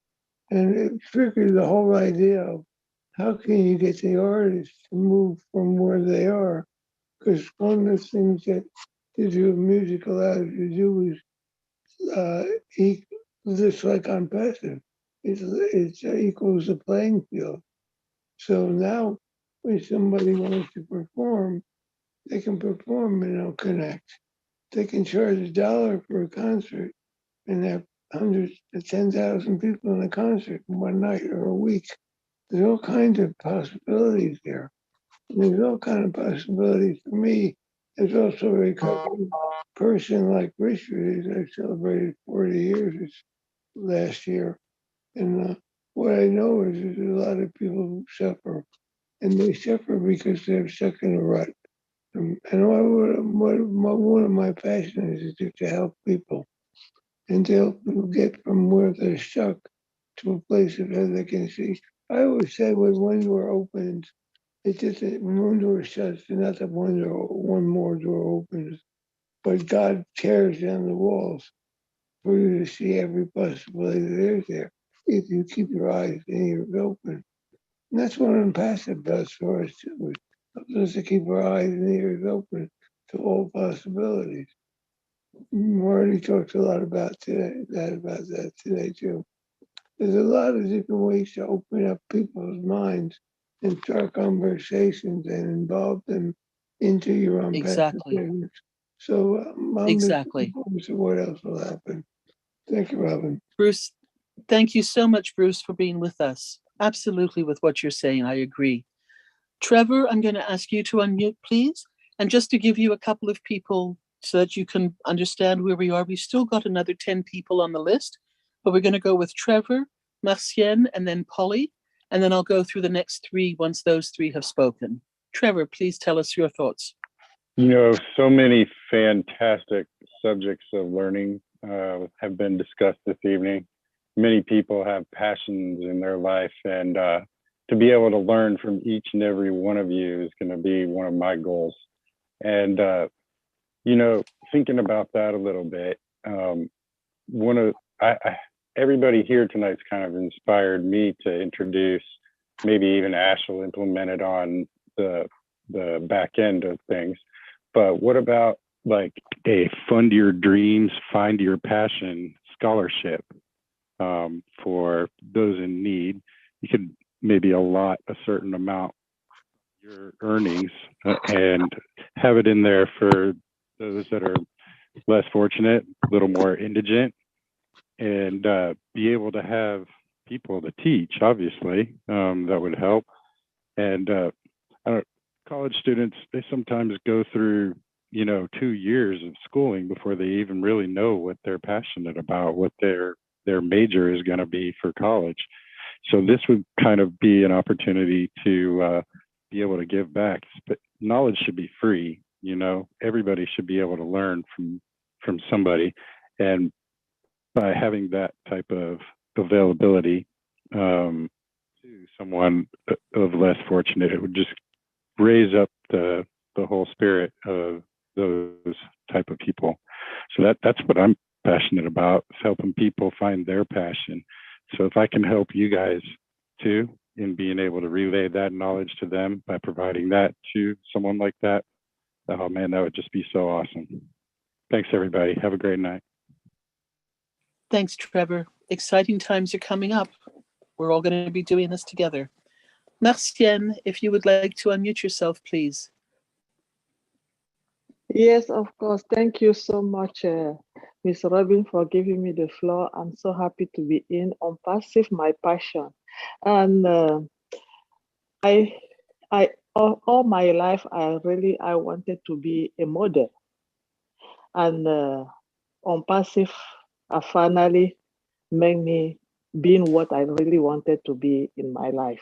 S6: And it triggered the whole idea of how can you get the artists to move from where they are? Because one of the things that digital music allows you to do is just like Onpassive, it equals the playing field. So now when somebody wants to perform, they can perform and they'll connect. They can charge $1 for a concert and have hundreds to 10,000 people in a concert in one night or a week. There's all kinds of possibilities there. And there's all kinds of possibilities for me. There's also a recovery person like Richard. I celebrated 40 years last year. And what I know is there's a lot of people who suffer. And they suffer because they're stuck in a rut. And one of my passions is to help people and to help them get from where they're stuck to a place of how they can see. I always say when one door opens, it's just that when one door shuts, it's not that one more door opens, but God tears down the walls for you to see every possibility that is there if you keep your eyes and ears open. And that's what Onpassive does for us too. It helps us to keep our eyes and ears open to all possibilities. Marty talks a lot about that today too. There's a lot of different ways to open up people's minds and start conversations and involve them into your own
S1: Exactly.
S6: business. So I'm
S1: Exactly.
S6: looking forward to what else will happen. Thank you, Robin.
S1: Bruce, thank you so much, Bruce, for being with us. Absolutely with what you're saying, I agree. Trevor, I'm going to ask you to unmute, please. And just to give you a couple of people so that you can understand where we are, we've still got another 10 people on the list, but we're going to go with Trevor, Marcienne, and then Polly. And then I'll go through the next three once those three have spoken. Trevor, please tell us your thoughts.
S7: You know, so many fantastic subjects of learning have been discussed this evening. Many people have passions in their life, and to be able to learn from each and every one of you is going to be one of my goals. And, you know, thinking about that a little bit, everybody here tonight's kind of inspired me to introduce, maybe even Ash will implement it on the back end of things. But what about like a Fund Your Dreams, Find Your Passion scholarship for those in need? You could maybe allot a certain amount of your earnings and have it in there for those that are less fortunate, a little more indigent, and be able to have people to teach, obviously, that would help. And college students, they sometimes go through, you know, 2 years of schooling before they even really know what they're passionate about, what their major is going to be for college. So this would kind of be an opportunity to be able to give back. But knowledge should be free, you know, everybody should be able to learn from somebody. And by having that type of availability to someone of less fortunate, it would just raise up the whole spirit of those type of people. So that's what I'm passionate about, is helping people find their passion. So if I can help you guys too in being able to relay that knowledge to them by providing that to someone like that, oh man, that would just be so awesome. Thanks everybody. Have a great night.
S1: Thanks, Trevor. Exciting times are coming up. We're all going to be doing this together. Marcienne, if you would like to unmute yourself, please.
S22: Yes, of course. Thank you so much, Ms. Robin, for giving me the floor. I'm so happy to be in Onpassive, my passion. And all my life, I wanted to be a model. And Onpassive, I finally made me being what I really wanted to be in my life,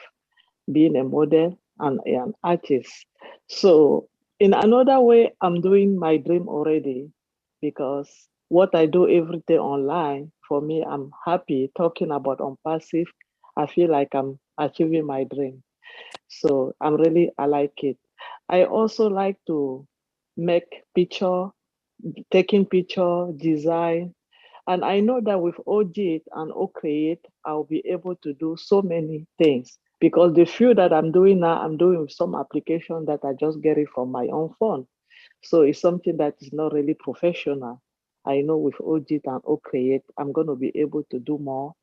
S22: being a model and an artist. So in another way, I'm doing my dream already, because what I do every day online, for me, I'm happy talking about Onpassive. I feel like I'm achieving my dream. So I like it. I also like to make taking picture, design. And I know that with OJIT and OCreate, I'll be able to do so many things, because the few that I'm doing now, I'm doing with some application that I just get it from my own phone. So it's something that is not really professional. I know with OJIT and OCreate, I'm going to be able to do more.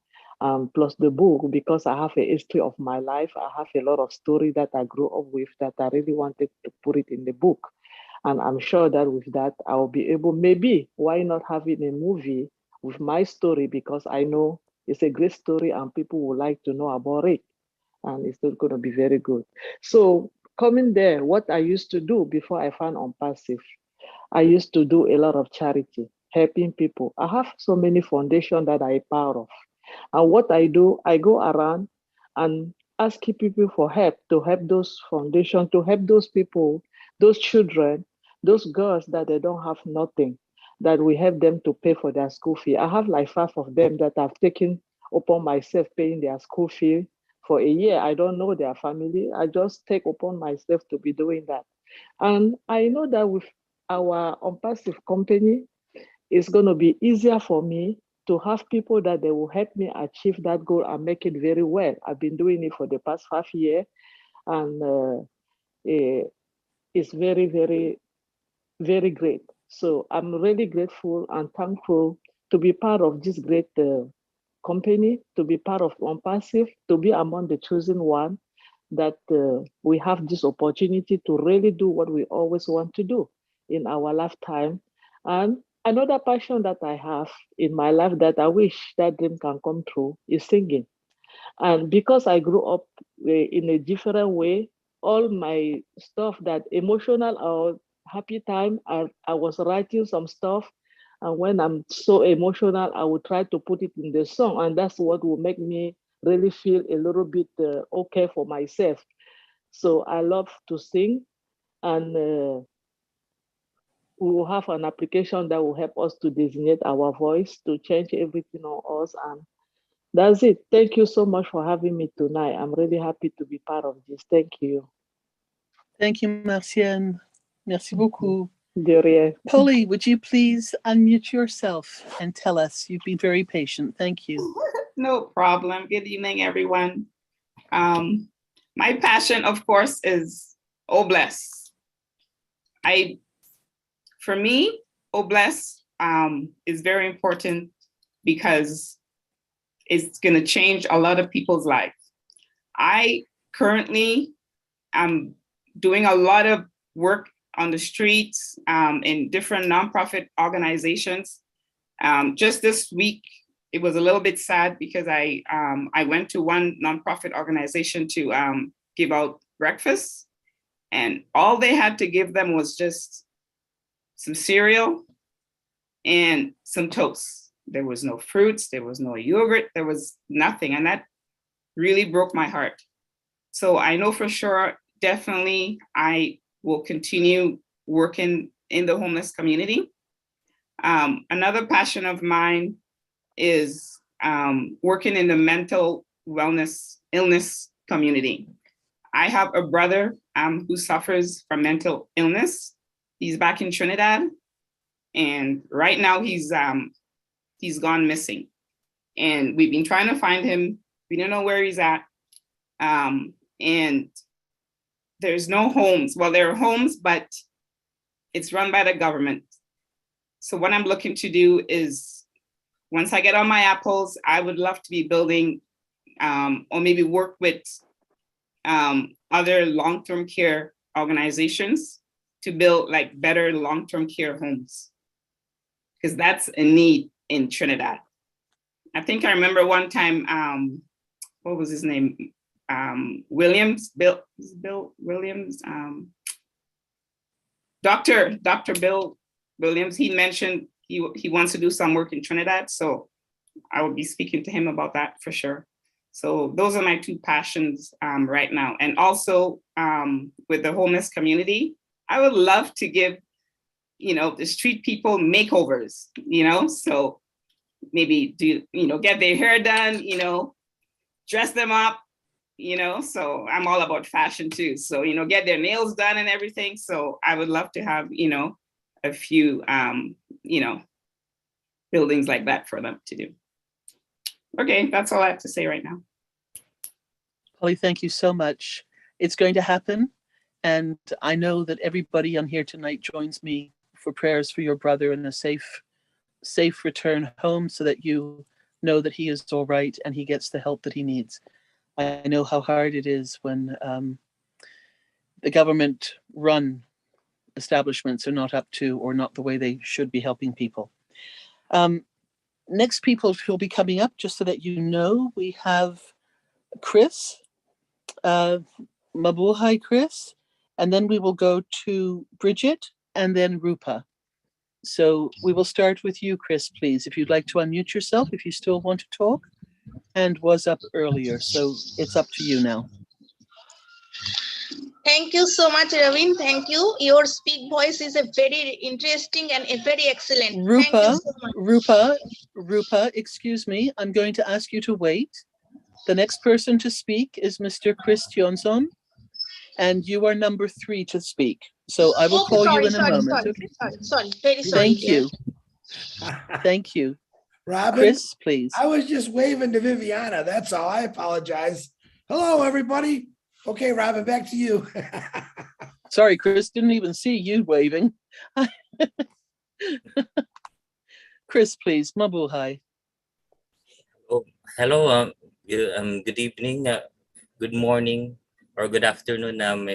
S22: Plus the book, because I have a history of my life, I have a lot of story that I grew up with that I really wanted to put it in the book. And I'm sure that with that, I'll be able, maybe, why not having a movie with my story, because I know it's a great story and people would like to know about it. And it's not going to be very good. So coming there, what I used to do before I found Onpassive, I used to do a lot of charity, helping people. I have so many foundations that I'm part of. And what I do, I go around and ask people for help, to help those foundations, to help those people, those children, those girls that they don't have nothing, that we help them to pay for their school fee. I have like 5 of them that I've taken upon myself paying their school fee for a year. I don't know their family. I just take upon myself to be doing that. And I know that with our Onpassive company, it's going to be easier for me to have people that they will help me achieve that goal and make it very well. I've been doing it for the past 5 years, and it's very, very, very great. So I'm really grateful and thankful to be part of this great company, to be part of Onpassive, to be among the chosen one, that we have this opportunity to really do what we always want to do in our lifetime. And another passion that I have in my life that I wish that dream can come true is singing. And because I grew up in a different way, all my stuff that emotional or happy time, I was writing some stuff. And when I'm so emotional, I will try to put it in the song. And that's what will make me really feel a little bit okay for myself. So I love to sing. And we will have an application that will help us to designate our voice, to change everything on us. And that's it. Thank you so much for having me tonight. I'm really happy to be part of this. Thank you.
S1: Thank you, Marcienne. Merci beaucoup.
S22: De rien.
S1: Polly, would you please unmute yourself and tell us? You've been very patient. Thank you.
S9: No problem. Good evening, everyone. My passion, of course, is Obless. For me, Obless is very important because it's going to change a lot of people's lives. I currently am doing a lot of work on the streets in different nonprofit organizations. Just this week, it was a little bit sad because I went to one nonprofit organization to give out breakfast, and all they had to give them was just some cereal and some toast. There was no fruits, there was no yogurt, there was nothing, and that really broke my heart. So I know for sure, definitely, I will continue working in the homeless community. Another passion of mine is working in the mental illness community. I have a brother who suffers from mental illness. He's back in Trinidad, and right now he's gone missing. And we've been trying to find him. We don't know where he's at. And there's no homes. Well, there are homes, but it's run by the government. So what I'm looking to do is, once I get on my apples, I would love to be building or maybe work with other long-term care organizations to build like better long-term care homes, because that's a need in Trinidad. I think I remember one time, what was his name? Bill Williams, Dr. Bill Williams, he mentioned he wants to do some work in Trinidad. So I will be speaking to him about that for sure. So those are my two passions right now. And also with the homeless community, I would love to give, the street people makeovers, so maybe get their hair done, dress them up, so I'm all about fashion too. So, get their nails done and everything. So I would love to have, a few, buildings like that for them to do. Okay, that's all I have to say right now.
S1: Polly, thank you so much. It's going to happen. And I know that everybody on here tonight joins me for prayers for your brother and a safe return home, so that you know that he is all right and he gets the help that he needs. I know how hard it is when the government-run establishments are not up to, or not the way they should be helping people. Next people who'll be coming up, just so that you know, we have Chris, Mabuhay Chris, and then we will go to Bridget and then Rupa. So we will start with you, Chris, please, if you'd like to unmute yourself, if you still want to talk. And was up earlier, so it's up to you now.
S10: Thank you so much, Ravin. Thank you. Your speak voice is a very interesting and very excellent.
S1: Rupa,
S10: Thank you so much.
S1: Rupa, excuse me. I'm going to ask you to wait. The next person to speak is Mr. Chris Tionson, and you are number 3 to speak. So I will call you in a moment. Okay?
S10: Sorry. Very sorry.
S1: Thank you. Thank you.
S3: Robin,
S1: Chris, please.
S3: I was just waving to Viviana. That's all. I apologize. Hello, everybody. Okay, Robin, back to you.
S1: Sorry, Chris, didn't even see you waving. Chris, please. Mabuhay.
S23: Oh, hello. Good evening. Good morning, or good afternoon. I'm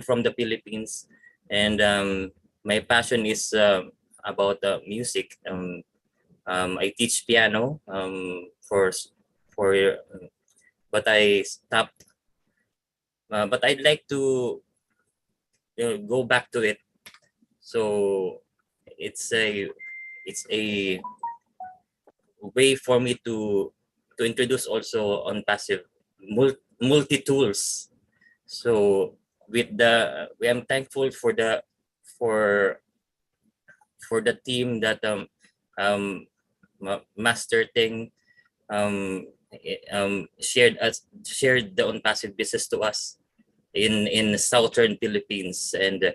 S23: from the Philippines, and my passion is about music. I teach piano but I stopped. But I'd like to go back to it. So it's a way for me to introduce also Onpassive multi tools. So I'm thankful for the team that Master Ting shared the Onpassive business to us in southern Philippines, and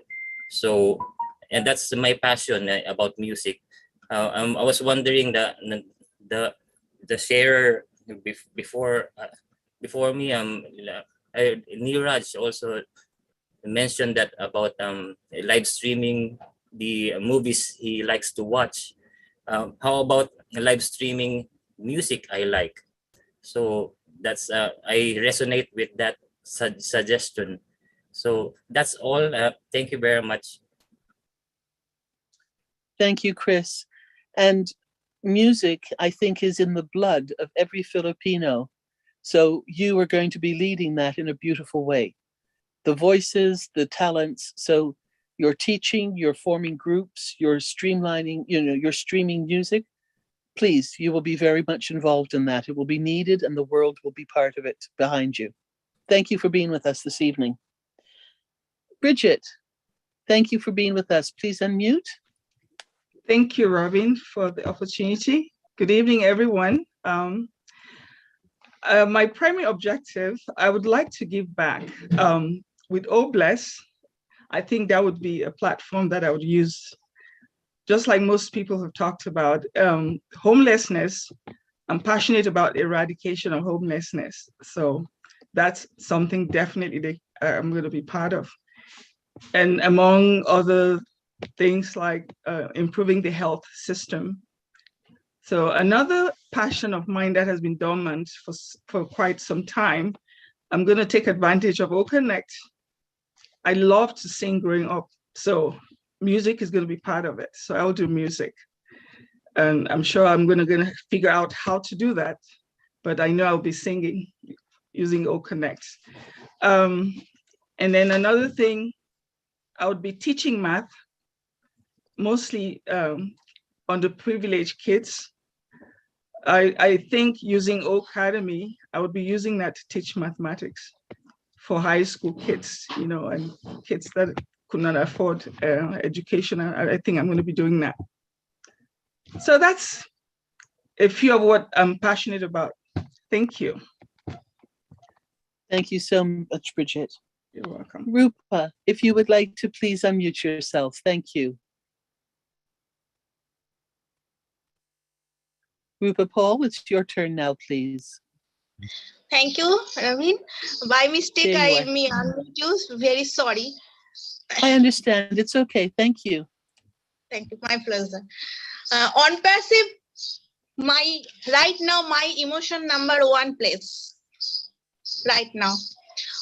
S23: that's my passion about music. I was wondering the sharer before me, Neeraj also mentioned that about live streaming the movies he likes to watch. How about live streaming music I like? So that's I resonate with that suggestion. So that's all. Thank you very much.
S1: Thank you, Chris. And music, I think, is in the blood of every Filipino. So you are going to be leading that in a beautiful way. The voices, the talents. So you're teaching, you're forming groups, you're streamlining, you're streaming music. Please, you will be very much involved in that. It will be needed and the world will be part of it behind you. Thank you for being with us this evening. Bridget, thank you for being with us. Please unmute.
S11: Thank you, Robin, for the opportunity. Good evening, everyone. My primary objective, I would like to give back. With Oh Bless, I think that would be a platform that I would use, just like most people have talked about. Homelessness, I'm passionate about eradication of homelessness. So that's something definitely that I'm going to be part of. And among other things like improving the health system. So another passion of mine that has been dormant for quite some time, I'm going to take advantage of OConnect. I love to sing growing up, so music is going to be part of it. So I'll do music. And I'm sure I'm going to figure out how to do that, but I know I'll be singing using OConnect. And then another thing, I would be teaching math, mostly underprivileged kids. I think using Academy, I would be using that to teach mathematics for high school kids, and kids that could not afford education. I think I'm going to be doing that. So that's a few of what I'm passionate about. Thank you.
S1: Thank you so much, Bridget.
S11: You're welcome.
S1: Rupa, if you would like to please unmute yourself. Thank you. Rupa Paul, it's your turn now, please.
S10: Thank you, Ravin. By mistake,
S1: There you
S10: I
S1: are.
S10: may unmute you. Very sorry.
S1: I understand. It's okay. Thank you.
S10: Thank you. My pleasure. Onpassive, right now, my emotion #1 place. Right now.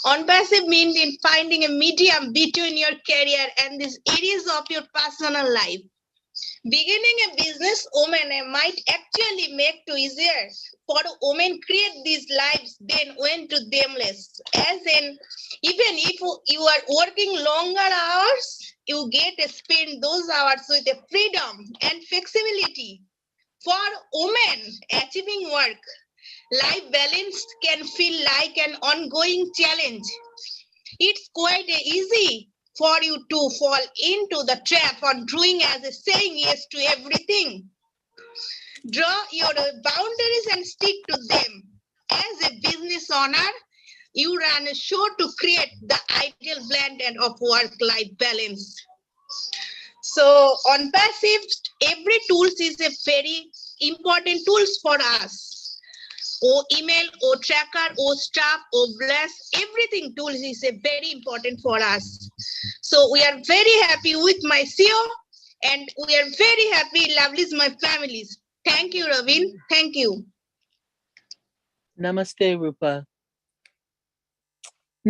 S10: Onpassive means in finding a medium between your career and these areas of your personal life. Beginning a business woman might actually make it easier for women create these lives than went to themless. As in, even if you are working longer hours, you get to spend those hours with a freedom and flexibility. For women achieving work, life balance can feel like an ongoing challenge. It's quite easy for you to fall into the trap on doing as a saying yes to everything. Draw your boundaries and stick to them. As a business owner, you run a show to create the ideal blend of work-life balance. So Onpassive, every tool is a very important tools for us. Email, tracker, staff, bless, everything tools is a very important for us. So we are very happy with my CEO and we are very happy, lovelies, my families. Thank you, Ravin. Thank you.
S1: Namaste, Rupa.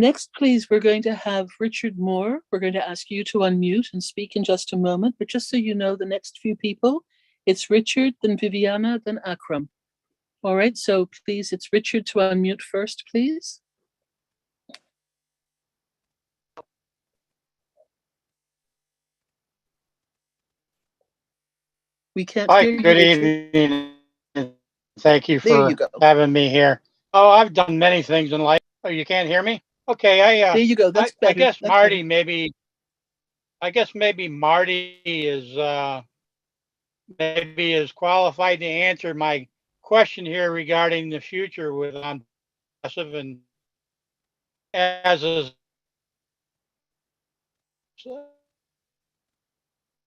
S1: Next, please, we're going to have Richard Moore. We're going to ask you to unmute and speak in just a moment, but just so you know, the next few people, it's Richard, then Viviana, then Akram. All right, so please, it's Richard to unmute first, please. We can't
S5: Hi,
S1: hear you,
S5: good
S1: Richard.
S5: evening. and Thank you
S1: There you
S5: for
S1: go.
S5: having me here. Oh, I've done many things in life. Oh, you can't hear me? Okay,
S1: There you go. That's
S5: I
S1: better.
S5: guess
S1: That's better.
S5: Marty maybe Marty is maybe is qualified to answer my question here regarding the future with Onpassive, and as is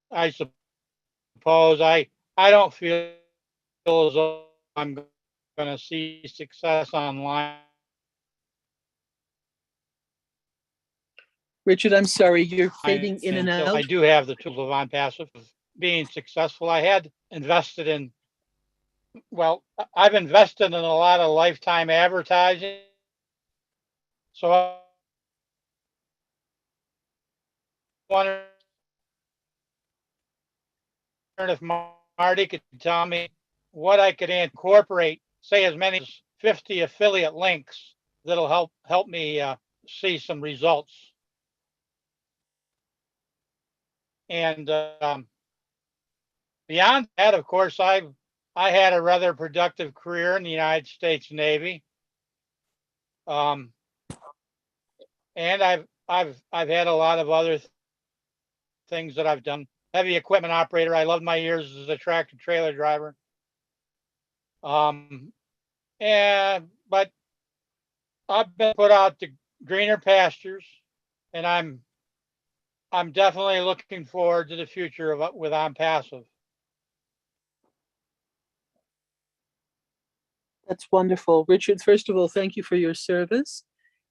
S5: I suppose I don't feel as though I'm going to see success online.
S1: Richard, I'm sorry, you're fading in and
S5: Until
S1: out.
S5: I do have the tools of Onpassive being successful. I had invested in, well, I've invested in a lot of lifetime advertising. So I wonder if Marty could tell me what I could incorporate, say as many as 50 affiliate links that'll help me see some results. And beyond that, of course, I had a rather productive career in the United States Navy, and I've had a lot of other things that I've done. Heavy equipment operator. I loved my years as a tractor trailer driver. But I've been put out to greener pastures, and I'm definitely looking forward to the future with Onpassive.
S1: That's wonderful. Richard, first of all, thank you for your service.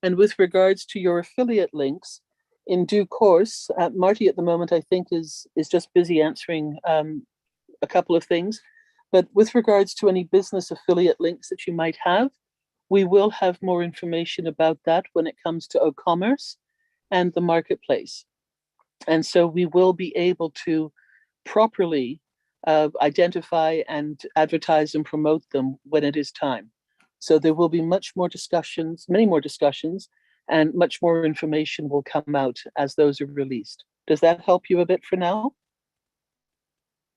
S1: And with regards to your affiliate links, in due course, Marty at the moment, I think, is just busy answering a couple of things. But with regards to any business affiliate links that you might have, we will have more information about that when it comes to o-commerce and the marketplace. And so we will be able to properly identify and advertise and promote them when it is time. So there will be much more discussions, many more discussions, and much more information will come out as those are released. Does that help you a bit for now?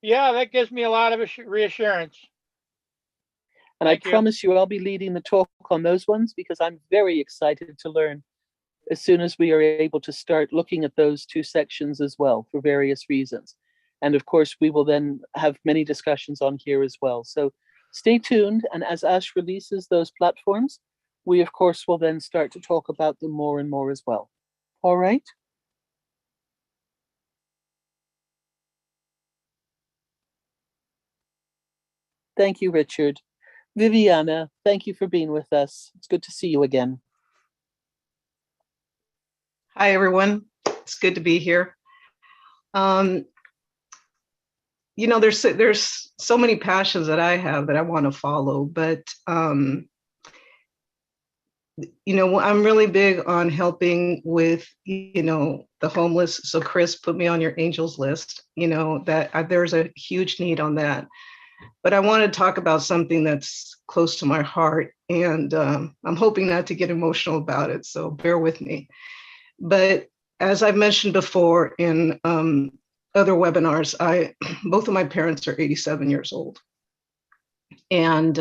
S5: Yeah, that gives me a lot of reassurance.
S1: And I promise you, I'll be leading the talk on those ones because I'm very excited to learn as soon as we are able to start looking at those two sections as well for various reasons. And of course, we will then have many discussions on here as well. So stay tuned. And as Ash releases those platforms, we of course will then start to talk about them more and more as well. All right. Thank you, Richard. Viviana, thank you for being with us. It's good to see you again.
S12: Hi, everyone. It's good to be here. You know, there's so many passions that I have that I want to follow, but you know, I'm really big on helping with, you know, the homeless. So Chris, put me on your angels list. You know, that there's a huge need on that. But I want to talk about something that's close to my heart, and I'm hoping not to get emotional about it, so bear with me. But as I've mentioned before in other webinars, both of my parents are 87 years old, and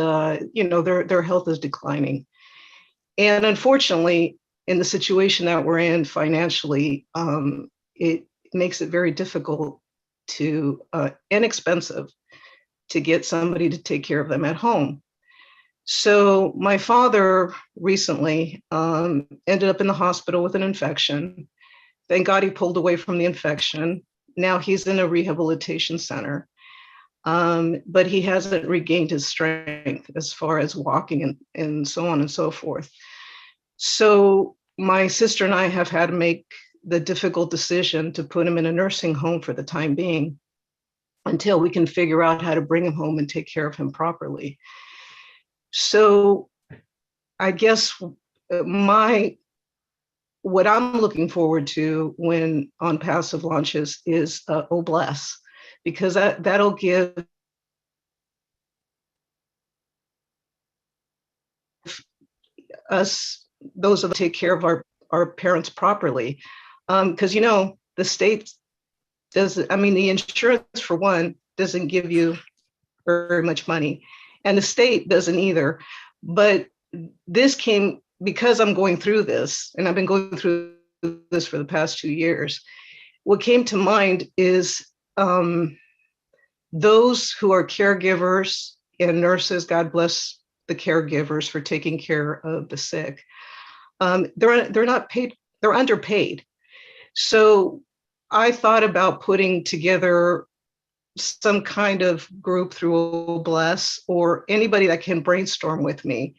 S12: you know, their health is declining. And unfortunately, in the situation that we're in financially, it makes it very difficult to inexpensive to get somebody to take care of them at home. So my father recently ended up in the hospital with an infection. Thank God he pulled away from the infection. Now he's in a rehabilitation center, but he hasn't regained his strength as far as walking and so on and so forth. So my sister and I have had to make the difficult decision to put him in a nursing home for the time being until we can figure out how to bring him home and take care of him properly. So I guess my what I'm looking forward to when Onpassive launches is Oh Bless, because that'll give us, those of us take care of our parents properly. Because, you know, the state doesn't, I mean, the insurance for one doesn't give you very much money, and the state doesn't either. But this came because I'm going through this, and I've been going through this for the past 2 years. What came to mind is those who are caregivers and nurses, God bless the caregivers for taking care of the sick. They're not paid, they're underpaid. So I thought about putting together some kind of group through Bless, or anybody that can brainstorm with me,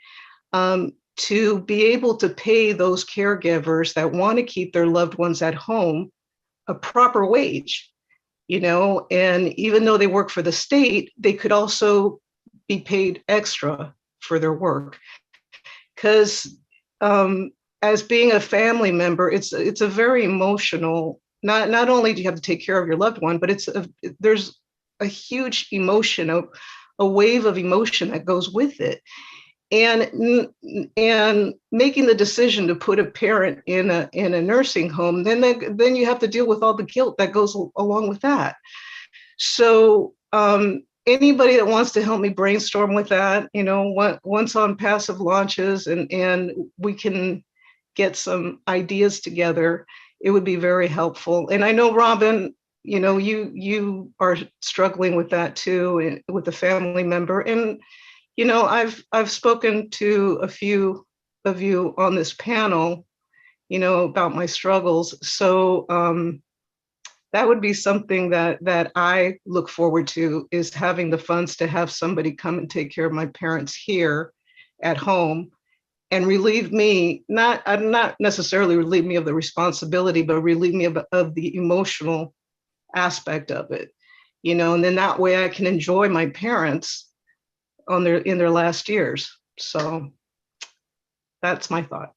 S12: to be able to pay those caregivers that want to keep their loved ones at home a proper wage, you know, and even though they work for the state, they could also be paid extra for their work. Because as being a family member, it's a very emotional, not only do you have to take care of your loved one, but there's a huge emotion, a wave of emotion that goes with it. And making the decision to put a parent in a nursing home, then you have to deal with all the guilt that goes along with that. So anybody that wants to help me brainstorm with that, you know, once Onpassive launches and we can get some ideas together, it would be very helpful. And I know, Robin, you know, you are struggling with that too, with a family member. And you know, I've spoken to a few of you on this panel, you know, about my struggles. So that would be something that I look forward to, is having the funds to have somebody come and take care of my parents here at home and relieve me, not necessarily relieve me of the responsibility, but relieve me of the emotional aspect of it, you know, and then that way I can enjoy my parents in their last years. So that's my thought.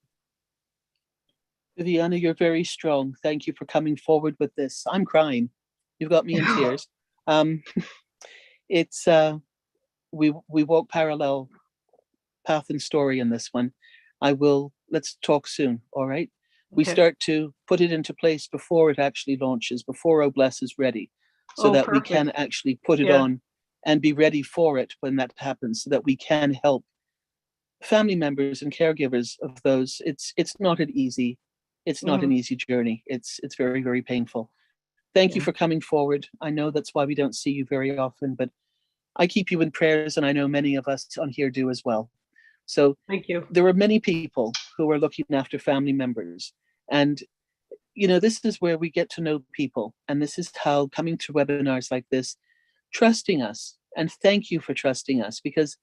S1: Viviana, you're very strong. Thank you for coming forward with this. I'm crying. You've got me in tears. It's we walk parallel path and story in this one. Let's talk soon. All right. We
S12: Okay.
S1: start to put it into place before it actually launches, before Oh Bless is ready, so that
S12: perfect.
S1: we can actually put it on and be ready for it when that happens, so that we can help family members and caregivers of those. It's not an easy journey. It's very, very painful. Thank you for coming forward. I know that's why we don't see you very often, but I keep you in prayers, and I know many of us on here do as well. So
S12: thank you.
S1: There are many people who are looking after family members, and you know, this is where we get to know people, and this is how coming to webinars like this, trusting us, and thank you for trusting us, because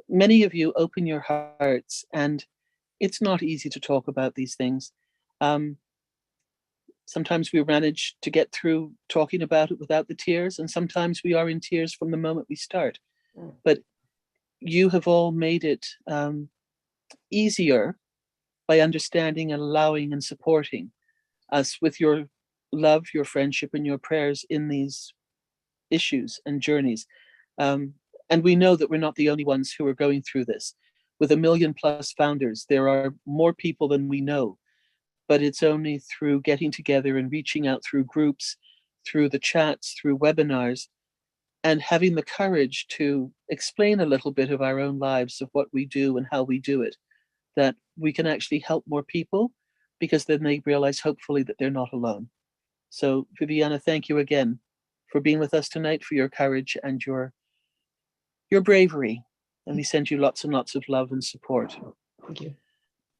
S1: many of you open your hearts, and it's not easy to talk about these things. Sometimes we manage to get through talking about it without the tears, and sometimes we are in tears from the moment we start. But you have all made it easier by understanding and allowing and supporting us with your love, your friendship, and your prayers in these issues and journeys. And we know that we're not the only ones who are going through this. With 1 million+ founders, there are more people than we know, but it's only through getting together and reaching out through groups, through the chats, through webinars, and having the courage to explain a little bit of our own lives, of what we do and how we do it, that we can actually help more people, because then they realize, hopefully, that they're not alone. So Viviana, thank you again for being with us tonight, for your courage and your bravery. And we send you lots and lots of love and support.
S12: Thank you.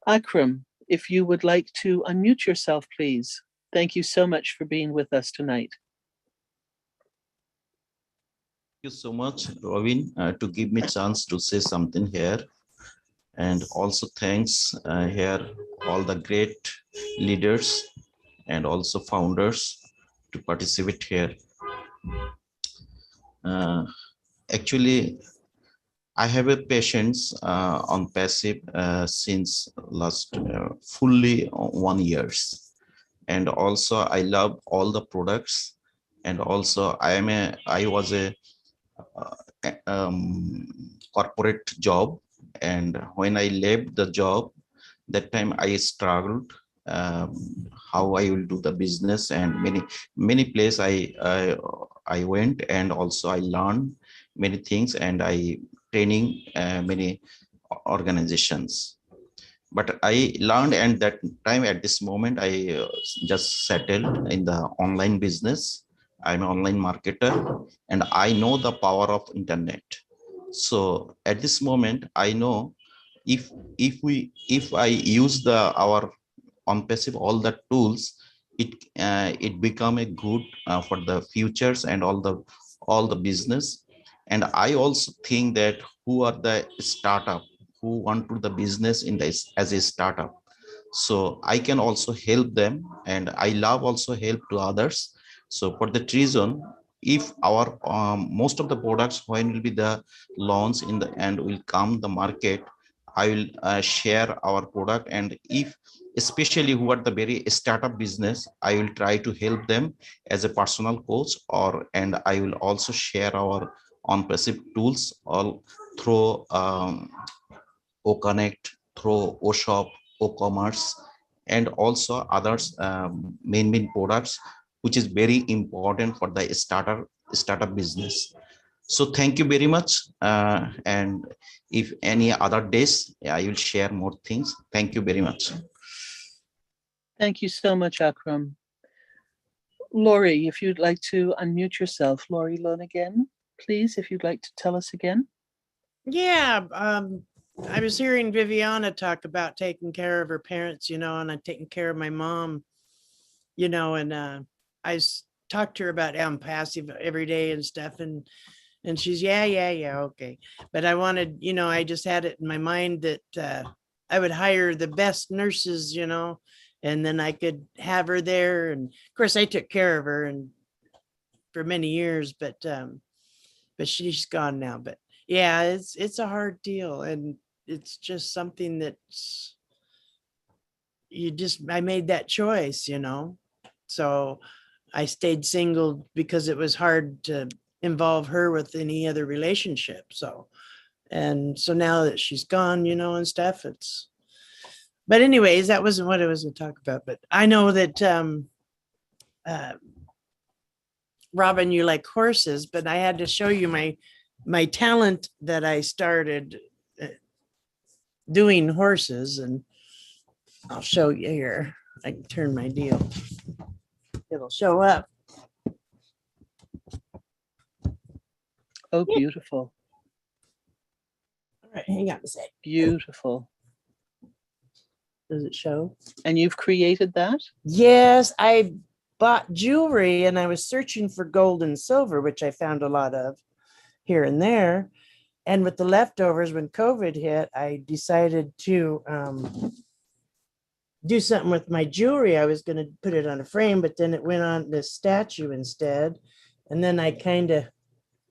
S1: Akram, if you would like to unmute yourself, please. Thank you so much for being with us tonight.
S8: Thank you so much, Robin, to give me a chance to say something here. And also thanks here all the great leaders and also founders to participate here. Actually, I have a patience on passive since last fully 1 years, and also I love all the products, and also I was a corporate job, and when I left the job, that time I struggled how I will do the business, and many places I went, and also I learned many things, and I training many organizations. But I learned, and that time at this moment I just settled in the online business. I'm an online marketer, and I know the power of internet. So at this moment I know, if if I use the our on passive all the tools, it become a good for the futures and all the business. And I also think that who are the startup who want to the business in this as a startup, so I can also help them, and I love also help to others. So for that reason, if our most of the products when will be the launch in the end will come the market, I will share our product. And if especially who are the very startup business, I will try to help them as a personal coach, or and I will also share our on passive tools all through OConnect, through OShop, OCommerce, and also others main products, which is very important for the startup business. So thank you very much. And if any other days, I will share more things. Thank you very much.
S1: Thank you so much, Akram. Lori, if you'd like to unmute yourself, Lori Lonegan, please, if you'd like to tell us again.
S13: Yeah, I was hearing Viviana talk about taking care of her parents, and I'm taking care of my mom, and I talked to her about Onpassive every day and stuff, and she's yeah, okay. But I wanted, I just had it in my mind that I would hire the best nurses, and then I could have her there. And of course, I took care of her and for many years, but she's gone now. But yeah, it's a hard deal, and it's just something that's I made that choice, so I stayed single because it was hard to involve her with any other relationship. So now that she's gone, and stuff, but anyways, that wasn't what I was going to talk about. But I know that Robin, you like horses, but I had to show you my talent that I started doing horses, and I'll show you here. I can turn my deal. It'll show up.
S1: Oh, beautiful.
S13: All right, hang on a sec.
S1: Beautiful.
S13: Does it show?
S1: And you've created that?
S13: Yes, I bought jewelry and I was searching for gold and silver, which I found a lot of here and there. And with the leftovers, when COVID hit, I decided to do something with my jewelry. I was going to put it on a frame, but then it went on this statue instead. And then I kind of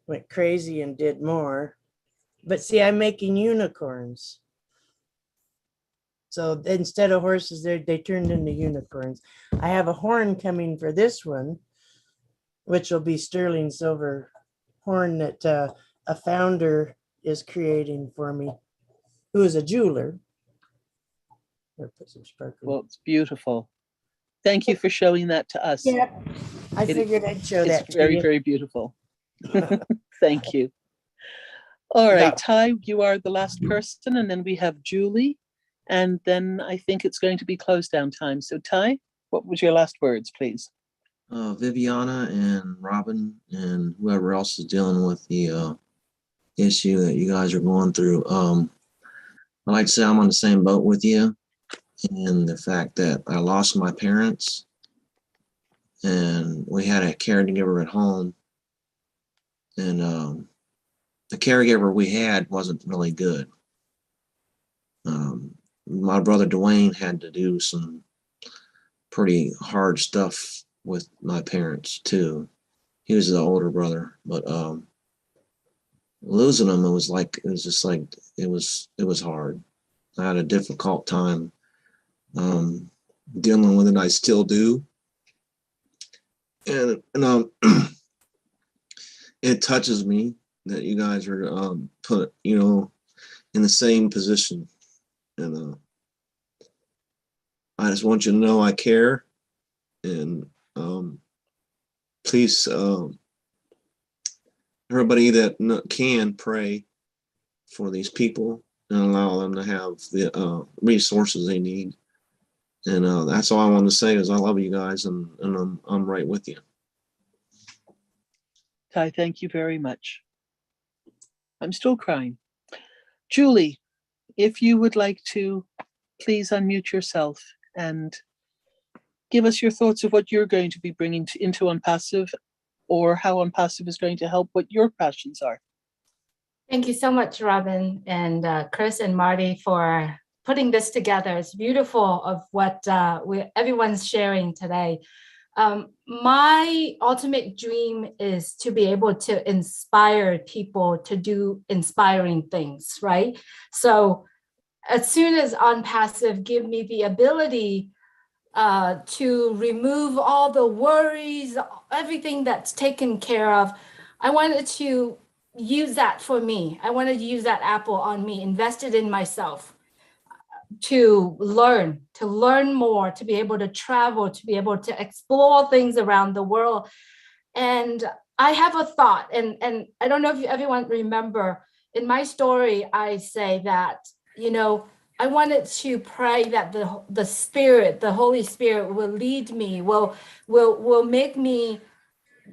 S13: went crazy and did more. But see, I'm making unicorns. So instead of horses, they turned into unicorns. I have a horn coming for this one, which will be sterling silver horn that a founder is creating for me, who is a jeweler. Put some sparkle.
S1: Well, it's beautiful. Thank you for showing that to us.
S13: Yeah, I figured I'd show that.
S1: It's very, very beautiful. Thank you. All right, Ty, you are the last person, and then we have Julie, and then I think it's going to be close down time. So Ty, what was your last words, please?
S14: Viviana and Robin and whoever else is dealing with the issue that you guys are going through. I'd like to say I'm on the same boat with you, and the fact that I lost my parents and we had a caregiver at home, and the caregiver we had wasn't really good. My brother Dwayne had to do some pretty hard stuff with my parents too. He was the older brother, but losing them, it was just like it was hard. I had a difficult time dealing with it. I still do, and it touches me that you guys are put in the same position, and I just want you to know I care, and please, everybody that can pray for these people and allow them to have the resources they need. And that's all I want to say is I love you guys, and I'm right with you.
S1: Ty, thank you very much. I'm still crying. Julie, if you would like to please unmute yourself and give us your thoughts of what you're going to be bringing into Onpassive, or how Onpassive is going to help what your passions are.
S15: Thank you so much, Robin and Chris and Marty, for putting this together. It's beautiful of what everyone's sharing today. My ultimate dream is to be able to inspire people to do inspiring things, right? So as soon as Onpassive give me the ability to remove all the worries, everything that's taken care of, I wanted to use that for me. I wanted to use that apple on me, invest it in myself, to learn more, to be able to travel, to be able to explore things around the world. And I have a thought, and I don't know if everyone remember, in my story, I say that, I wanted to pray that the Spirit, the Holy Spirit will lead me, will make me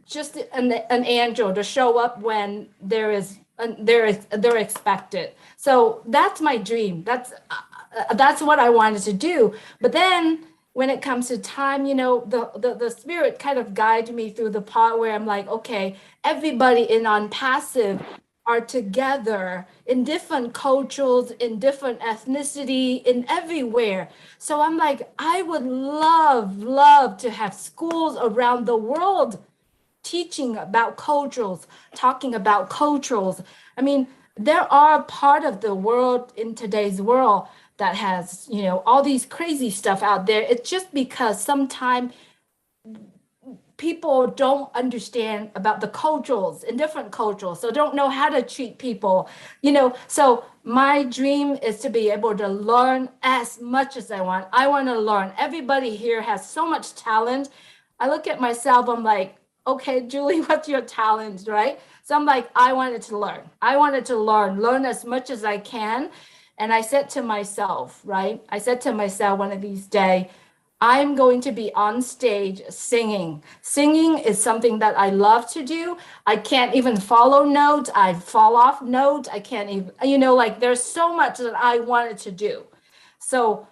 S15: just an angel to show up when they're expected. So that's my dream. That's what I wanted to do. But then when it comes to time, the Spirit kind of guided me through the part where I'm like, okay, everybody in Onpassive are together in different cultures, in different ethnicity, in everywhere. So I'm like, I would love to have schools around the world teaching about cultures, talking about cultures. I mean, there are part of the world in today's world that has, all these crazy stuff out there. It's just because sometimes people don't understand about the cultures in different cultures, so don't know how to treat people, So my dream is to be able to learn as much as I want. I want to learn. Everybody here has so much talent. I look at myself, I'm like, okay, Julie, what's your talent, right? So I'm like, I wanted to learn. I wanted to learn as much as I can. And I said to myself, right? I said to myself one of these days, I'm going to be on stage singing. Singing is something that I love to do. I can't even follow notes. I fall off notes. I can't even, there's so much that I wanted to do. So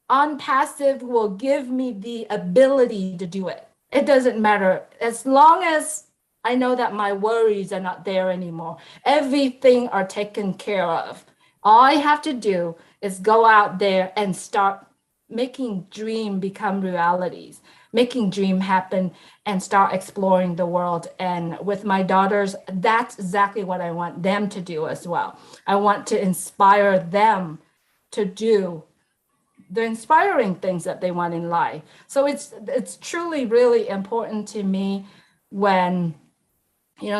S15: Onpassive will give me the ability to do it. It doesn't matter. As long as I know that my worries are not there anymore, everything are taken care of. All I have to do is go out there and start making dream become realities, making dream happen, and start exploring the world. And with my daughters, that's exactly what I want them to do as well. I want to inspire them to do the inspiring things that they want in life. So it's truly really important to me when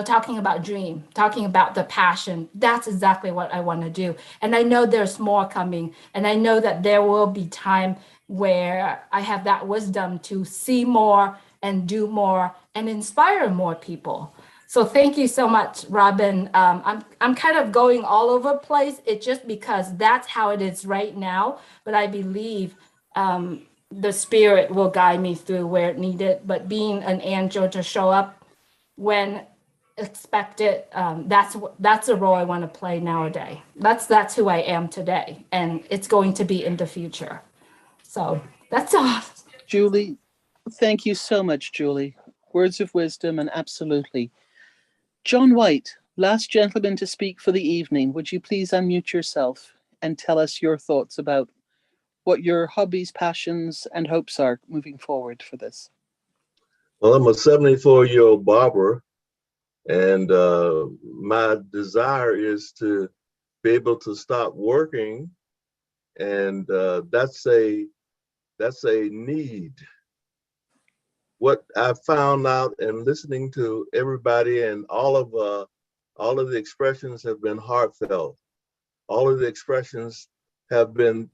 S15: talking about dream, talking about the passion. That's exactly what I want to do. And I know there's more coming. And I know that there will be time where I have that wisdom to see more and do more and inspire more people. So thank you so much, Robin. I'm kind of going all over the place. It's just because that's how it is right now. But I believe the Spirit will guide me through where it needed. But being an angel to show up when expected, that's a role I want to play nowadays. That's who I am today, and it's going to be in the future. So that's all.
S1: Julie, thank you so much, Julie. Words of wisdom, and absolutely. John White, last gentleman to speak for the evening. Would you please unmute yourself and tell us your thoughts about what your hobbies, passions, and hopes are moving forward for this?
S16: Well, I'm a 74-year-old barber,
S2: And my desire is to be able to stop working, and that's a need. What I found out and listening to everybody, and all of the expressions have been heartfelt. All of the expressions have been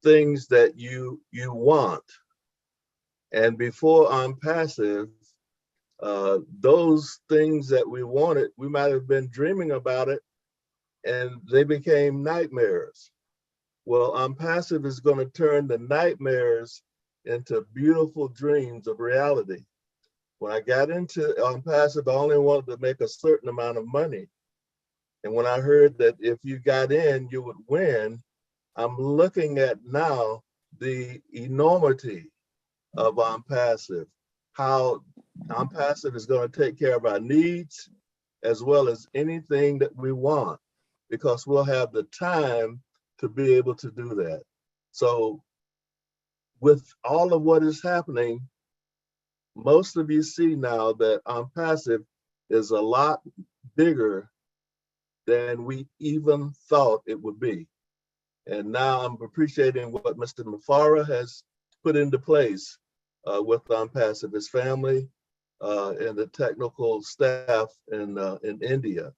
S2: things that you want. And before Onpassive, those things that we wanted, we might have been dreaming about it, and they became nightmares. Well, Onpassive is going to turn the nightmares into beautiful dreams of reality. When I got into Onpassive, I only wanted to make a certain amount of money. And when I heard that if you got in, you would win, I'm looking at now the enormity of Onpassive, how Onpassive is going to take care of our needs as well as anything that we want, because we'll have the time to be able to do that. So with all of what is happening, most of you see now that Onpassive is a lot bigger than we even thought it would be. And now I'm appreciating what Mr. Mufara has put into place with Onpassive, his family, and the technical staff in India.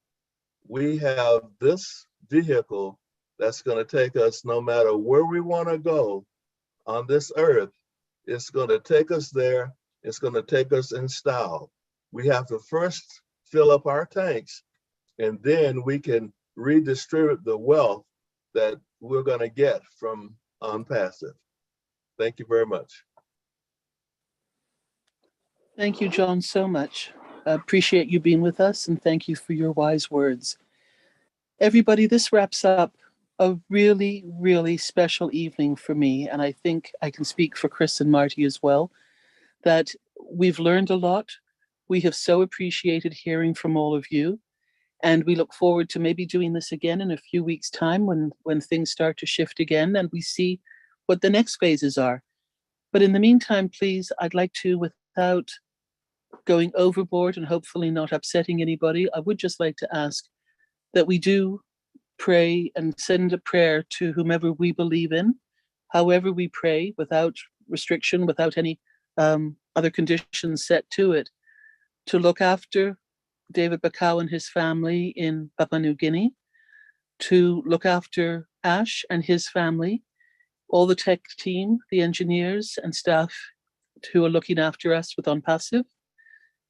S2: We have this vehicle that's going to take us no matter where we want to go on this earth. It's going to take us there. It's going to take us in style. We have to first fill up our tanks, and then we can redistribute the wealth that we're going to get from Onpassive. Thank you very much.
S1: Thank you, John, so much. I appreciate you being with us, and thank you for your wise words. Everybody, this wraps up a really, really special evening for me, and I think I can speak for Chris and Marty as well, that we've learned a lot. We have so appreciated hearing from all of you, and we look forward to maybe doing this again in a few weeks' time when things start to shift again and we see what the next phases are. But in the meantime, please, I'd like to, without going overboard and hopefully not upsetting anybody, I would just like to ask that we do pray and send a prayer to whomever we believe in, however we pray, without restriction, without any other conditions set to it, to look after David Bakau and his family in Papua New Guinea, to look after Ash and his family, all the tech team, the engineers and staff who are looking after us with Onpassive,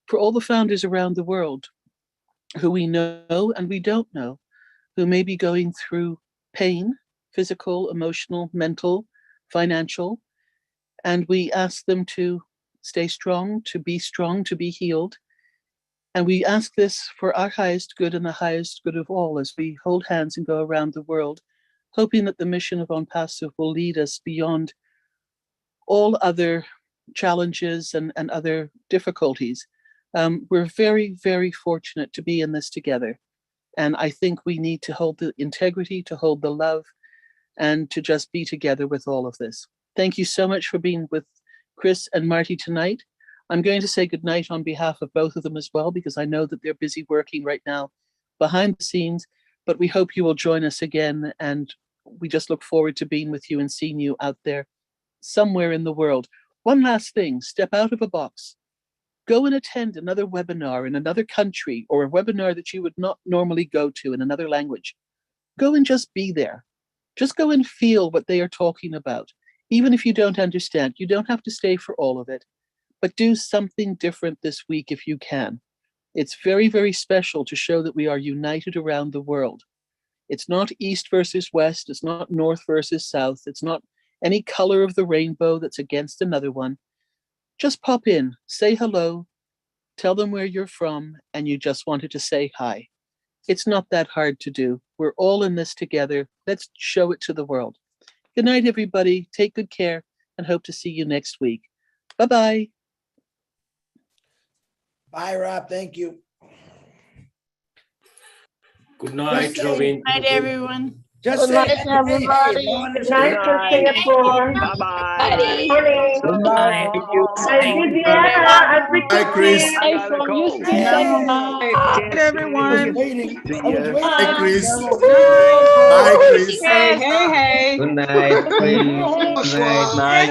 S1: for all the founders around the world who we know and we don't know, who may be going through pain, physical, emotional, mental, financial, and we ask them to stay strong, to be healed. And we ask this for our highest good and the highest good of all as we hold hands and go around the world, hoping that the mission of Onpassive will lead us beyond all other challenges and other difficulties. We're very, very fortunate to be in this together. And I think we need to hold the integrity, to hold the love, and to just be together with all of this. Thank you so much for being with Chris and Marty tonight. I'm going to say goodnight on behalf of both of them as well, because I know that they're busy working right now behind the scenes, but we hope you will join us again. And we just look forward to being with you and seeing you out there somewhere in the world. One last thing, step out of a box. Go and attend another webinar in another country, or a webinar that you would not normally go to in another language. Go and just be there. Just go and feel what they are talking about. Even if you don't understand, you don't have to stay for all of it, but do something different this week if you can. It's very, very special to show that we are united around the world. It's not East versus West. It's not North versus South. It's not any color of the rainbow that's against another one. Just pop in, say hello, tell them where you're from, and you just wanted to say hi. It's not that hard to do. We're all in this together. Let's show it to the world. Good night, everybody. Take good care and hope to see you next week. Bye-bye.
S3: Bye, Rob. Thank you.
S19: Good night,
S13: Good
S19: Robin.
S13: night, everyone.
S3: Just
S16: Good
S3: say,
S16: night, everybody.
S3: Ron
S16: Good
S3: is
S16: night
S3: here.
S16: from Singapore.
S17: Bye-bye.
S16: Morning.
S17: Good
S23: night.
S17: night. You.
S16: Hi, Viviana. Happy
S17: Bye, Chris.
S16: Hi from Houston, Texas.
S11: Good,
S3: I was
S11: everyone.
S3: waiting.
S17: See
S3: I was
S17: ya.
S3: waiting.
S17: Bye, Chris.
S11: Night.
S17: Bye, Chris.
S16: Hey, hey, hey.
S17: Good night, Chris.
S16: Hey,
S17: Good night, Mike.